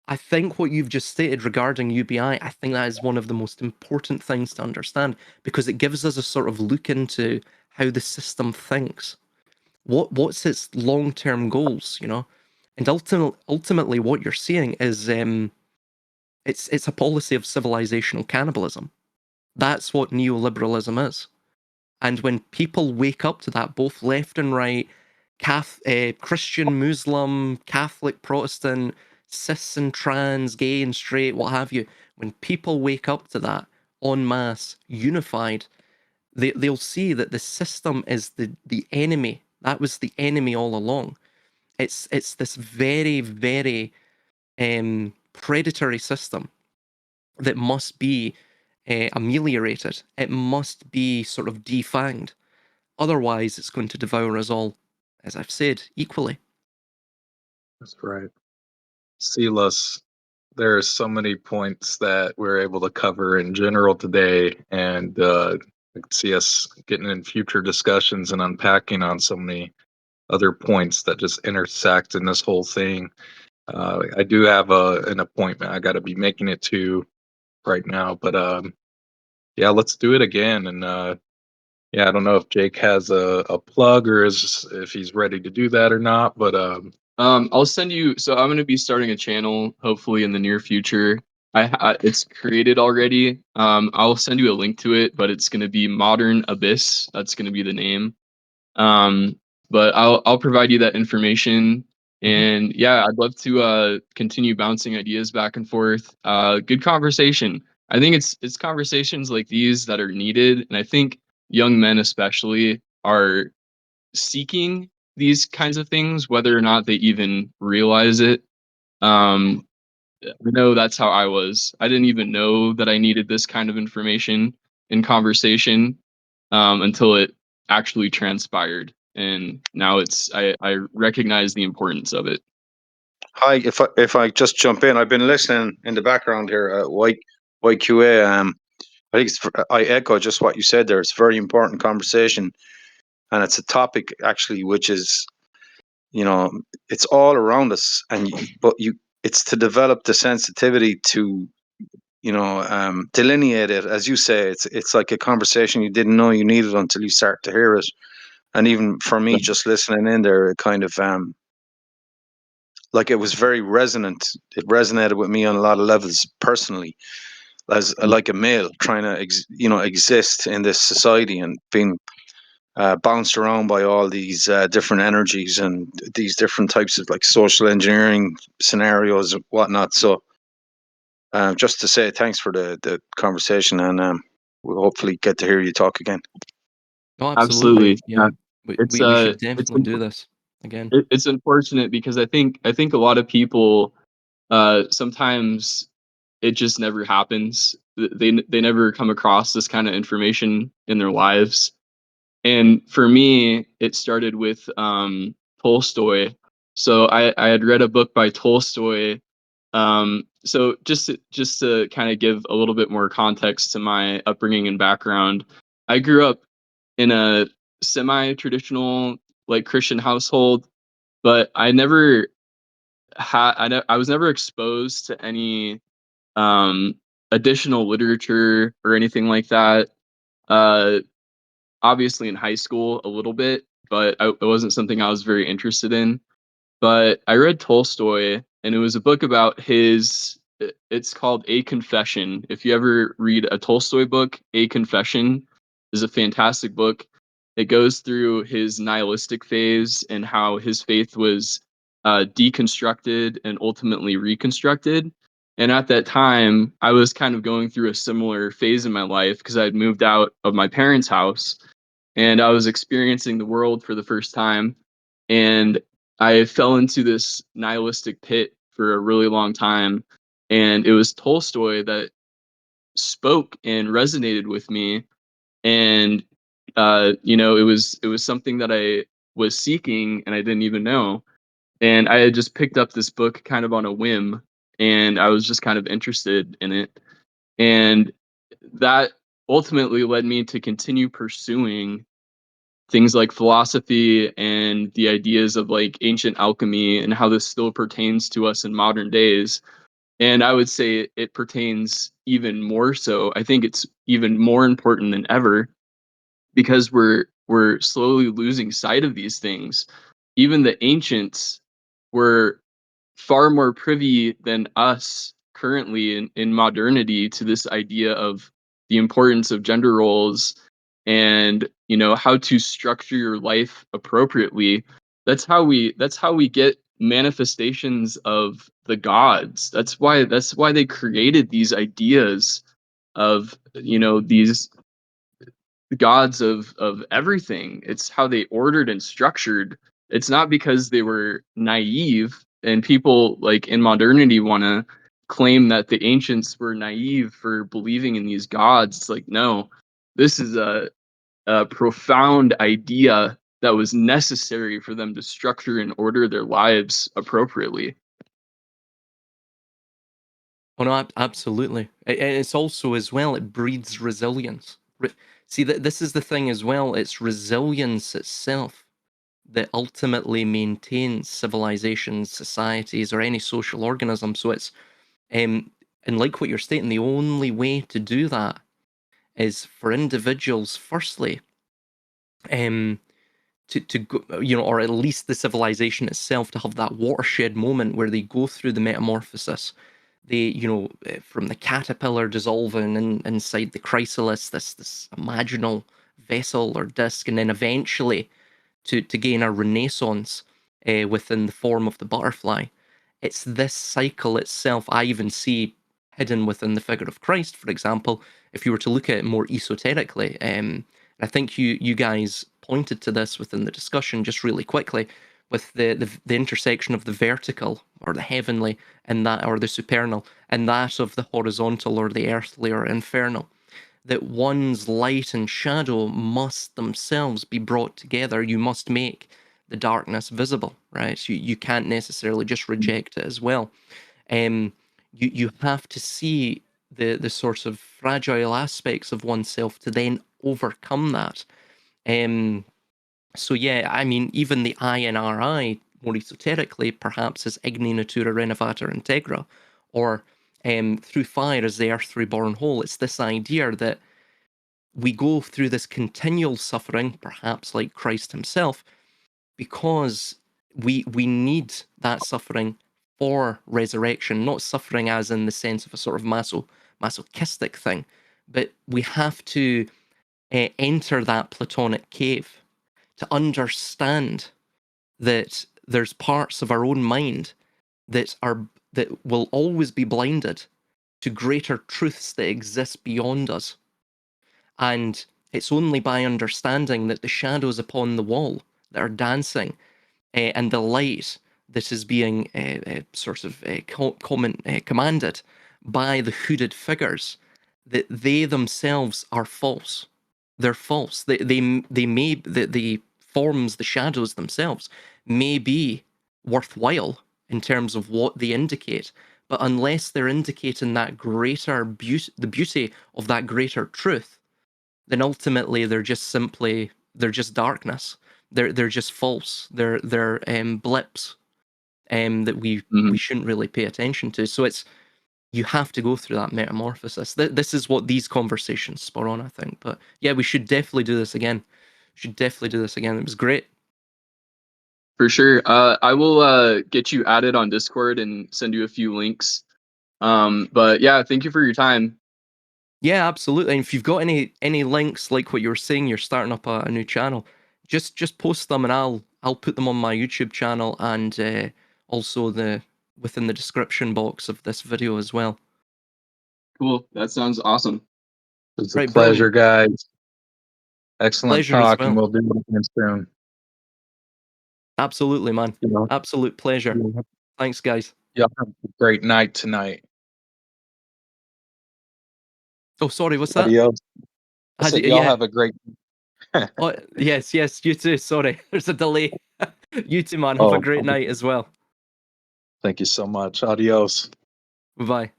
I think what you've just stated regarding UBI, I think that is one of the most important things to understand because it gives us a sort of look into how the system thinks. What's its long-term goals, you know? And ultimately what you're seeing is it's a policy of civilizational cannibalism. That's what neoliberalism is. And when people wake up to that, both left and right, Christian, Muslim, Catholic, Protestant, cis and trans, gay and straight, what have you, when people wake up to that en masse, unified, they'll see that the system is the enemy. That was the enemy all along. It's this very, very predatory system that must be ameliorated. It must be sort of defanged. Otherwise, it's going to devour us all, as I've said, equally. That's right. Silas, there are so many points that we're able to cover in general today, and I could see us getting in future discussions and unpacking on so many other points that just intersect in this whole thing. I do have an appointment I got to be making it to right now, but yeah, let's do it again. And yeah, I don't know if Jake has a plug or if he's ready to do that or not, but I'll send you. So I'm going to be starting a channel hopefully in the near future. It's created already. I'll send you a link to it, but it's going to be Modern Abyss. That's going to be the name. Um, but I'll provide you that information. And yeah, I'd love to continue bouncing ideas back and forth. Good conversation. I think it's conversations like these that are needed, and I think young men especially are seeking these kinds of things, whether or not they even realize it. Um, I know that's how I was. I didn't even know that I needed this kind of information in conversation until it actually transpired. And now I recognize the importance of it. Hi, if I just jump in, I've been listening in the background here at YQA. I think I echo just what you said there. It's a very important conversation, and it's a topic actually which is, you know, it's all around us, it's to develop the sensitivity to, delineate it. As you say, it's like a conversation you didn't know you needed until you start to hear it. And even for me, just listening in there, it kind of like it was very resonant. It resonated with me on a lot of levels personally, as like a male trying to exist in this society and being bounced around by all these different energies and these different types of like social engineering scenarios and whatnot. So just to say thanks for the conversation, and we'll hopefully get to hear you talk again. Oh, absolutely. Absolutely. Yeah, It's we should it's definitely do this again. it's unfortunate because I think a lot of people sometimes it just never happens. They never come across this kind of information in their lives. And for me, it started with Tolstoy. So I had read a book by Tolstoy. So just to kind of give a little bit more context to my upbringing and background, I grew up in a semi-traditional like Christian household, but I was never exposed to any um, additional literature or anything like that. Uh, Obviously in high school a little bit, but it wasn't something I was very interested in. But I read Tolstoy, and it was a book about it's called A Confession. If you ever read a Tolstoy book, A Confession is a fantastic book. It goes through his nihilistic phase and how his faith was deconstructed and ultimately reconstructed. And at that time, I was kind of going through a similar phase in my life because I had moved out of my parents' house and I was experiencing the world for the first time. And I fell into this nihilistic pit for a really long time. And it was Tolstoy that spoke and resonated with me. And it was something that I was seeking and I didn't even know. And I had just picked up this book kind of on a whim, and I was just kind of interested in it. And that ultimately led me to continue pursuing things like philosophy and the ideas of like ancient alchemy and how this still pertains to us in modern days. And I would say it pertains even more so. I think it's even more important than ever because we're slowly losing sight of these things. Even the ancients were far more privy than us currently in modernity to this idea of the importance of gender roles and how to structure your life appropriately. That's how we get manifestations of the gods. That's why they created these ideas of these gods of everything. It's how they ordered and structured. It's not because they were naive, and people like in modernity want to claim that the ancients were naive for believing in these gods. It's like, no, this is a profound idea that was necessary for them to structure and order their lives appropriately. Oh no, absolutely. And it's also as well, it breeds resilience. See, this is the thing as well. It's resilience itself that ultimately maintains civilizations, societies, or any social organism. So it's and like what you're stating, the only way to do that is for individuals, firstly, um, to go, or at least the civilization itself to have that watershed moment where they go through the metamorphosis. They, from the caterpillar dissolving inside the chrysalis, this imaginal vessel or disc, and then eventually to gain a renaissance within the form of the butterfly. It's this cycle itself I even see hidden within the figure of Christ, for example, if you were to look at it more esoterically. I think you guys pointed to this within the discussion just really quickly with the intersection of the vertical or the heavenly and that or the supernal and that of the horizontal or the earthly or infernal, that one's light and shadow must themselves be brought together. You must make the darkness visible, right? So you can't necessarily just reject it as well. Um, you have to see the sorts of fragile aspects of oneself to then overcome that. Um, so yeah, I mean, even the INRI, more esoterically, perhaps as Igni Natura Renovator Integra, or through fire as the earth reborn whole. It's this idea that we go through this continual suffering, perhaps like Christ himself, because we need that suffering for resurrection, not suffering as in the sense of a sort of masochistic thing, but we have to enter that Platonic cave to understand that there's parts of our own mind that will always be blinded to greater truths that exist beyond us. And it's only by understanding that the shadows upon the wall that are dancing and the light that is being commanded by the hooded figures, that they themselves are false. They're false. They may the forms, the shadows themselves may be worthwhile in terms of what they indicate, but unless they're indicating that greater beauty, the beauty of that greater truth, then ultimately they're just darkness. They're just false. They're blips that we Mhm. shouldn't really pay attention to. So it's you have to go through that metamorphosis. This is what these conversations spur on, I think. But yeah, we should definitely do this again. Should definitely do this again. It was great. For sure. I will get you added on Discord and send you a few links. But yeah, thank you for your time. Yeah, absolutely. And if you've got any links like what you were saying, you're starting up a new channel, just post them and I'll put them on my YouTube channel and also within the description box of this video as well. Cool. That sounds awesome. It's a Right, pleasure, brilliant. guys. Excellent Pleasure as talk, and well. we'll do it again soon. Absolutely, man. You know, Absolute pleasure. Thanks, guys. y'all have a great night tonight. Oh, sorry, what's that? Adios. I said, y'all Yeah. have a great. Oh, yes, you too. Sorry, there's a delay. You too, man. Have a Oh, great night as well. thank you so much. Adios. Bye.